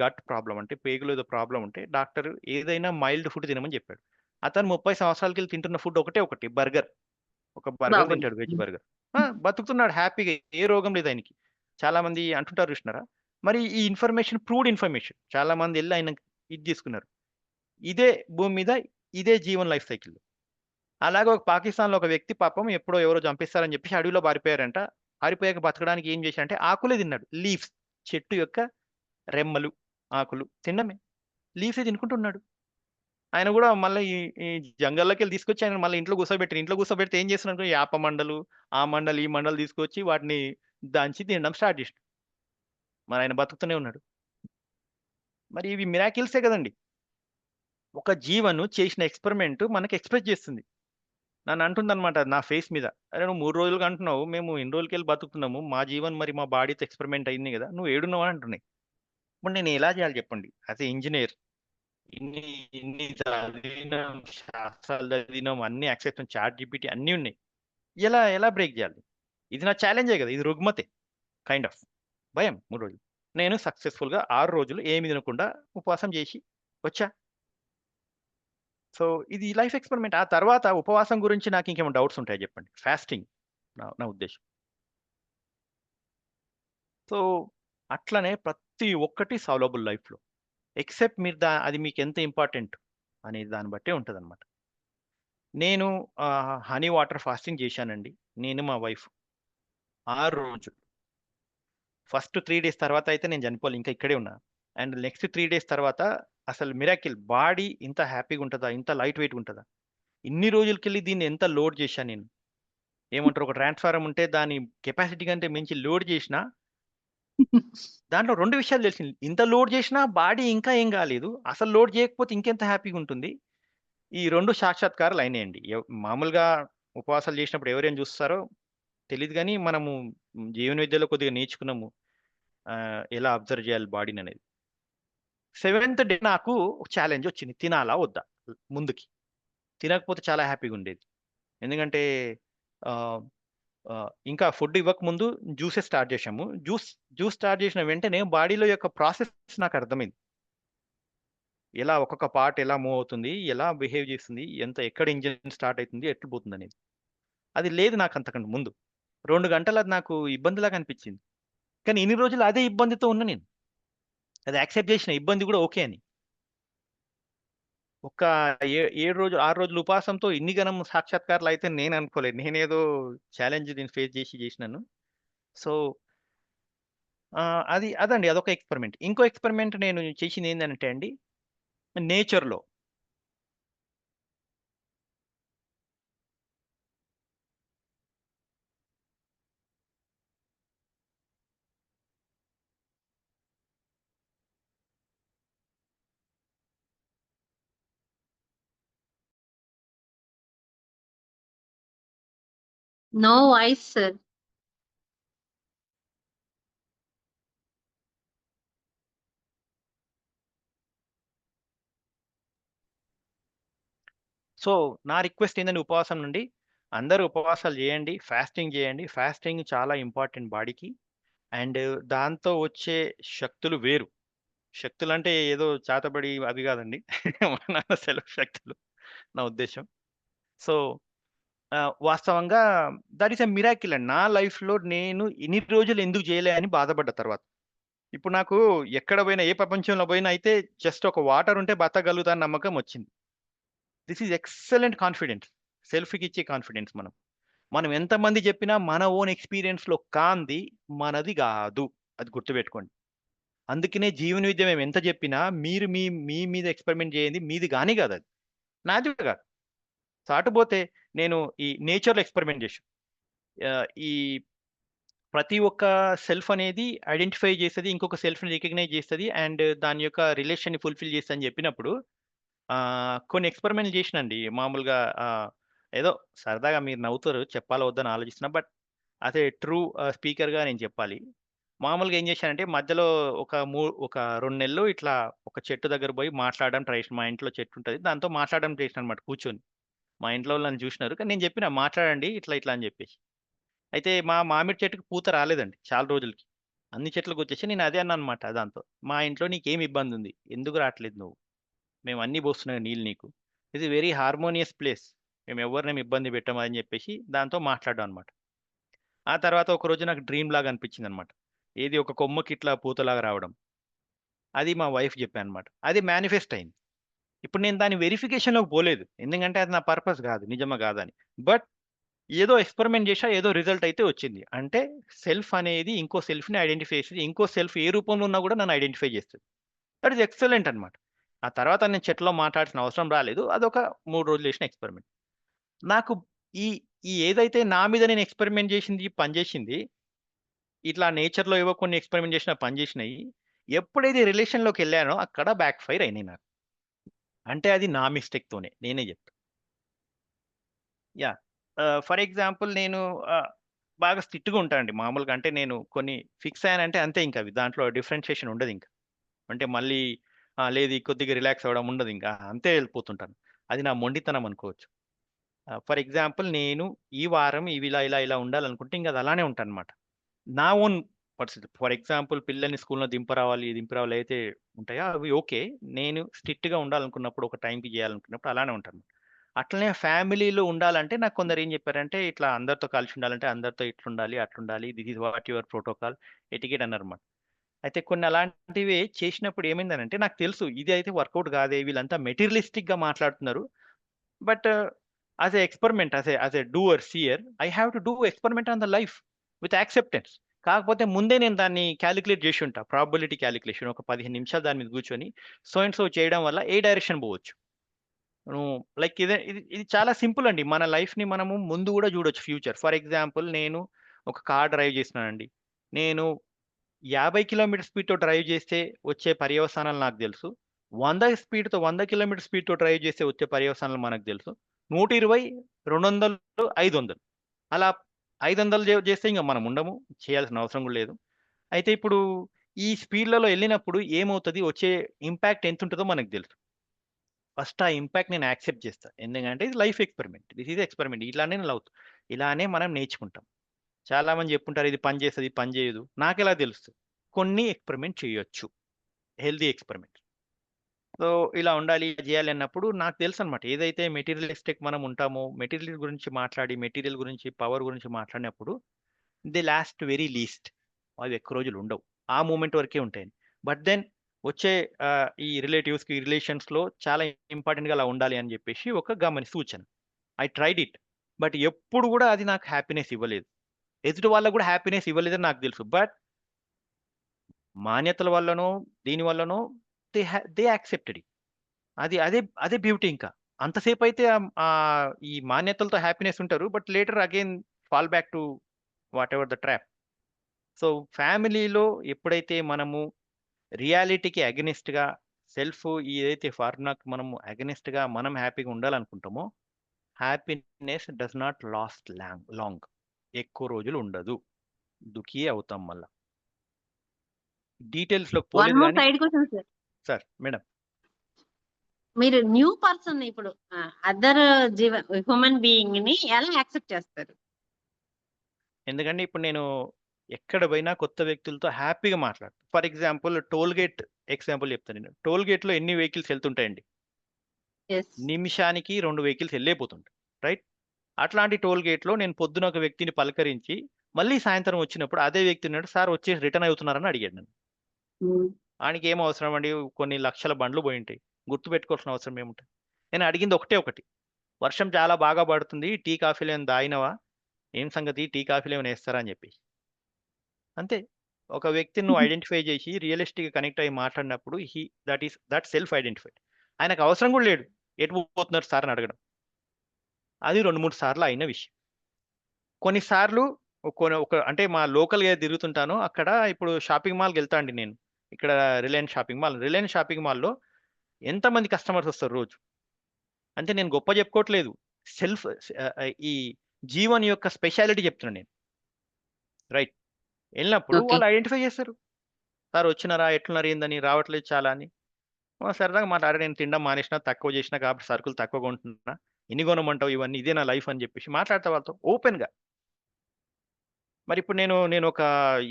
గట్ ప్రాబ్లమ్ అంటే పేగులో ఏదో ప్రాబ్లమ్ ఉంటే డాక్టర్ ఏదైనా మైల్డ్ ఫుడ్ తినమని చెప్పాడు. అతను 30 సంవత్సరాలకెళ్ళి తింటున్న ఫుడ్ ఒకటి బర్గర్. ఒక బర్గర్ బాగుంది. తింటాడు వెజ్ బర్గర్. బతుకుతున్నాడు హ్యాపీగా. ఏ రోగం లేదు ఆయనకి. చాలా మంది అంటుంటారు చూసినారా? మరి ఈ ఇన్ఫర్మేషన్ ప్రూవ్డ్ ఇన్ఫర్మేషన్. చాలా మంది ఎళ్లి ఆయన ఇది తీసుకున్నారు. ఇదే భూమి మీద ఇదే జీవన్ లైఫ్ సైకిల్. అలాగే ఒక పాకిస్తాన్‌లో ఒక వ్యక్తి పాపం ఎప్పుడో ఎవరో చంపేస్తారని చెప్పేసి అడవిలో పారిపోయారంట. పారిపోయాక బతకడానికి ఏం చేశాడంటే ఆకులే తిన్నాడు. లీవ్స్ చెట్టు యొక్క రెమ్మలు, ఆకులు తినడమే. లీవ్సే తినుకుంటున్నాడు. ఆయన గూడా మళ్ళా ఈ ఈ జంగల్లోకెళ్ళి తీసుకొచ్చి ఆయనను మళ్ళీ ఇంట్లో కూర్చోబెట్టారు. ఇంట్లో కూర్చోబెడితే ఏం చేస్తున్నాడు యాప మండలు, ఆ మండలు, ఈ మండలు తీసుకొచ్చి వాటిని దంచి తినడం స్టార్ట్ చేసిండు. మరి ఆయన బతుకుతూనే ఉన్నాడు. మరి ఇవి మిరాకిల్సే గదండీ! ఒక జీవను చేసిన ఎక్స్‌పెరిమెంట్ మనకి ఎక్స్‌ప్రెస్ చేస్తుంది. నన్ను అంటుందన్నమాట నా ఫేస్ మీద. "అరే! నువ్వు 3 రోజులుగా అంటున్నావు. మేము ఇన్ని రోజులకెళ్ళి బతుకుతున్నాము. మా జీవన్ మరి మా బాడీతో ఎక్స్‌పెరిమెంట్ అయింది గదా! నువ్వు ఏడున్నావు" అని అంటున్నాయి. ఇప్పుడు నేను ఎలా చేయాలి చెప్పండి? యాస్ ఎ ఇంజినీర్ ఇన్ని ఇన్ని చదివినాం, శాస్త్రాలు చదివినాం, అన్నీ యాక్సెప్ట్ చాట్‌జీపీటీ అన్నీ ఉన్నాయి. ఎలా ఎలా బ్రేక్ చేయాలి? ఇది నా ఛాలెంజే గదా! ఇది రుగ్మతే కైండ్ ఆఫ్. భయం 3 రోజులు. నేను సక్సెస్‌ఫుల్‌గా 6 రోజులు ఏమి తినకుండా ఉపవాసం చేసి వచ్చా. సో, ఇది లైఫ్ ఎక్స్‌పెరిమెంట్. ఆ తర్వాత ఉపవాసం గురించి నాకు ఇంకేమైనా డౌట్స్ ఉంటాయా చెప్పండి? ఫాస్టింగ్ నా నా ఉద్దేశ్యం. సో, అట్లనే ప్రతి ఒక్కటి సాల్వబుల్ లైఫ్‌లో. ఎక్సెప్ట్ మీరు అది మీకెంత ఇంపార్టెంట్ అనే దాన్ని బట్టే ఉంటదనమాట. నేను హనీ వాటర్ ఫాస్టింగ్ చేశానండి. నేను మా వైఫ్. 6 రోజులు. ఫస్ట్ 3 డేస్ తర్వాత అయితే నేను చనిపోలే. ఇంకా ఇక్కడే ఉన్నా. అండ్ నెక్స్ట్ 3 డేస్ తర్వాత అసలు మిరాకిల్ బాడీ ఇంత హ్యాపీగా ఉంటదా? ఇంత లైట్ వెయిట్‌గా ఉంటదా? ఇన్ని రోజులకెళ్ళి దీన్ని ఎంత లోడ్ చేశా నేను. ఏమంటారు ఒక ట్రాన్స్‌ఫార్మర్ ఉంటే దాని కెపాసిటీ కంటే మించి లోడ్ చేసినా దాంట్లో 2 విషయాలు తెలిసింది. ఇంత లోడ్ చేసినా బాడీ ఇంకా ఏం కాలేదు. అసలు లోడ్ చేయకపోతే ఇంకెంత హ్యాపీగా ఉంటుంది. ఈ 2 సాక్షాత్కారాలు అయినాయండి. మామూలుగా ఉపవాసాలు చేసినప్పుడు ఎవరేం చూస్తారో తెలీదు గానీ, మనము జీవన విద్యలో కొద్దిగా నేర్చుకున్నాము. ఎలా అబ్జర్వ్ చేయాలి బాడీననేది. సెవెంత్ డే నాకు ఒక ఛాలెంజ్ వచ్చింది. తినాలా? వద్దా? ముందుకి. తినకపోతే చాలా హ్యాపీగా ఉండేది. ఎందుకంటే ఆహ్, ఇంకా ఫుడ్ ఇవ్వకముందు జ్యూసే స్టార్ట్ చేశాము. జ్యూస్ స్టార్ట్ చేసిన వెంటనే బాడీలో యొక్క ప్రాసెస్ నాకు అర్థమైంది. ఎలా ఒక్కొక్క పార్ట్ ఎలా మూవ్ అవుతుంది? ఎలా బిహేవ్ చేస్తుంది? ఎక్కడ ఇంజిన్ స్టార్ట్ అయితుంది? ఎట్లు పోతుందనేది. అది లేదు నాకు అంతకంటే ముందు. 2 గంటలు అది నాకు ఇబ్బందిలాగా అనిపించింది. కానీ ఇన్ని రోజులు అదే ఇబ్బందితో ఉన్నా నేను. అది యాక్సెప్ట్ చేసిన ఇబ్బంది కూడా ఓకే అని. ఒక 7 రోజులు, 6 రోజులు ఉపవాసంతో ఇన్ని గనం సాక్షాత్కారాలయితే నేను అనుకోలేదు. నేనేదో ఛాలెంజ్ నేను ఫేస్ చేసి చేసినాను. సో, అదండి అదొక ఎక్స్‌పెరిమెంట్. ఇంకో ఎక్స్‌పెరిమెంట్ నేను చేసింది ఏందంటే అండి నేచర్‌లో. No voice sir. సో, నా రిక్వెస్ట్ ఏందంటే ఉపవాసం నుండి అందరూ ఉపవాసాలు చేయండి. ఫాస్టింగ్ చేయండి. ఫాస్టింగ్ చాలా ఇంపార్టెంట్ బాడీకి. అండ్ దాంతో వచ్చే శక్తులు వేరు. శక్తులంటే ఏదో చేతబడి అవి కాదండి. మన సెల్ఫ్ శక్తులు నా ఉద్దేశ్యం. సో, వాస్తవంగా దట్ ఈస్ ఎ మిరాకిల్ అండి. నా లైఫ్‌లో నేను ఇన్ని రోజులు ఎందుకు చేయలే అని బాధపడ్డ తర్వాత. ఇప్పుడు నాకు ఎక్కడ పోయినా, ఏ ప్రపంచంలో పోయినా అయితే జస్ట్ ఒక వాటర్ ఉంటే బతకగలుగుతా అని నమ్మకం వచ్చింది. This is excellent confidence. సెల్ఫ్‌కి ఇచ్చే కాన్ఫిడెన్స్ మనం. మనం ఎంతమంది చెప్పినా మన ఓన్ ఎక్స్పీరియన్స్లో కాంది మనది కాదు. అది గుర్తుపెట్టుకోండి. అందుకనే జీవన విద్య మేము ఎంత చెప్పినా మీరు మీ మీ మీద ఎక్స్పెరిమెంట్ చేయండి, మీది కానీ కాదు, అది నాది కూడా కాదు. సాటుపోతే నేను ఈ నేచర్లో ఎక్స్పెరిమెంట్ చేశాను. ఈ ప్రతి ఒక్క సెల్ఫ్ అనేది ఐడెంటిఫై చేస్తుంది, ఇంకొక సెల్ఫ్ని రికగ్నైజ్ చేస్తుంది, అండ్ దాని యొక్క రిలేషన్ని ఫుల్ఫిల్ చేస్తుంది అని చెప్పినప్పుడు కొన్ని ఎక్స్పెరిమెంట్లు చేసినండి. మామూలుగా ఏదో సరదాగా మీరు నవ్వుతారు, చెప్పాలో వద్దని ఆలోచిస్తున్నా, బట్ అదే ట్రూ స్పీకర్గా నేను చెప్పాలి. మామూలుగా ఏం చేశానంటే మధ్యలో ఒక 2 నెలలు ఇట్లా ఒక చెట్టు దగ్గర పోయి మాట్లాడడం ట్రై చేసిన. మా ఇంట్లో చెట్టు ఉంటుంది, దాంతో మాట్లాడడం చేసిన అనమాట కూర్చొని. మా ఇంట్లో వాళ్ళు నన్ను చూసినారు, కానీ నేను చెప్పిన మాట్లాడండి ఇట్లా ఇట్లా అని చెప్పేసి. అయితే మా మామిడి చెట్టుకి పూత రాలేదండి చాలా రోజులకి. అన్ని చెట్లకు వచ్చేసి నేను అదే అన్నా అనమాట దాంతో. మా ఇంట్లో నీకేం ఇబ్బంది ఉంది, ఎందుకు రావట్లేదు నువ్వు, మేము అన్నీ పోస్తున్నాం నీళ్ళు నీకు, ఇది వెరీ హార్మోనియస్ ప్లేస్, మేము ఎవరినేమి ఇబ్బంది పెట్టాము అని చెప్పేసి దాంతో మాట్లాడడం అనమాట. ఆ తర్వాత ఒక రోజు నాకు డ్రీమ్ లాగా అనిపించింది అనమాట. ఏది ఒక కొమ్మకి ఇట్లా పూతలాగా రావడం. అది మా వైఫ్ చెప్పాను అనమాట. అది మేనిఫెస్ట్ అయింది. ఇప్పుడు నేను దాని వెరిఫికేషన్లోకి పోలేదు, ఎందుకంటే అది నా పర్పస్ కాదు, నిజమా కాదని. బట్ ఏదో ఎక్స్పెరిమెంట్ చేసా, ఏదో రిజల్ట్ అయితే వచ్చింది. అంటే సెల్ఫ్ అనేది ఇంకో సెల్ఫ్ని ఐడెంటిఫై చేస్తుంది, ఇంకో సెల్ఫ్ ఏ రూపంలో ఉన్నా కూడా నన్ను ఐడెంటిఫై చేస్తుంది. దట్ ఈస్ ఎక్సలెంట్ అనమాట. ఆ తర్వాత నేను చెట్లో మాట్లాడాల్సిన అవసరం రాలేదు, అదొక 3 రోజులు చేసిన ఎక్స్పెరిమెంట్. నాకు ఈ ఈ ఏదైతే నా మీద నేను ఎక్స్పెరిమెంట్ చేసింది పనిచేసింది, ఇట్లా నేచర్లో ఏవో కొన్ని ఎక్స్పెరిమెంట్ చేసిన పనిచేసినాయి, ఎప్పుడైతే రిలేషన్లోకి వెళ్ళానో అక్కడ బ్యాక్ ఫైర్ అయినాయి నాకు. అంటే అది నా మిస్టేక్తోనే, నేనే చెప్తాను. యా ఫర్ ఎగ్జాంపుల్ నేను బాగా స్ట్రిక్ట్గా ఉంటానండి మామూలుగా. అంటే నేను కొన్ని ఫిక్స్ అయ్యానంటే అంతే, ఇంకా అవి దాంట్లో డిఫరెన్షియేషన్ ఉండదు ఇంకా. అంటే మళ్ళీ లేదు కొద్దిగా రిలాక్స్ అవ్వడం ఉండదు, ఇంకా అంతే వెళ్ళిపోతుంటాను. అది నా మొండితనం అనుకోవచ్చు. ఫర్ ఎగ్జాంపుల్ నేను ఈ వారం ఇవి ఇలా ఇలా ఇలా ఉండాలనుకుంటే ఇంకా అది అలానే ఉంటాను అనమాట. నా ఓన్ పరిస్థితి. ఫర్ ఎగ్జాంపుల్ పిల్లల్ని స్కూల్లో దింపరావాలి అయితే ఉంటాయో అవి ఓకే. నేను స్ట్రిక్ట్గా ఉండాలనుకున్నప్పుడు, ఒక టైంకి చేయాలనుకున్నప్పుడు అలానే ఉంటాను. అట్లనే ఫ్యామిలీలో ఉండాలంటే నాకు కొందరు ఏం చెప్పారంటే, ఇట్లా అందరితో కలిసి ఉండాలంటే అందరితో ఇట్లుండాలి అట్లుండాలి, this is what your protocol etiquette అన్నారన్నమాట. అయితే కొన్ని అలాంటివి చేసినప్పుడు ఏమైందనంటే నాకు తెలుసు ఇది అయితే వర్కౌట్ కాదే, వీళ్ళంతా మెటీరియలిస్టిక్గా మాట్లాడుతున్నారు. But as a experiment, as a doer seer, I have to do experiment on the life with acceptance. కాకపోతే ముందే నేను దాన్ని క్యాలిక్యులేట్ చేసి ఉంటా, ప్రాబబిలిటీ క్యాలిక్యులేషన్. ఒక 15 నిమిషాలు దాని మీద కూర్చొని సో అండ్ సో చేయడం వల్ల ఏ డైరెక్షన్ పోవచ్చు. లైక్ ఇది చాలా సింపుల్ అండి. మన లైఫ్ని మనము ముందు కూడా చూడొచ్చు ఫ్యూచర్. ఫర్ ఎగ్జాంపుల్ నేను ఒక కార్ డ్రైవ్ చేస్తున్నానండి. నేను 50 కిలోమీటర్ స్పీడ్తో డ్రైవ్ చేస్తే వచ్చే పర్యవసానాలు నాకు తెలుసు. 100 కిలోమీటర్ స్పీడ్తో డ్రైవ్ చేస్తే వచ్చే పర్యవసానాలు మనకు తెలుసు. 120, 200, 500 అలా 500 చేస్తే ఇంకా మనం ఉండము, చేయాల్సిన అవసరం కూడా లేదు. అయితే ఇప్పుడు ఈ స్పీడ్లలో వెళ్ళినప్పుడు ఏమవుతుంది, వచ్చే ఇంపాక్ట్ ఎంత ఉంటుందో మనకు తెలుసు. ఫస్ట్ ఆ ఇంపాక్ట్ నేను యాక్సెప్ట్ చేస్తాను, ఎందుకంటే ఇది life experiment, this is experiment. ఇలానే ఇలానే మనం నేర్చుకుంటాం. చాలా మంది చెప్పుంటారు ఇది పని చేస్తుంది, పని చేయదు. నాకు ఎలా తెలుస్తుంది? కొన్ని ఎక్స్పెరిమెంట్ చేయొచ్చు, హెల్దీ ఎక్స్పెరిమెంట్. సో ఇలా ఉండాలి, చేయాలి అన్నప్పుడు నాకు తెలుసు అనమాట. ఏదైతే మెటీరియలిస్టిక్ మనం ఉంటామో, మెటీరియల్ గురించి మాట్లాడి, మెటీరియల్ గురించి, పవర్ గురించి మాట్లాడినప్పుడు ది లాస్ట్ వెరీ లీస్ట్. అవి ఎక్కువ రోజులు ఉండవు, ఆ మూమెంట్ వరకే ఉంటాయి. బట్ దెన్ వచ్చే ఈ రిలేటివ్స్కి, రిలేషన్స్లో చాలా ఇంపార్టెంట్గా అలా ఉండాలి అని చెప్పేసి ఒక సూచన. ఐ ట్రైడ్ ఇట్, బట్ ఎప్పుడు కూడా అది నాకు హ్యాపీనెస్ ఇవ్వలేదు, ఎదుటి వాళ్ళకు కూడా హ్యాపీనెస్ ఇవ్వలేదని నాకు తెలుసు. బట్ మాన్యతల వల్లనో దీని వల్లనో దే యాక్సెప్టెడ్ ఇట్. అదే బ్యూటీ. ఇంకా అంతసేపు అయితే ఈ మాన్యతలతో హ్యాపీనెస్ ఉంటారు, but later again fall back to what ever the trap. So ఫ్యామిలీలో ఎప్పుడైతే మనము రియాలిటీకి అగెనిస్ట్గా, సెల్ఫ్ ఏదైతే ఫార్ములాకి మనము అగెనిస్ట్గా మనం హ్యాపీగా ఉండాలనుకుంటామో, happiness does not last long. ఎక్కువ రోజులు ఉండదు, దుఃఖీ అవుతాం మళ్ళా. డీటెయిల్స్లో వన్ పోలేదు మోర్ కానీ side question sir. Sir madam, మీరు న్యూ పర్సన్ ఇప్పుడు అదర్ హ్యూమన్ బీయింగ్ ని ఎలా యాక్సెప్ట్ చేస్తారు? ఎందుకంటే ఇప్పుడు నేను ఎక్కడ పోయినా కొత్త వ్యక్తులతో హ్యాపీగా మాట్లాడతాను. For example toll gate example చెప్తాను. నేను టోల్ గేట్లో ఎన్ని వెహికల్స్ వెళ్తుంటాయండి? నిమిషానికి 2 వెహికల్స్ వెళ్ళిపోతుంటాయి, రైట్? అట్లాంటి టోల్ గేట్లో నేను పొద్దున ఒక వ్యక్తిని పలకరించి మళ్ళీ సాయంత్రం వచ్చినప్పుడు అదే వ్యక్తి ఉన్నాడు, సార్ వచ్చేసి రిటర్న్ అవుతున్నారని అడిగాడు నన్ను. ఆయనకి ఏం అవసరం అండి, కొన్ని లక్షల బండ్లు పోయి ఉంటాయి, గుర్తుపెట్టుకోవాల్సిన అవసరం ఏముంటుంది? నేను అడిగింది ఒకటి, వర్షం చాలా బాగా పడుతుంది, టీ కాఫీలు ఏం తాగినవా, ఏం సంగతి టీ కాఫీలు ఏమైనా వేస్తారా అని చెప్పి. అంతే. ఒక వ్యక్తిని నువ్వు ఐడెంటిఫై చేసి రియలిస్టిక్‌గా కనెక్ట్ అయ్యి మాట్లాడినప్పుడు దట్ సెల్ఫ్ ఐడెంటిఫైడ్. ఆయనకు అవసరం కూడా లేదు ఎటు పోతున్నారు సార్ అని అడగడం. అది 2, 3 సార్లు అయిన విషయం. కొన్నిసార్లు అంటే మా లోకల్‌గా తిరుగుతుంటాను. అక్కడ ఇప్పుడు షాపింగ్ మాల్‌కి వెళ్తా అండి నేను. ఇక్కడ రిలయన్స్ షాపింగ్ మాల్‌లో ఎంతమంది కస్టమర్స్ వస్తారు రోజు. అంటే నేను గొప్ప చెప్పుకోవట్లేదు. ఈ జీవన్ యొక్క స్పెషాలిటీ చెప్తున్నాను నేను. రైట్. వెళ్ళినప్పుడు ఓకే. వాళ్ళు ఐడెంటిఫై చేస్తారు. సార్ వచ్చినారా? ఎట్లున్నారు? ఏందని? రావట్లేదు చాలా అని. సరదాగా మాట్లాడి నేను తినడం మానేసినా, తక్కువ చేసినా కాబట్టి సరుకులు తక్కువ కొంటున్నా. ఎన్ని కొనమంటావు ఇవన్నీ? ఇదే నా లైఫ్ అని చెప్పేసి మాట్లాడతా వాళ్ళతో ఓపెన్‌గా. మరి ఇప్పుడు నేను ఒక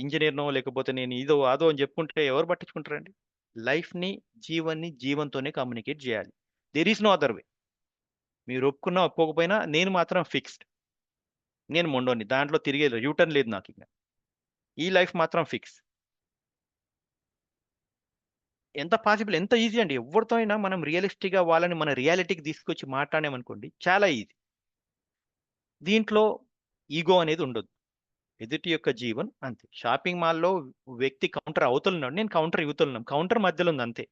ఇంజినీర్‌నో లేకపోతే నేను ఇదో, అదో అని చెప్పుకుంటే ఎవరు పట్టించుకుంటారండి? లైఫ్‌ని, జీవన్‌తోనే కమ్యూనికేట్ చేయాలి. There is no other way. మీరు ఒప్పుకున్నా, ఒప్పుకోకపోయినా నేను మాత్రం ఫిక్స్డ్. నేను మొండోన్ని. దాంట్లో తిరిగేది యూటర్న్ లేదు నాకింక. ఈ లైఫ్ మాత్రం ఫిక్స్. ఎంత పాసిబుల్ ఎంత ఈజీ అండి. ఎవరితో అయినా మనం రియలిస్టిక్‌గా వాళ్ళని మన రియాలిటీకి తీసుకొచ్చి మాట్లాడామనుకోండి చాలా ఈజీ. దీంట్లో ఈగో అనేది ఉండొద్దు. ఎదుటి యొక్క జీవన్ అంతే. షాపింగ్ మాల్‌లో వ్యక్తి కౌంటర్ అవతల ఉన్నాడు. నేను కౌంటర్ ఇవతల ఉన్నాం. కౌంటర్ మధ్యలో ఉంది అంతే.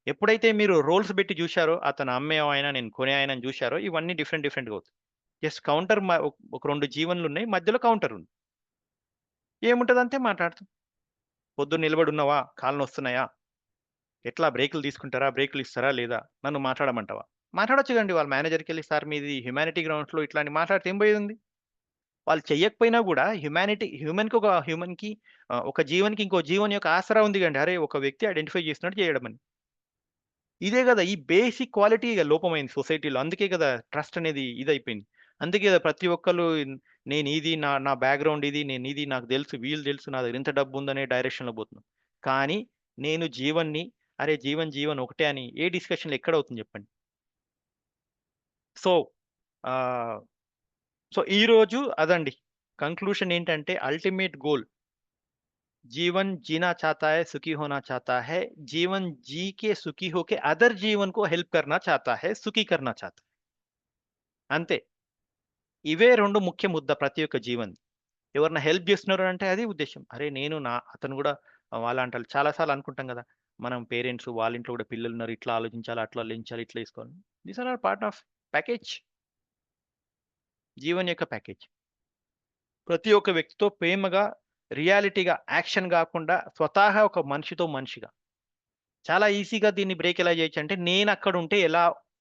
ఎప్పుడైతే మీరు రోల్స్ పెట్టి చూశారో, అతను అమ్మే ఆయన, నేను కొనే ఆయనని చూశారో, ఇవన్నీ డిఫరెంట్‌గా అవుతాయి. జస్ట్ కౌంటర్ ఒక 2 జీవన్లు ఉన్నాయి. మధ్యలో కౌంటర్ ఉంది. ఏముంటది అంతే మాట్లాడతాం. పొద్దున్న నిలబడి ఉన్నావా? కాళ్ళు నొస్తున్నాయా? ఎట్లా బ్రేకులు తీసుకుంటారా? బ్రేకులు ఇస్తారా? లేదా? నన్ను మాట్లాడమంటావా? మాట్లాడొచ్చు కదండీ వాళ్ళ మేనేజర్‌కెళ్ళి, సార్ మీది హ్యుమానిటీ గ్రౌండ్స్‌లో ఇట్లా అని మాట్లాడితే ఏం పోయేదుంది? వాళ్ళు చెయ్యకపోయినా గూడా హ్యూమన్‌కి ఒక జీవన్‌కి ఇంకో జీవన్ యొక్క ఆసరా ఉంది గండి. అరే! ఒక వ్యక్తి ఐడెంటిఫై చేసినట్టు చేయడమని. ఇదే గదా! ఈ బేసిక్ క్వాలిటీ లోపమైంది సొసైటీలో. అందుకే గదా! ట్రస్ట్ అనేది ఇదైపోయింది. అందుకే గదా! ప్రతి ఒక్కళ్ళు నేనిది, నా బ్యాక్‌గ్రౌండ్ ఇది, నేనిది, నాకు తెలుసు, వీళ్ళు తెలుసు, నా దగ్గర ఇంత డబ్బుందనే డైరెక్షన్‌లో పోతున్నాం. కానీ నేను జీవన్‌ని, అరే! జీవన్ ఒకటే అని ఏ డిస్కషన్‌లో ఎక్కడవుతుంది చెప్పండి? సో, ఆహ్, సో ఈరోజు అదండి. కంక్లూషన్ ఏంటంటే అల్టిమేట్ గోల్ जीवन जीना चाहता है, सुखी होना चाहता है, जीवन जी के सुखी होके अदर जीवन को हेल्प करना चाहता है, सुखी करना चाहता है. అంతే. ఇవే 2 ముఖ్య ముద్ద ప్రతి ఒక్క జీవన్‌ది. ఎవరైనా హెల్ప్ చేస్తున్నారు అంటే అది ఉద్దేశ్యం. అరే! అతను గూడా వాళ్ళంటారు చాలా సార్లు అనుకుంటాం గదా! మనం పేరెంట్స్ వాళ్ళ ఇంట్లో గూడా పిల్లలున్నారు. ఇట్లా ఆలోచించాలి, అట్లా ఆలోచించాలి, ఇట్లా ఏసుకోవాలి. These are all part of package. జీవన్ యొక్క ప్యాకేజ్. ప్రతి ఒక్క వ్యక్తితో ప్రేమగా, రియాలిటీగా, యాక్షన్ గాకుండా స్వతహా ఒక మనిషితో మనిషిగా. చాలా ఈజీగా దీన్ని బ్రేక్ ఎలా చేయొచ్చంటే, నేనక్కడుంటే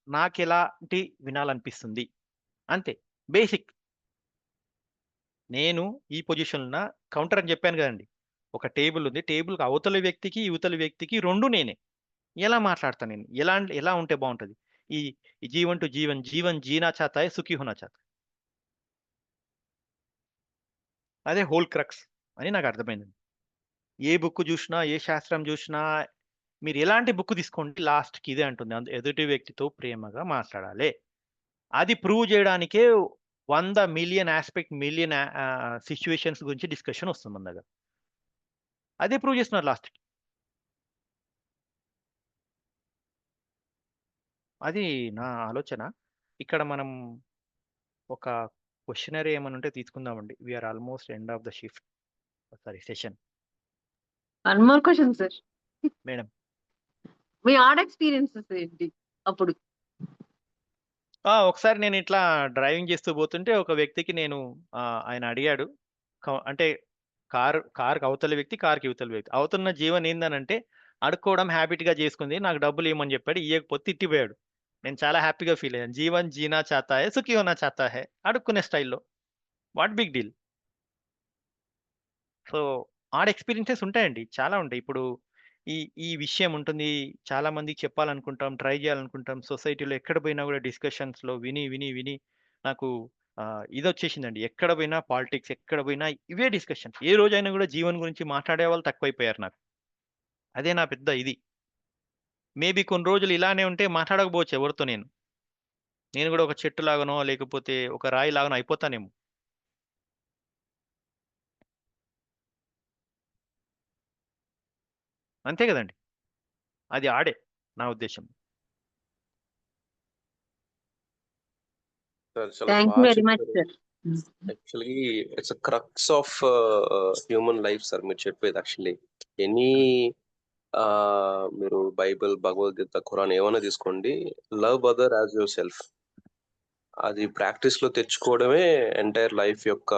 నాకెలాంటి వినాలనిపిస్తుంది. అంతే. బేసిక్. నేను ఈ పొజిషన్‌లో ఉన్నా, కౌంటర్ అని చెప్పాను గదండీ! ఒక టేబుల్ ఉంది. టేబుల్‌కి అవతల వ్యక్తికి, ఇవతల వ్యక్తికి 2 నేనే. ఎలా మాట్లాడతా నేను? ఎలా ఉంటే బావుంటది? ఈ ఈ Jeevan to Jeevan, Jeevan Jena చాతా high, సుఖీ హోనా చాతా. అదే హోల్ క్రక్స్ అని నాకర్థమైందండి. ఏ బుక్ జూషినా, ఏ శాస్త్రం జూషినా, మీరు ఎలాంటి బుక్ తీసుకోండి లాస్ట్‌కి ఇదే అంటుంది. ఎదుటి వ్యక్తితో ప్రేమగా మాట్లాడాలి. అది ప్రూవ్ జేయడానికే 100,000,000 సిట్యుయేషన్స్ గురించి డిస్కషన్ వస్తుంది మన దగ్గర. అదే ప్రూవ్ చేస్తున్నారు లాస్ట్‌కి. అది నా ఆలోచన. ఇక్కడ మనం ఒక క్వెషనరీ ఏమన్నా ఉంటే తీసుకుందామండి. We are almost end of the session. One more question sir. Madam. మీ ఆడ్ ఎక్స్‌పీరియన్సెస్ ఏంటి అప్పుడు? ఒకసారి నేను ఇట్లా డ్రైవింగ్ చేస్తూ పోతుంటే ఒక వ్యక్తికి ఆయన అడిగాడు. అంటే కారుకి అవతల వ్యక్తి, కారుకి ఇవతల వ్యక్తి. అవతలున్న జీవన్ ఏందనంటే అడుక్కోవడం హ్యాబిట్‌గా చేసుకుంది. నాకు డబ్బులు ఇవ్వమని చెప్పాడు. ఇయ్యకపోతే తిట్టిపోయాడు. నేను చాలా హ్యాపీగా ఫీల్ అయ్యాను. జీవన్ జీనా చాతా హై, సుఖీ హోనా చాతా హై. అడుక్కునే స్టైల్‌లో. What big deal. So, odd experiences ఉంటాయండి. చాలా ఉంటాయి. ఇప్పుడు ఈ ఈ విషయం ఉంటుంది. చాలా మందికి చెప్పాలనుకుంటాం, ట్రై చేయాలనుకుంటాం. సొసైటీలో ఎక్కడ పోయినా కూడా డిస్కషన్స్‌లో విని నాకు ఇదొచ్చేసిందండి. ఎక్కడ పోయినా పాలిటిక్స్, ఎక్కడ పోయినా ఇవే డిస్కషన్స్. ఏ రోజైనా కూడా జీవన్ గురించి మాట్లాడే వాళ్ళు తక్కువైపోయారు నాకు. అదే నా పెద్ద ఇది. మేబీ కొన్ని రోజులు ఇలానే ఉంటే మాట్లాడకపోవచ్చు ఎవరితో నేను. నేను కూడా ఒక చెట్టులాగానో, లేకపోతే ఒక రాయిలాగానో అయిపోతానేమో. అంతే గదండీ! అది ఆడే నా ఉద్దేశ్యం. సార్ చాలా థ్యాంక్ యూ బాగా వెరీ మచ్ చెప్పారు. Sir. Actually it's a crux of human life sir మీరు చెప్పేది. యాక్చువల్లీ ఎనీ మీరు బైబిల్, భగవద్గీత, ఖురాన్ ఏమైనా తీసుకోండి, love other as your self. అది ప్రాక్టీస్ లో తెచ్చుకోవడమే ఎంటైర్ లైఫ్ యొక్క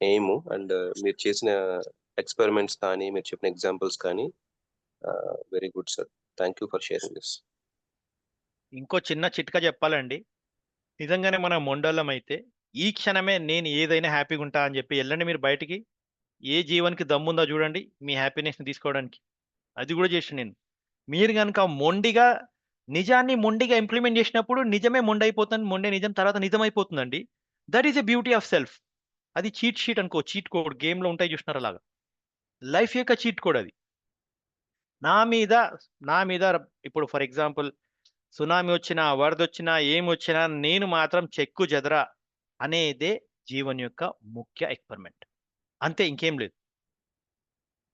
ఎయిమ్. అండ్ మీరు చేసిన ఎక్స్పెరిమెంట్స్ కానీ, మీరు చెప్పిన ఎగ్జాంపుల్స్ కానీ very good sir. Thank you for sharing this. ఇంకో చిన్న చిట్కా చెప్పాలండి. నిజంగానే మనం మొండోళ్ళం అయితే ఈ క్షణమే నేను ఏదైనా హ్యాపీగా ఉంటా అని చెప్పి వెళ్ళండి మీరు బయటికి. ఏ జీవనికి దమ్ముందో చూడండి మీ హ్యాపీనెస్ని తీసుకోవడానికి. అది కూడా చేసిన నేను. మీరు కనుక మొండిగా నిజాన్ని మొండిగా ఇంప్లిమెంట్ చేసినప్పుడు నిజమే మొండైపోతుంది. మొండే నిజం తర్వాత నిజమైపోతుందండి. That is a beauty of self. అది చీట్ షీట్ అనుకో, చీట్ కోడ్ గేమ్లో ఉంటాయి చూసినారు అలాగా. లైఫ్ యొక్క చీట్ కోడ్ అది. నా మీద ఇప్పుడు ఫర్ ఎగ్జాంపుల్ సునామీ వచ్చినా, వరద వచ్చినా, ఏమొచ్చినా నేను మాత్రం చెక్కు చెదరా అనేదే జీవన్ యొక్క ముఖ్య ఎక్స్పెరిమెంట్. అంతే, ఇంకేం లేదు.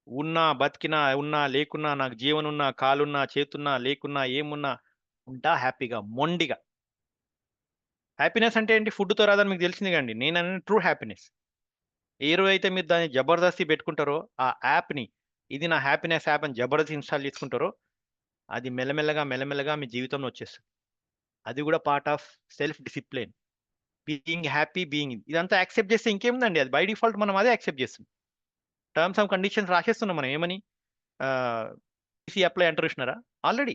ఉన్నా బతికినా, ఉన్నా లేకున్నా, నాకు జీవన్ ఉన్నా, కాలున్నా, చేతున్నా, లేకున్నా, ఏమున్నా ఉంటా హ్యాపీగా, మొండిగా. హ్యాపీనెస్ అంటే ఏంటి? ఫుడ్తో రాదని మీకు తెలిసింది కండి. నేను అనేది ట్రూ హ్యాపీనెస్. ఏ రోజు అయితే మీరు దాన్ని జబర్దస్తి పెట్టుకుంటారో, ఆ యాప్ని ఇది నా హ్యాపీనెస్ యాప్ అని జబర్దస్తి ఇన్స్టాల్ చేసుకుంటారో, అది మెల్లమెల్లగా మీ జీవితంలో వచ్చేస్తుంది. అది కూడా part of self discipline. Being happy, ఇదంతా యాక్సెప్ట్ చేస్తే ఇంకేముందండి, అది బై డిఫాల్ట్ మనం అదే యాక్సెప్ట్ చేస్తుంది. టర్మ్స్ అండ్ కండిషన్స్ రాసేస్తున్నాం మనం. ఏమని అప్లై అంటారు చూసినారా? ఆల్రెడీ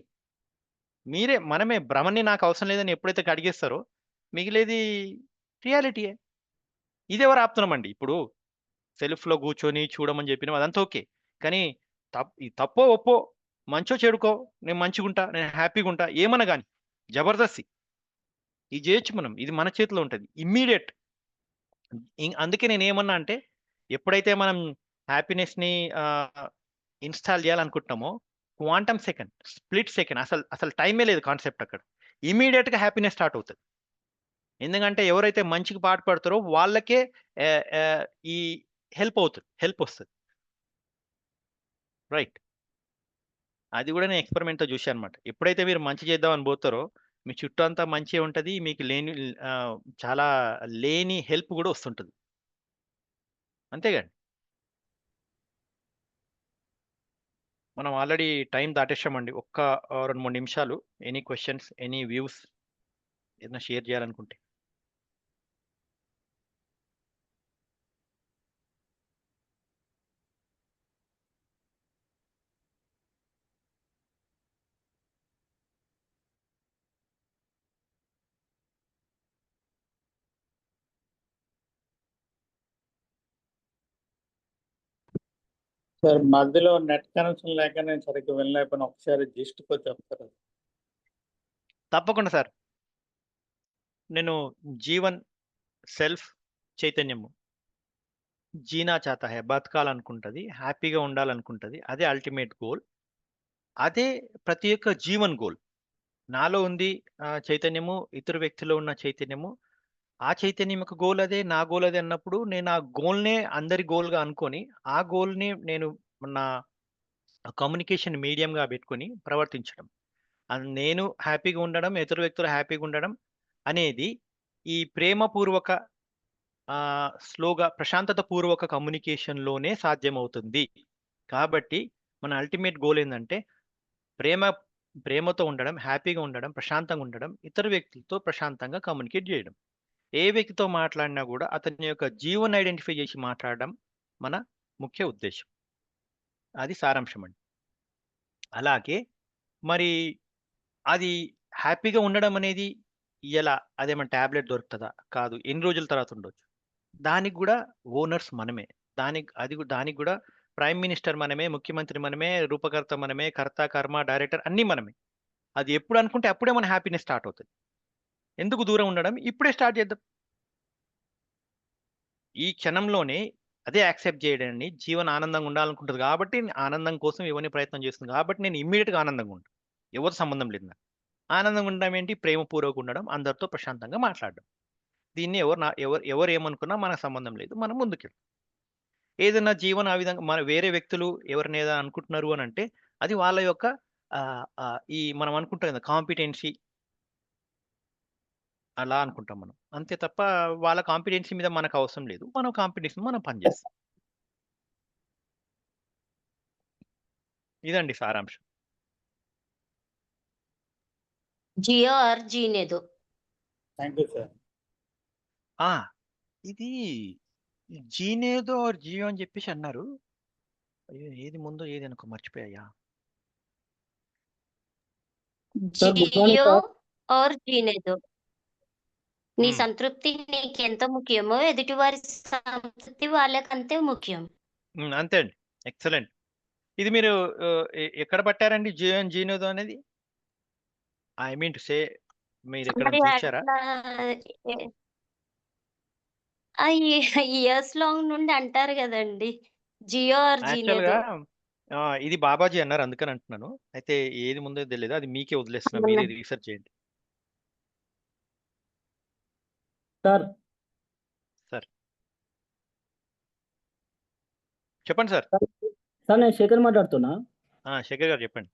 మనమే భ్రమని నాకు అవసరం లేదని ఎప్పుడైతే అడిగేస్తారో మిగిలేది రియాలిటీయే. ఇది ఎవరు ఆపుతున్నామండి? ఇప్పుడు సెల్ఫ్లో కూర్చొని చూడమని చెప్పినాం, అదంతా ఓకే. కానీ తప్పో ఒప్పో, మంచో చెడుకో, నేను మంచిగా ఉంటా, నేను హ్యాపీగా ఉంటా, ఏమన్నా కానీ జబర్దస్తి ఇది చేయొచ్చు మనం. ఇది మన చేతిలో ఉంటుంది ఇమ్మీడియట్. అందుకే నేను ఏమన్నా అంటే, ఎప్పుడైతే మనం హ్యాపీనెస్ని ఇన్స్టాల్ చేయాలనుకుంటున్నామో క్వాంటమ్ సెకండ్, స్ప్లిట్ సెకండ్, అసలు టైమే లేదు కాన్సెప్ట్. అక్కడ ఇమ్మీడియట్గా హ్యాపీనెస్ స్టార్ట్ అవుతుంది. ఎందుకంటే ఎవరైతే మంచికి పాటుపడతారో వాళ్ళకే ఈ హెల్ప్ వస్తుంది. రైట్. అది కూడా నేను ఎక్స్పెరిమెంట్తో చూశాను అనమాట. ఎప్పుడైతే మీరు మంచి చేద్దామని పోతారో మీ చుట్టూ అంతా మంచిగా ఉంటుంది, మీకు చాలా లేని హెల్ప్ కూడా వస్తుంటుంది. అంతేగాని మనం ఆల్రెడీ టైం దాటేసామండి. ఒక్క 2-3 నిమిషాలు. ఎనీ క్వశ్చన్స్, ఎనీ వ్యూస్ ఏదైనా షేర్ చేయాలనుకుంటే? సార్ మధ్యలో నెట్ కనెక్షన్ లేక నేను సరిగ్గా వెళ్ళలేకపోయినా ఒకసారి జిస్ట్ కొద్ది చెప్తారు. తప్పకుండా సార్. నేను జీవన్ సెల్ఫ్ చైతన్యము జీనా చాతా హై, బతకాలనుకుంటుంది, హ్యాపీగా ఉండాలనుకుంటుంది. అదే అల్టిమేట్ గోల్. అదే ప్రతి ఒక్క జీవన్ గోల్. నాలో ఉంది చైతన్యము, ఇతర వ్యక్తిలో ఉన్న చైతన్యము. ఆ చైతన్యం యొక్క గోల్ అదే, నా గోల్ అదే అన్నప్పుడు నేను ఆ గోల్నే అందరి గోల్గా అనుకొని ఆ గోల్ని నేను నా కమ్యూనికేషన్ మీడియంగా పెట్టుకొని ప్రవర్తించడం. నేను హ్యాపీగా ఉండడం, ఇతర వ్యక్తులు హ్యాపీగా ఉండడం అనేది ఈ ప్రేమపూర్వక స్లోగా ప్రశాంతత పూర్వక కమ్యూనికేషన్లోనే సాధ్యమవుతుంది. కాబట్టి మన అల్టిమేట్ గోల్ ఏంటంటే ప్రేమతో ఉండడం, హ్యాపీగా ఉండడం, ప్రశాంతంగా ఉండడం, ఇతర వ్యక్తులతో ప్రశాంతంగా కమ్యూనికేట్ చేయడం. ఏ వ్యక్తితో మాట్లాడినా కూడా అతని యొక్క జీవన్ ఐడెంటిఫై చేసి మాట్లాడడం మన ముఖ్య ఉద్దేశం. అది సారాంశం అండి. అలాగే మరి అది హ్యాపీగా ఉండడం అనేది ఎలా? అదేమన్నా ట్యాబ్లెట్ దొరుకుతుందా? కాదు. ఎన్ని రోజుల తర్వాత ఉండొచ్చు? దానికి కూడా ఓనర్స్ మనమే. దానికి కూడా ప్రైమ్ మినిస్టర్ మనమే, ముఖ్యమంత్రి మనమే, రూపకర్త మనమే, కర్త, కర్మ, డైరెక్టర్ అన్నీ మనమే. అది ఎప్పుడు అనుకుంటే అప్పుడే మన హ్యాపీనెస్ స్టార్ట్ అవుతుంది. ఎందుకు దూరం ఉండడం? ఇప్పుడే స్టార్ట్ చేద్దాం. ఈ క్షణంలోనే అదే యాక్సెప్ట్ చేయడాన్ని జీవన ఆనందంగా ఉండాలనుకుంటుంది కాబట్టి ఆనందం కోసం ఇవన్నీ ప్రయత్నం చేస్తుంది. కాబట్టి నేను ఇమ్మీడియట్గా ఆనందంగా ఉంటాను. ఎవరు సంబంధం లేదు నాకు. ఆనందంగా ఉండడం ఏంటి? ప్రేమపూర్వక ఉండడం, అందరితో ప్రశాంతంగా మాట్లాడడం. దీన్ని ఎవరు ఏమనుకున్నా మనకు సంబంధం లేదు. మనం ముందుకెళ్తాం. ఏదైనా జీవన ఆ విధంగా మన వేరే వ్యక్తులు ఎవరిని ఏదైనా అనుకుంటున్నారు అని అంటే అది వాళ్ళ యొక్క ఈ మనం అనుకుంటాం కదా కాంపిటెన్సీ అలా అనుకుంటాం మనం. అంతే తప్ప వాళ్ళ కాంపిటెన్సీ మీద మనకు అవసరం లేదు. మన కాంపిటెన్సీ మనం పనిచేస్తాం. ఇదండి సారాంశం. జియో ఆర్ జీనే దో. Thank you sir. ఆ! ఇది జీనేదో ఆర్ జియో అని చెప్పేసి అన్నారు. అయ్యో! ఏది ముందో ఏది వెనకో మర్చిపోయాయా? సార్ గుడ్ మార్నింగ్ జియో సార్. ఆర్ జీనే దో. నీ హ్మ్. సంతృప్తి నీకెంత ముఖ్యమో ఎదుటివారి సంతృప్తి వాళ్ళకంతే ముఖ్యం. అంతే అండి. ఎక్సలెంట్. ఇది మీరు ఎక్కడ పట్టారండి జియో అండ్ జీనేదో అనేది? ఐ మీన్ టు సే మరి మీరెక్కడైనా చూసారా? అట్లా ఇయర్స్ లాంగ్ నుండి అంటారు గదండీ! జియో ఆర్ జీనే యాక్చువల్‌గా దో. ఇది బాబాజీ అన్నారు అందుకని అంటున్నాను. అయితే ఏది ముందో తెలీదు. అది మీకే వదిలేస్తున్నా. మీరే అవునా? రీసెర్చ్ చేయండి. Sir sir. చెప్పండి సార్. సార్ నేను శేఖర్ మాట్లాడుతున్నా. శేఖర్ గారు చెప్పండి.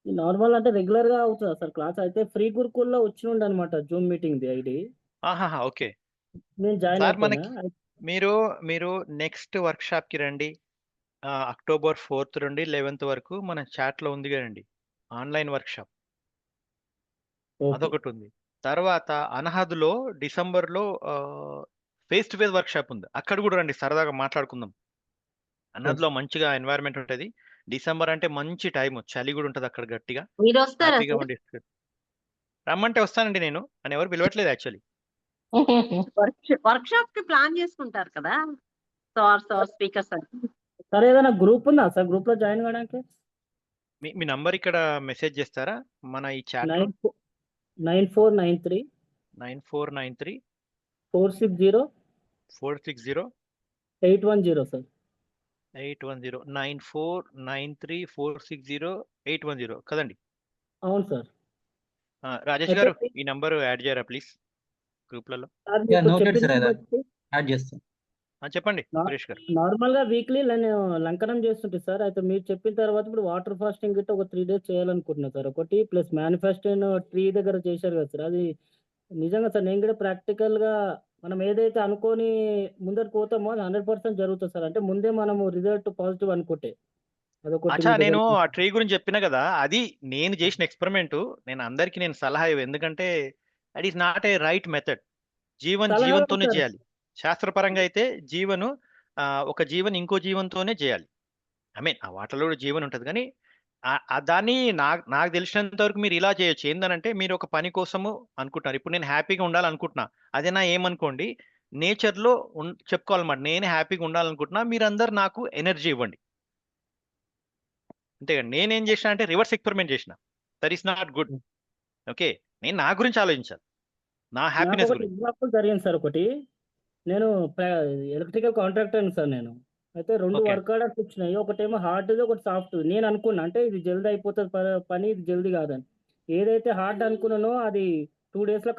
నార్మల్ అంటే రెగ్యులర్ గా అవుతుందా సార్ క్లాస్? అయితే ఫ్రీ గురుకుల్లో వచ్చినుండే అనమాట జూమ్ మీటింగ్ ది ఐడి. ఆహాహా! ఓకే. నేను జాయిన్ సార్ అయిపోయినా. మనకి మీరు నెక్స్ట్ వర్క్‌షాప్‌కి రండి. అక్టోబర్ 4 నుండి 11 వరకు మన చాట్‌లో ఉంది కదండీ. Online workshop. ఓకే. అదొకటుంది. తర్వాత అనహద్‌లో డిసెంబర్‌లో ఫేస్ టు ఫేస్ వర్క్‌షాప్ ఉంది. అక్కడ కూడా రండి సరదాగా మాట్లాడుకుందాం. అనహద్‌లో మంచిగా ఎన్వైర్న్‌మెంట్ ఉంటది. డిసెంబర్ అంటే మంచి టైము. చలి కూడా ఉంటది అక్కడ గట్టిగా. మీరొస్తారా హ్యాపీగా సార్? ఉండి రమ్మంటే వస్తానండి నేను. నన్నెవరు పిలవట్లేదు యాక్చువల్లీ. వర్క్షాప్‌కి ప్లాన్ చేసుకుంటారు కదా! సార్ స్పీకర్స్ అని. సార్ ఏదైనా గ్రూప్ ఉందా సార్? గ్రూప్ లో జాయిన్ కావడానికి? మీ నంబర్ ఇక్కడ మెసేజ్ చేస్తారా? మన ఈ చాట్‌లో 9493 9493 460 460 810 సార్. 810 9493 460 810 కదండి. అవును సార్. రాజేష్ గారు ఈ నంబర్ యాడ్ చేయరా ప్లీజ్ గ్రూప్లలో. సార్ మీకు నోటెడ్ సార్, చెప్పిన అది యాడ్ చేస్తాను. చెప్పండి సురేష్ గారు. నార్మల్ గా వీక్లీ నేను లంకనం చేస్తుంటే సార్. అయితే మీరు చెప్పిన తర్వాత ఇప్పుడు వాటర్ ఫాస్టింగ్ గిట్ట ఒక 3 days చేయాలనుకుంటున్నా సార్. ఒకటి ప్లస్ మేనిఫెస్టోను ట్రీ దగ్గర చేశారు కదా సార్. అది నిజంగా సార్ నేను కూడా ప్రాక్టికల్ గా మనం ఏదైతే అనుకోని ముందరికి పోతామో అది 100% జరుగుతుంది సార్. అంటే ముందే మనము రిజల్ట్ పాజిటివ్ అనుకుంటే అదొకటి అచ్చా మీ దగ్గర నేను ఆ ట్రీ గురించి చెప్పిన కదా, అది నేను చేసిన ఎక్స్పెరిమెంట్. నేను అందరికి నేను సలహా ఎందుకంటే that is not a right method. జీవంతోనే సార్. చేయాలి. శాస్త్రపరంగా అయితే ఒక జీవన్ ఇంకో జీవంతోనే చేయాలి. ఐ మీన్ ఆ వాటర్లో కూడా జీవన్ ఉంటుంది కానీ దాన్ని నాకు తెలిసినంత వరకు మీరు ఇలా చేయొచ్చు. ఏందనంటే మీరు ఒక పని కోసము అనుకుంటున్నారు. ఇప్పుడు నేను హ్యాపీగా ఉండాలనుకుంటున్నా. అదే నా ఏమనుకోండి, నేచర్లో చెప్పుకోవాలన్నమాట. నేను హ్యాపీగా ఉండాలనుకుంటున్నా, మీరందరూ నాకు ఎనర్జీ ఇవ్వండి. అంతేగా. నేనేం చేసిన అంటే రివర్స్ ఎక్స్పెరిమెంట్ చేసిన. That is not good. Okay. నేను నా గురించి ఆలోచించాలి, నా నాకు హ్యాపీనెస్ ఒకటి గురించి. ఎగ్జాంపుల్ జరిగింది సార్. ఒకటి నేను ఎలక్ట్రికల్ కాంట్రాక్టర్ సార్ నేను. అయితే 2 ఓకే. వర్క్ ఆర్డర్స్ వచ్చినాయి. ఒకటేమో హార్డ్‌ది, ఒకటి సాఫ్ట్‌ది. నేను అనుకున్నా అంటే ఇది జల్దీ అయిపోతది పని, ఇది జల్దీ కాదని. ఏదైతే హార్డ్ అనుకున్నానో అది 2 డేస్‌లో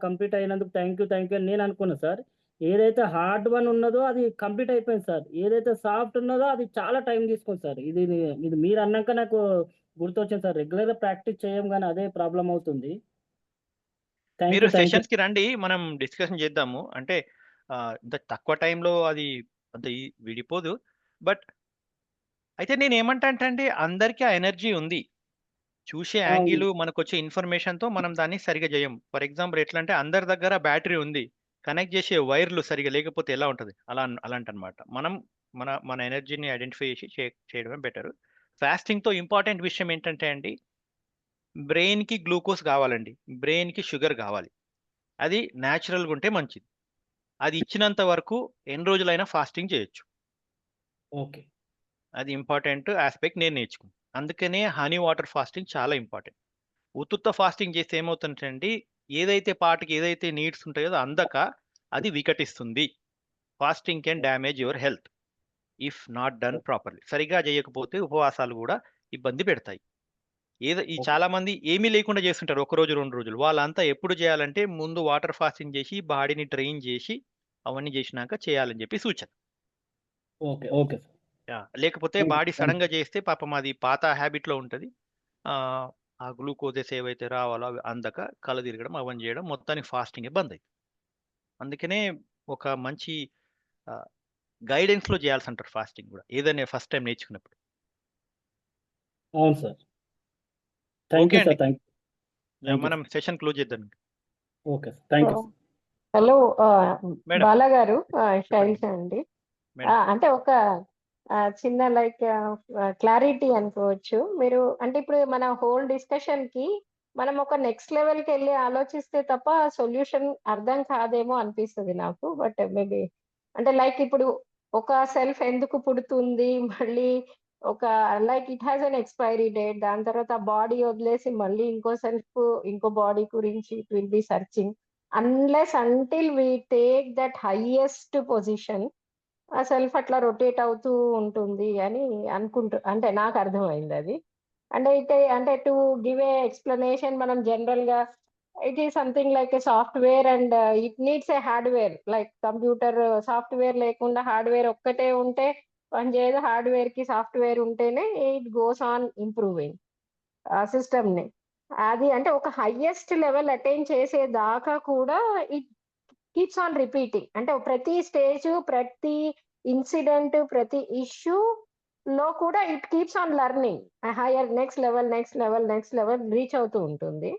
కంప్లీట్ అయినందుకు థ్యాంక్ యూ అని నేను అనుకున్నా సార్. ఏదైతే హార్డ్ వన్ ఉన్నదో అది కంప్లీట్ అయిపోయింది సార్. ఏదైతే సాఫ్ట్ ఉన్నదో అది చాలా టైం తీసుకుంది సార్. ఇది మీరు అన్నాక నాకు గుర్తొచ్చింది సార్. రెగ్యులర్‌గా ప్రాక్టీస్ చేయం గానీ అదే ప్రాబ్లమ్ అవుతుంది. మీరు థ్యాంక్ యూ. సెషన్స్‌కి రండి, మనం డిస్కషన్ చేద్దాము. అంటే ఇంత తక్కువ టైంలో అది అంత విడిపోదు. బట్ అయితే నేను ఏమంటా అంటే అందరికీ ఆ ఎనర్జీ ఉంది. చూసే అవును. యాంగిల్, మనకొచ్చే ఇన్ఫర్మేషన్‌తో మనం దాన్ని సరిగ్గా చేయం. ఫర్ ఎగ్జాంపుల్ ఎట్లా అంటే అందరి దగ్గర బ్యాటరీ ఉంది. కనెక్ట్ చేసే వైర్లు సరిగ్గా లేకపోతే ఎలా ఉంటది? అలాంటనమాట. మనం మన ఎనర్జీని ఐడెంటిఫై చేసి చేయడమే బెటర్. ఫాస్టింగ్‌తో ఇంపార్టెంట్ విషయం ఏంటంటే అండి, బ్రెయిన్‌కి గ్లూకోజ్ కావాలండి. బ్రెయిన్‌కి షుగర్ కావాలి. అది న్యాచురల్‌గా ఉంటే మంచిది. అది ఇచ్చినంత వరకు ఎన్ని రోజులైనా ఫాస్టింగ్ చేయొచ్చు. ఓకే. అది ఇంపార్టెంట్ యాస్పెక్ట్ నేను నేర్చుకున్నాను. అందుకనే హనీ వాటర్ ఫాస్టింగ్ చాలా ఇంపార్టెంట్. ఉత్తుత్త ఫాస్టింగ్ చేస్తే ఏమవుతుందంటే ఏదైతే నీడ్స్ ఉంటాయో అది అందక అది వికటిస్తుంది. Fasting can damage your health if not done properly. సరిగ్గా చేయకపోతే ఉపవాసాలు కూడా ఇబ్బంది పెడతాయి. ఓకే. చాలా మంది ఏమీ లేకుండా చేస్తుంటారు. 1 రోజు 2 రోజులు. వాళ్ళంతా ఎప్పుడు చేయాలంటే ముందు వాటర్ ఫాస్టింగ్ చేసి బాడీని డ్రైన్ చేసి అవన్నీ చేసినాక చేయాలని చెప్పి సూచన. ఓకే. Okay sir. లేకపోతే బాడీ సడన్ గా చేస్తే పాపం అది పాత హ్యాబిట్ లో ఉంటది. ఆ గ్లూకోజెస్ ఏవైతే రావాలో అవి అందక కళ్ళు తిరగడం అవన్నీ చేయడం మొత్తానికి ఫాస్టింగ్ బంద్ అయింది. అందుకనే ఒక మంచి గైడెన్స్ లో చేయాల్సి అంటారు ఫాస్టింగ్ కూడా, ఏదైనా ఫస్ట్ టైం నేర్చుకున్నప్పుడు. అవును సార్. థ్యాంక్ ఓకే యూ అండి, సార్. థ్యాంక్ యూ మనం సెషన్ క్లోజ్ చేద్దాం. Okay sir. Thank you sir. Hello madam. Bala గారు, చెప్పండి శైలజ అండి. మేడం. అంటే ఒక చిన్న లైక్ క్లారిటీ అనుకోవచ్చు. మీరు అంటే ఇప్పుడు మన హోల్ డిస్కషన్ కి మనం ఒక నెక్స్ట్ లెవెల్ కి వెళ్ళి ఆలోచిస్తే తప్ప సొల్యూషన్ అర్థం కాదేమో అనిపిస్తుంది నాకు. బట్ మేబీ అంటే లైక్ ఇప్పుడు ఒక సెల్ఫ్ ఎందుకు పుడుతుంది, మళ్ళీ ఒక like it has an expiry date, దాని తర్వాత బాడీ వదిలేసి మళ్ళీ ఇంకో సెల్ఫ్ ఇంకో బాడీ గురించి it will be searching unless until we take that highest position, ఆ సెల్ఫ్ అట్లా రొటేట్ అవుతూ ఉంటుంది అని అంటే నాకు అర్థమైంది అది. అంటే అయితే అంటే టు గివ్ ఏ ఎక్స్ప్లెనేషన్, మనం జనరల్ గా it is something like A software and it needs a hardware. Like computer software లేకుండా హార్డ్వేర్ ఒక్కటే ఉంటే పనిచేయదు, హార్డ్వేర్ కి సాఫ్ట్వేర్ ఉంటేనే it goes on improving system ని. అది అంటే ఒక హైయెస్ట్ లెవెల్ అటైన్ చేసేదాకా కూడా ఇట్ కీప్స్ ఆన్ రిపీటింగ్. అంటే ప్రతి స్టేజ్, ప్రతి ఇన్సిడెంట్, ప్రతి ఇష్యూ లో కూడా it keeps on learning hire, next level next level next level reach అవుతూ ఉంటుంది.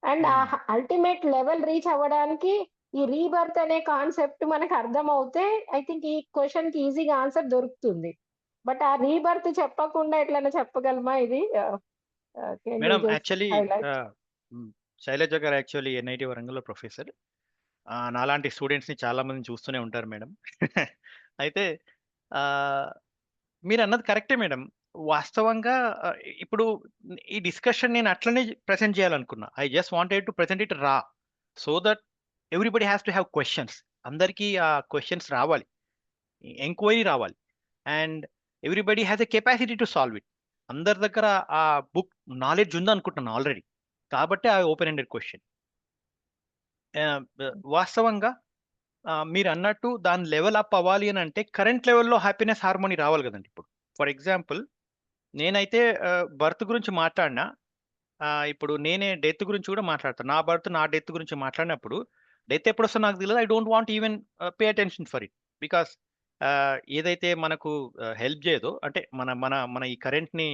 అండ్ ఆ అల్టిమేట్ లెవెల్ రీచ్ అవ్వడానికి ఈ రీబర్త్ అనే కాన్సెప్ట్ మనకు అర్థం అవుతే ఐ థింక్ ఈ క్వశ్చన్ కి ఈజీగా ఆన్సర్ దొరుకుతుంది. బట్ ఆ రీబర్త్ చెప్పకుండా ఎట్లైనా చెప్పగలమా ఇది? మేడం యాక్చువల్లీ శైలజ గారు యాక్చువల్లీ ఎన్ఐటి వరంగల్లో ప్రొఫెసర్. నాలాంటి స్టూడెంట్స్ని చాలా మంది చూస్తూనే ఉంటారు మేడం. అయితే మీరు అన్నది కరెక్టే మేడం. వాస్తవంగా ఇప్పుడు ఈ డిస్కషన్ నేను అట్లనే ప్రెజెంట్ చేయాలనుకున్నా. I just wanted to present it రా, so that everybody has to have questions. అందరికీ ఆ క్వశ్చన్స్ రావాలి, ఎంక్వైరీ రావాలి, and everybody has a capacity to solve it. అందరి దగ్గర ఆ బుక్ నాలెడ్జ్ ఉందనుకుంటున్నాను ఆల్రెడీ, కాబట్టి ఆ ఓపెన్ ఎండెడ్ క్వశ్చన్. వాస్తవంగా మీరు అన్నట్టు దాని లెవెల్ అప్ అవ్వాలి అని అంటే కరెంట్ లెవెల్లో హ్యాపీనెస్ హార్మోనీ రావాలి కదండి. ఇప్పుడు ఫర్ ఎగ్జాంపుల్ నేనైతే బర్త్ గురించి మాట్లాడినా, ఇప్పుడు నేనే డెత్ గురించి కూడా మాట్లాడతాను. నా బర్త్ నా డెత్ గురించి మాట్లాడినప్పుడు డెత్ ఎప్పుడు వస్తుందో నాకు తెలియదు. I don't want even pay attention for it, because ఏదైతే మనకు హెల్ప్ చేయదో, అంటే మన మన మన ఈ కరెంట్ని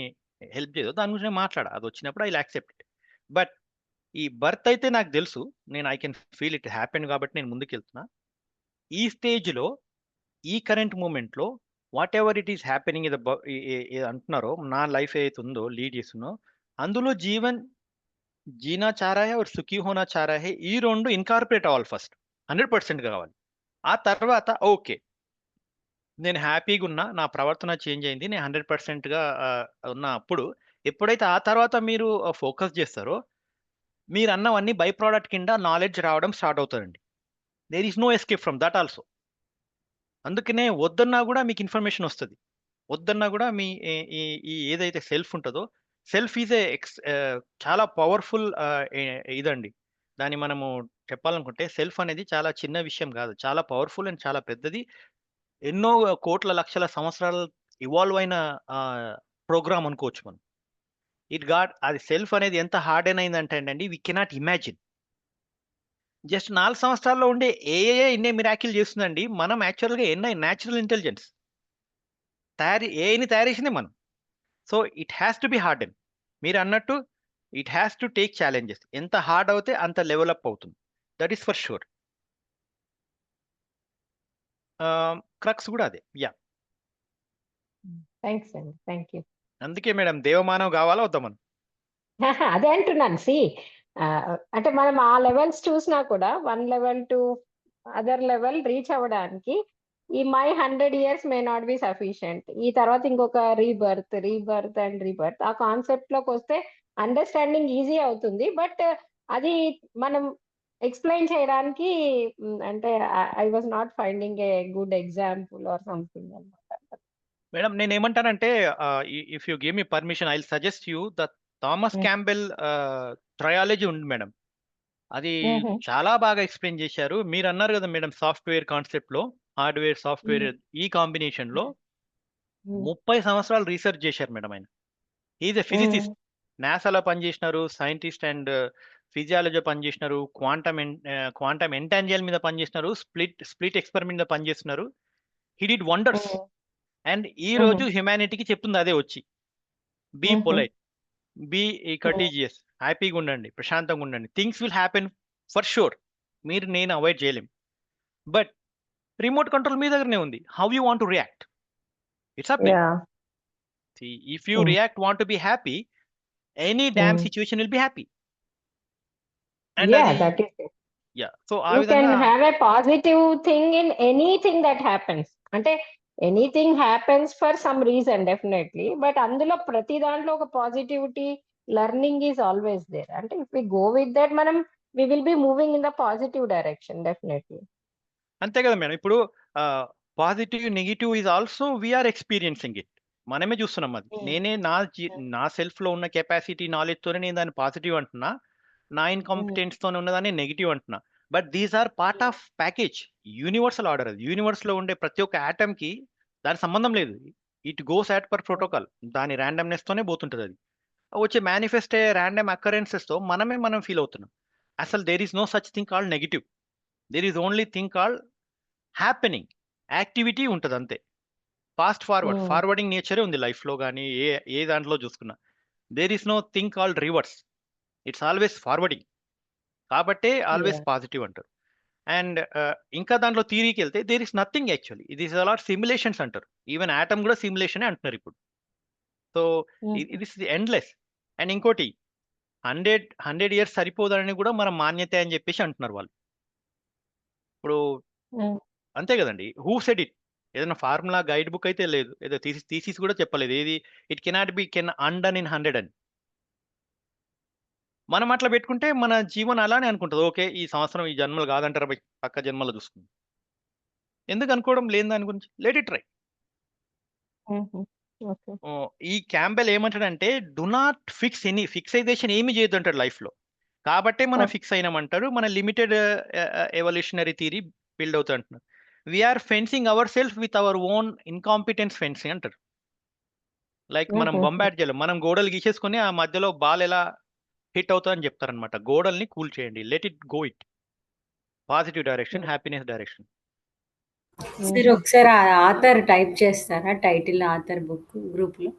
హెల్ప్ చేయదో దాని గురించి మాట్లాడా. అది వచ్చినప్పుడు ఐ యాక్సెప్ట్ ఇట్. బట్ ఈ బర్త్ అయితే నాకు తెలుసు, నేను I can feel it happen కాబట్టి నేను ముందుకెళ్తున్నా. ఈ స్టేజ్లో ఈ కరెంట్ మూమెంట్లో whatever it is happening అంటున్నారో, నా లైఫ్ ఏదైతే ఉందో లీడ్ చేస్తున్నో అందులో జీవన్ జీనా చారా హై और సుఖీ హోనా చారా హై, ఈ రెండు ఇన్కార్పొరేట్ అవ్వాలి ఫస్ట్, 100% కావాలి. ఆ తర్వాత ఓకే నేను హ్యాపీగా ఉన్నా, నా ప్రవర్తన చేంజ్ అయింది, నేను 100%గా ఉన్నా. అప్పుడు ఎప్పుడైతే ఆ తర్వాత మీరు ఫోకస్ చేస్తారో మీరు అన్నవన్నీ బై ప్రోడక్ట్ కింద నాలెడ్జ్ రావడం స్టార్ట్ అవుతుందండి. There is no escape from that also. అందుకనే వద్దన్నా కూడా మీకు ఇన్ఫర్మేషన్ వస్తుంది. వద్దన్నా కూడా మీ ఈ ఏదైతే సెల్ఫ్ ఉంటుందో, సెల్ఫ్ ఈజ్ చాలా పవర్ఫుల్ ఇదండి. దాన్ని మనము చెప్పాలనుకుంటే సెల్ఫ్ అనేది చాలా చిన్న విషయం కాదు, చాలా పవర్ఫుల్ అండ్ చాలా పెద్దది. ఎన్నో కోట్ల లక్షల సంవత్సరాలు ఇవాల్వ్ అయిన ప్రోగ్రామ్ అనుకోవచ్చు మనం. అది సెల్ఫ్ అనేది ఎంత హార్డ్ అయిందంటే అండి, వి కెనాట్ ఇమాజిన్. జస్ట్ 4 సంవత్సరాల్లో ఉండే ఎన్నే మిరాకిల్ చేస్తుందండి. మనం యాక్చువల్గా న్యాచురల్ ఇంటెలిజెన్స్ ఏఐని తయారు చేసింది మనం. So it has to be hard and మీరు అన్నట్టు it has to take challenges. ఎంత హార్డ్ అవుతే అంత లెవెలప్ అవుతుంది, that is for sure. Crux కూడా అదే. యా, థ్యాంక్స్ అండి, థ్యాంక్ యూ. అందుకే మేడం దేవమానవ్ కావాలా వద్దా మనం? అదే అంటున్నాను. అంటే మనం ఆ లెవెల్స్ చూసినా కూడా 1 level to other level reach అవ్వడానికి ఈ my 100 years may not be sufficient. ఈ తర్వాత ఇంకొక రీబర్త్ అండ్ రీబర్త్, ఆ కాన్సెప్ట్ లోకి వస్తే అండర్స్టాండింగ్ ఈజీ అవుతుంది. బట్ అది మనం ఎక్స్ప్లెయిన్ చేయడానికి అంటే I was not finding a good example or something అన్నమాట. మేడం నేను ఏమంటానంటే, if you give me permission I will suggest you the Thomas Campbell trilogy ఉంది మేడం. అది చాలా బాగా ఎక్స్ప్లెయిన్ చేశారు. మీరు అన్నారు కదా మేడం, సాఫ్ట్వేర్ కాన్సెప్ట్ లో హార్డ్వేర్ సాఫ్ట్వేర్ ఈ కాంబినేషన్ లో 30 సంవత్సరాలు రీసెర్చ్ చేశారు మేడం. ఆయన ఈజ్ ఎ ఫిజిసిస్ట్. నాసాలో పనిచేసినారు, సైంటిస్ట్ అండ్ ఫిజియాలజీ పనిచేసినారు, క్వాంటమ్ ఎంటాంజియల్ మీద పనిచేసినారు, స్ప్లిట్ ఎక్స్పెరిమెంట్ మీద పనిచేస్తున్నారు. He did wonders. అండ్ ఈ రోజు హ్యుమానిటీకి చెప్తుంది అదే వచ్చి, బీ పొలైట్, బీ కర్టీజియస్, హ్యాపీగా ఉండండి, ప్రశాంతంగా ఉండండి, things will happen for sure. మీరు నేను అవాయిడ్ చేయలేం. బట్ రిమోట్ కంట్రోల్ మీ దగ్గరనే ఉంది. How you want to react, it's up. If you react want to be happy, any damn situation will be happy. And Yeah, అది that is it. So ఆ You can విధంగా have a positive thing in anything that happens. అంటే anything happens for some reason definitely, but అందులో ప్రతి దాంట్లో ఒక positivity, learning is always there. అంటే if we go with that, మనం we will be moving in the positive direction definitely. అంతే కదా madam. ఇప్పుడు positive negative is also we are experiencing it. మనమే చూస్తున్నాం అది. నేనే నా సెల్ఫ్ లో ఉన్న కెపాసిటీ, నాలెడ్జ్ తోనే నేను దాన్ని పాజిటివ్ అంటున్నా, నా ఇన్కాంపిటెన్స్ తోనే ఉన్నదాన్ని నెగిటివ్ అంటున్నా. But these are part of package, universal order. అది యూనివర్స్ లో ఉండే ప్రతి ఒక్క ఆటమ్ కి దాని సంబంధం లేదు. It goes at per protocol, దాని ర్యాండమ్నెస్ తోనే పోతుంటది. అది వచ్చే మేనిఫెస్ట్ అయ్యే ర్యాండమ్ అకరెన్సెస్ తో మనం ఫీల్ అవుతున్నాం. అసలు there is no such thing called negative. There is only thing called happening, activity ఉంటుంది అంతే. ఫాస్ట్ ఫార్వర్డింగ్ నేచరే ఉంది లైఫ్ లో, కానీ ఏ దాంట్లో చూసుకున్నా. There is no thing called reverse, it's always forwarding. కాబట్టే ఆల్వేస్ పాజిటివ్ అంటారు. అండ్ ఇంకా దాంట్లో థియరీకి వెళ్తే దేర్ ఇస్ నథింగ్ యాక్చువల్లీ, ఇది ఇస్ అలాట్ సిమ్యులేషన్స్ అంటారు. ఈవెన్ ఆటమ్ కూడా సిమ్యులేషన్ అంటున్నారు ఇప్పుడు. సో ఇది ఇస్ ఎండ్లెస్. అండ్ ఇంకోటి 100 years సరిపోదని కూడా మనం మాన్యత అని చెప్పేసి అంటున్నారు వాళ్ళు. ఇప్పుడు అంతే కదండి. Who said it? ఏదైనా ఫార్ములా గైడ్ బుక్ అయితే లేదు, ఏదో థీసిస్ కూడా చెప్పలేదు. ఏది it cannot be undone in 100 అని. మనం అట్లా పెట్టుకుంటే మన జీవనం అలానే అనుకుంటుంది. ఓకే, ఈ సంవత్సరం ఈ జన్మలు కాదంటారా బై, పక్క జన్మలో చూసుకుంది. ఎందుకు అనుకోవడం లేని దాని గురించి? Let it try. ఈ క్యాంబెల్ ఏమంటాడంటే, డు నాట్ ఫిక్స్ ఎనీ, ఫిక్సైజేషన్ ఏమి చేయొద్దు అంటాడు లైఫ్ లో. కాబట్టే మనం ఫిక్స్ అయినామంటారు. మన లిమిటెడ్ ఎవల్యూషనరీ థియరీ బిల్డ్ అవుతుంది అంటున్నారు. We're fencing our self with our own incompetence fencing అంటారు. లైక్ మనం బొంబాట్ చేయలేం, మనం గోడలు గీసేసుకొని ఆ మధ్యలో బాల్ ఎలా హిట్ అవుతుందని చెప్తారనమాట. గోడల్ని కూల్ చేయండి, let it go, it positive direction, happiness direction. Sir ఒకసారి ఆ ఆథర్ టైప్ చేస్తారా, టైటిల్ ఆథర్ బుక్ గ్రూప్ లో?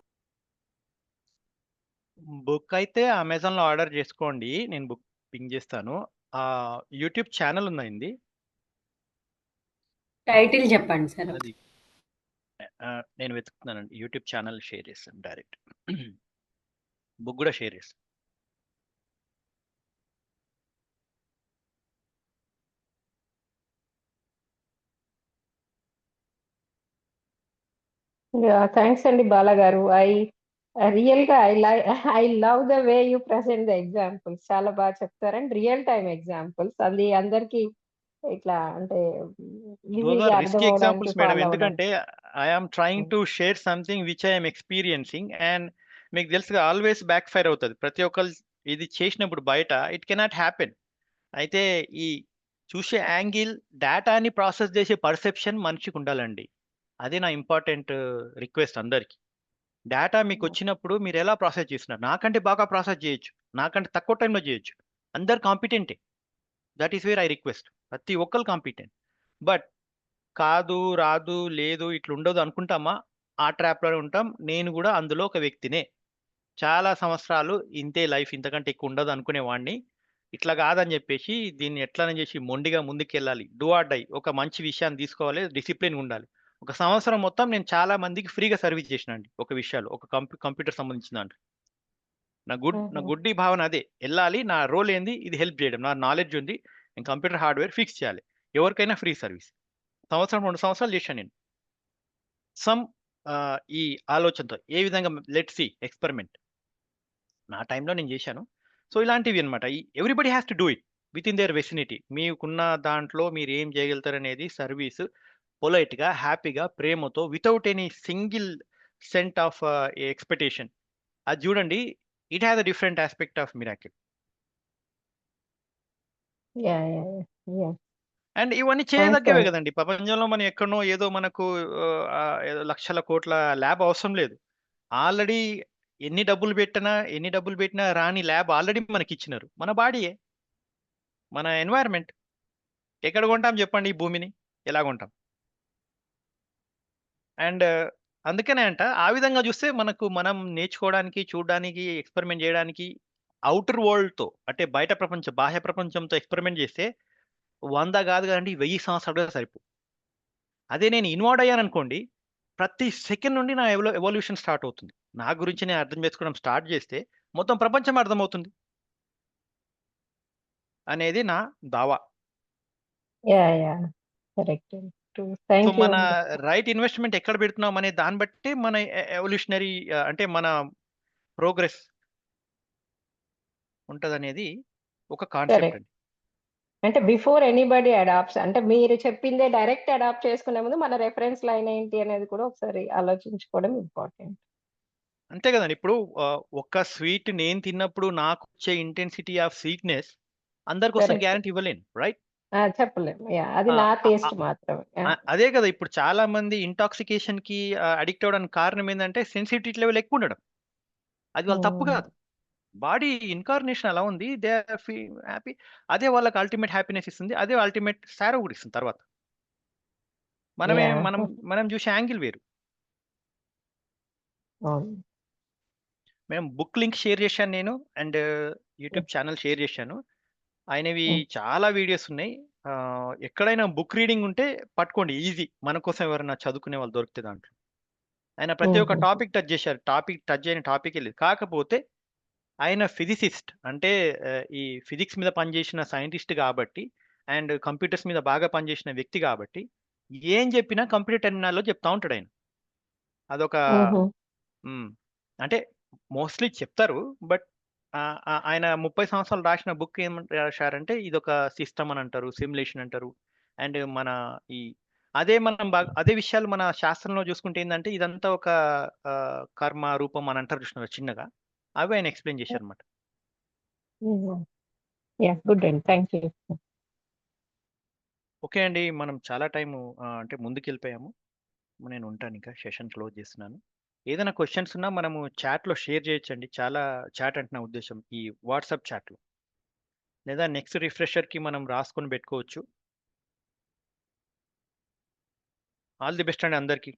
బుక్ అయితే అమెజాన్ లో ఆర్డర్ చేసుకోండి, నేను బుక్ పింగ్ చేస్తాను. యూట్యూబ్ ఛానల్ ఉందండి, టైటిల్ చెప్పండి సార్. అది నేను వెతుకుతున్నానండి. యూట్యూబ్ ఛానల్ షేర్ చేస్తాను డైరెక్ట్, బుక్ కూడా షేర్ చేస్తాను. థ్యాంక్స్ అండి బాలా గారు. రియల్గా I love the way you present the examples. చాలా బాగా చెప్తారు, అండ్ రియల్ టైమ్ ఎగ్జాంపుల్స్. అది అందరికి ఇట్లా అంటే ఈజీగా రిస్కీ అర్థం ఎగ్జాంపుల్స్ అవడానికి, మేడం, ఫాలో ఎందుకంటే I'm trying to share something which I'm experiencing. And మీకు తెలుసుగా ఆల్వేస్ బ్యాక్ ఫైర్ అవుతుంది. ప్రతి ఒక్కరు ఇది చేసినప్పుడు బయట ఇట్ కెనాట్ హ్యాపెన్. అయితే ఈ చూసే యాంగిల్, డేటాని ప్రాసెస్ చేసే పర్సెప్షన్ మనిషికి ఉండాలండి. అదే నా ఇంపార్టెంట్ రిక్వెస్ట్ అందరికి. డేటా మీకు వచ్చినప్పుడు మీరు ఎలా ప్రాసెస్ చేస్తున్నారు? నాకంటే బాగా ప్రాసెస్ చేయొచ్చు, నాకంటే తక్కువ టైంలో చేయొచ్చు, అందరు కాంపిటెంటే. That is where I request. ప్రతి ఒక్కరు కాంపిటెంట్. బట్ కాదు, రాదు, లేదు, ఇట్లా ఉండదు అనుకుంటామా, ఆ ట్రాప్లోనే ఉంటాం. నేను కూడా అందులో ఒక వ్యక్తినే. చాలా సంవత్సరాలు ఇంతే లైఫ్, ఇంతకంటే ఎక్కువ ఉండదు అనుకునేవాడిని. ఇట్లా కాదని చెప్పేసి దీన్ని ఎట్లనే చేసి మొండిగా ముందుకెళ్ళాలి, డూ ఆర్ డై. ఒక మంచి విషయాన్ని తీసుకోవాలి, డిసిప్లిన్ ఉండాలి. ఒక సంవత్సరం మొత్తం నేను చాలా మందికి ఫ్రీగా సర్వీస్ చేసిన అండి, ఒక విషయాలు, ఒక కంప్యూటర్ సంబంధించిన దాంట్లో. నా గుడ్డి భావన అదే, వెళ్ళాలి, నా రోల్ ఏంది, ఇది హెల్ప్ చేయడం. నా నాలెడ్జ్ ఉంది, నేను కంప్యూటర్ హార్డ్వేర్ ఫిక్స్ చేయాలి, ఎవరికైనా ఫ్రీ సర్వీస్. సంవత్సరం 2 సంవత్సరాలు చేశాను నేను ఈ ఆలోచనతో. ఏ విధంగా లెట్ సి ఎక్స్పెరిమెంట్ నా టైంలో నేను చేశాను. సో ఇలాంటివి అనమాట. Everybody has to do it within their vicinity. మీకున్న దాంట్లో మీరు ఏం చేయగలుగుతారు అనేది సర్వీస్, పొలైట్గా, హ్యాపీగా, ప్రేమతో, without any single cent of expectation. అది చూడండి, it has a different aspect of miracle. And ఇవన్నీ చేయదగ్గవే కదండి. ప్రపంచంలో మనం ఎక్కడనో ఏదో మనకు ఏదో లక్షల కోట్ల ల్యాబ్ అవసరం లేదు. ఆల్రెడీ ఎన్ని డబ్బులు పెట్టినా రాని ల్యాబ్ ఆల్రెడీ మనకి ఇచ్చినారు. మన బాడీయే, మన ఎన్వైరన్మెంట్. ఎక్కడ కొంటాం చెప్పండి ఈ భూమిని? ఎలా కొంటాం? అండ్ అందుకనే ఆ విధంగా చూస్తే మనం నేర్చుకోవడానికి, చూడడానికి, ఎక్స్పెరిమెంట్ చేయడానికి ఔటర్ వరల్డ్తో అంటే బయట ప్రపంచం, బాహ్య ప్రపంచంతో ఎక్స్పెరిమెంట్ చేస్తే 100 కాదు కదండి, 1000 సంవత్సరాలు సరిపో. అదే నేను ఇన్వాల్వ్ అయ్యాను అనుకోండి, ప్రతి సెకండ్ నుండి నా ఎవల్యూషన్ స్టార్ట్ అవుతుంది. నా గురించి నేను అర్థం చేసుకోవడం స్టార్ట్ చేస్తే మొత్తం ప్రపంచం అర్థమవుతుంది అనేది నా దావా. Yeah correct. So thank you మన అండి. రైట్ ఇన్వెస్ట్మెంట్ ఎక్కడ పెడుతున్నాం అనే దాన్ని బట్టి మన ఎవల్యూషనరీ అంటే మన ప్రోగ్రెస్ ఉంటదనేది ఒక కాన్సెప్ట్ కరెక్ట్. అండి. అంటే బిఫోర్ ఎనీబడి అడాప్ట్స్, అంటే మీరు చెప్పిందే డైరెక్ట్ అడాప్ట్ చేసుకునే ముందు మన రెఫరెన్స్ లైన్ ఏంటి అనేది కూడా ఒకసారి ఆలోచించుకోవడం ఇంపార్టెంట్. అంతే కదండి. ఇప్పుడు ఒక్క స్వీట్ నేను తిన్నప్పుడు నాకు వచ్చే ఇంటెన్సిటీ ఆఫ్ స్వీట్నెస్ అందరికి వస్తుంది కరెక్ట్. గ్యారంటీ ఇవ్వలేను, రైట్? చెప్పలేము. యా, అది నా టేస్ట్ మాత్రమే. అదే కదా, ఇప్పుడు చాలా మంది ఇంటాక్సికేషన్ కి అడిక్ట్ అవ్వడానికి కారణం ఏంటంటే సెన్సిటివిటీ లెవెల్ ఎక్కువ ఉండడం. అది వాళ్ళ తప్పు కాదు, బాడీ ఇన్కార్నేషన్ అలా ఉంది. దే హ్యాపీ, అదే వాళ్ళకి అల్టిమేట్ హ్యాపీనెస్ ఇస్తుంది, అదే అల్టిమేట్ సారో కూడా ఇస్తుంది తర్వాత. మనమే యా, మనం మనం చూసే యాంగిల్ వేరు. అవును. మేము బుక్ లింక్ షేర్ చేశాను నేను, అండ్ యూట్యూబ్ ఛానల్ షేర్ చేశాను. ఆయనవి చాలా వీడియోస్ ఉన్నాయి. ఎక్కడైనా బుక్ రీడింగ్ ఉంటే పట్టుకోండి, ఈజీ. మన కోసం ఎవరైనా చదువుకునే వాళ్ళు దొరికితే దాంట్లో ఆయన ప్రతి ఒక్క టాపిక్ టచ్ చేశారు. టచ్ అయిన టాపిక్ వెళ్ళేది. కాకపోతే ఆయన ఫిజిసిస్ట్, అంటే ఈ ఫిజిక్స్ మీద పనిచేసిన సైంటిస్ట్ కాబట్టి, అండ్ కంప్యూటర్స్ మీద బాగా పనిచేసిన వ్యక్తి కాబట్టి ఏం చెప్పినా కంప్యూటర్ టెర్మినాల్లో చెప్తా ఉంటాడు ఆయన. అదొక అంటే మోస్ట్లీ చెప్తారు, బట్ ఆయన 30 సంవత్సరాలు రాసిన బుక్ ఏం రాశారంటే ఇదొక సిస్టమ్ అని అంటారు, సిమ్యులేషన్ అంటారు. అండ్ మన ఈ అదే విషయాలు మన శాస్త్రంలో చూసుకుంటే ఏంటంటే ఇదంతా ఒక కర్మ రూపం అని అంటారు చూస్తున్నారు చిన్నగా, అవి ఆయన ఎక్స్ప్లెయిన్ చేశారు అనమాట. యా, గుడ్ అండి. Thank you. ఓకే అండి, మనం చాలా టైము అంటే ముందుకు వెళ్ళిపోయాము. నేను ఉంటాను, ఇంకా సెషన్ క్లోజ్ చేస్తున్నాను. ఏదైనా క్వశ్చన్స్ ఉన్నా మనము చాట్లో షేర్ చేయొచ్చండి. చాలా చాట్ అంటే నా ఉద్దేశం ఈ వాట్సాప్ చాట్లో, లేదా నెక్స్ట్ రిఫ్రెషర్కి మనం రాసుకొని పెట్టుకోవచ్చు. ఆల్ ది బెస్ట్ అండి అందరికీ.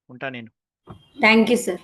ఉంటా నేను. Thank you sir.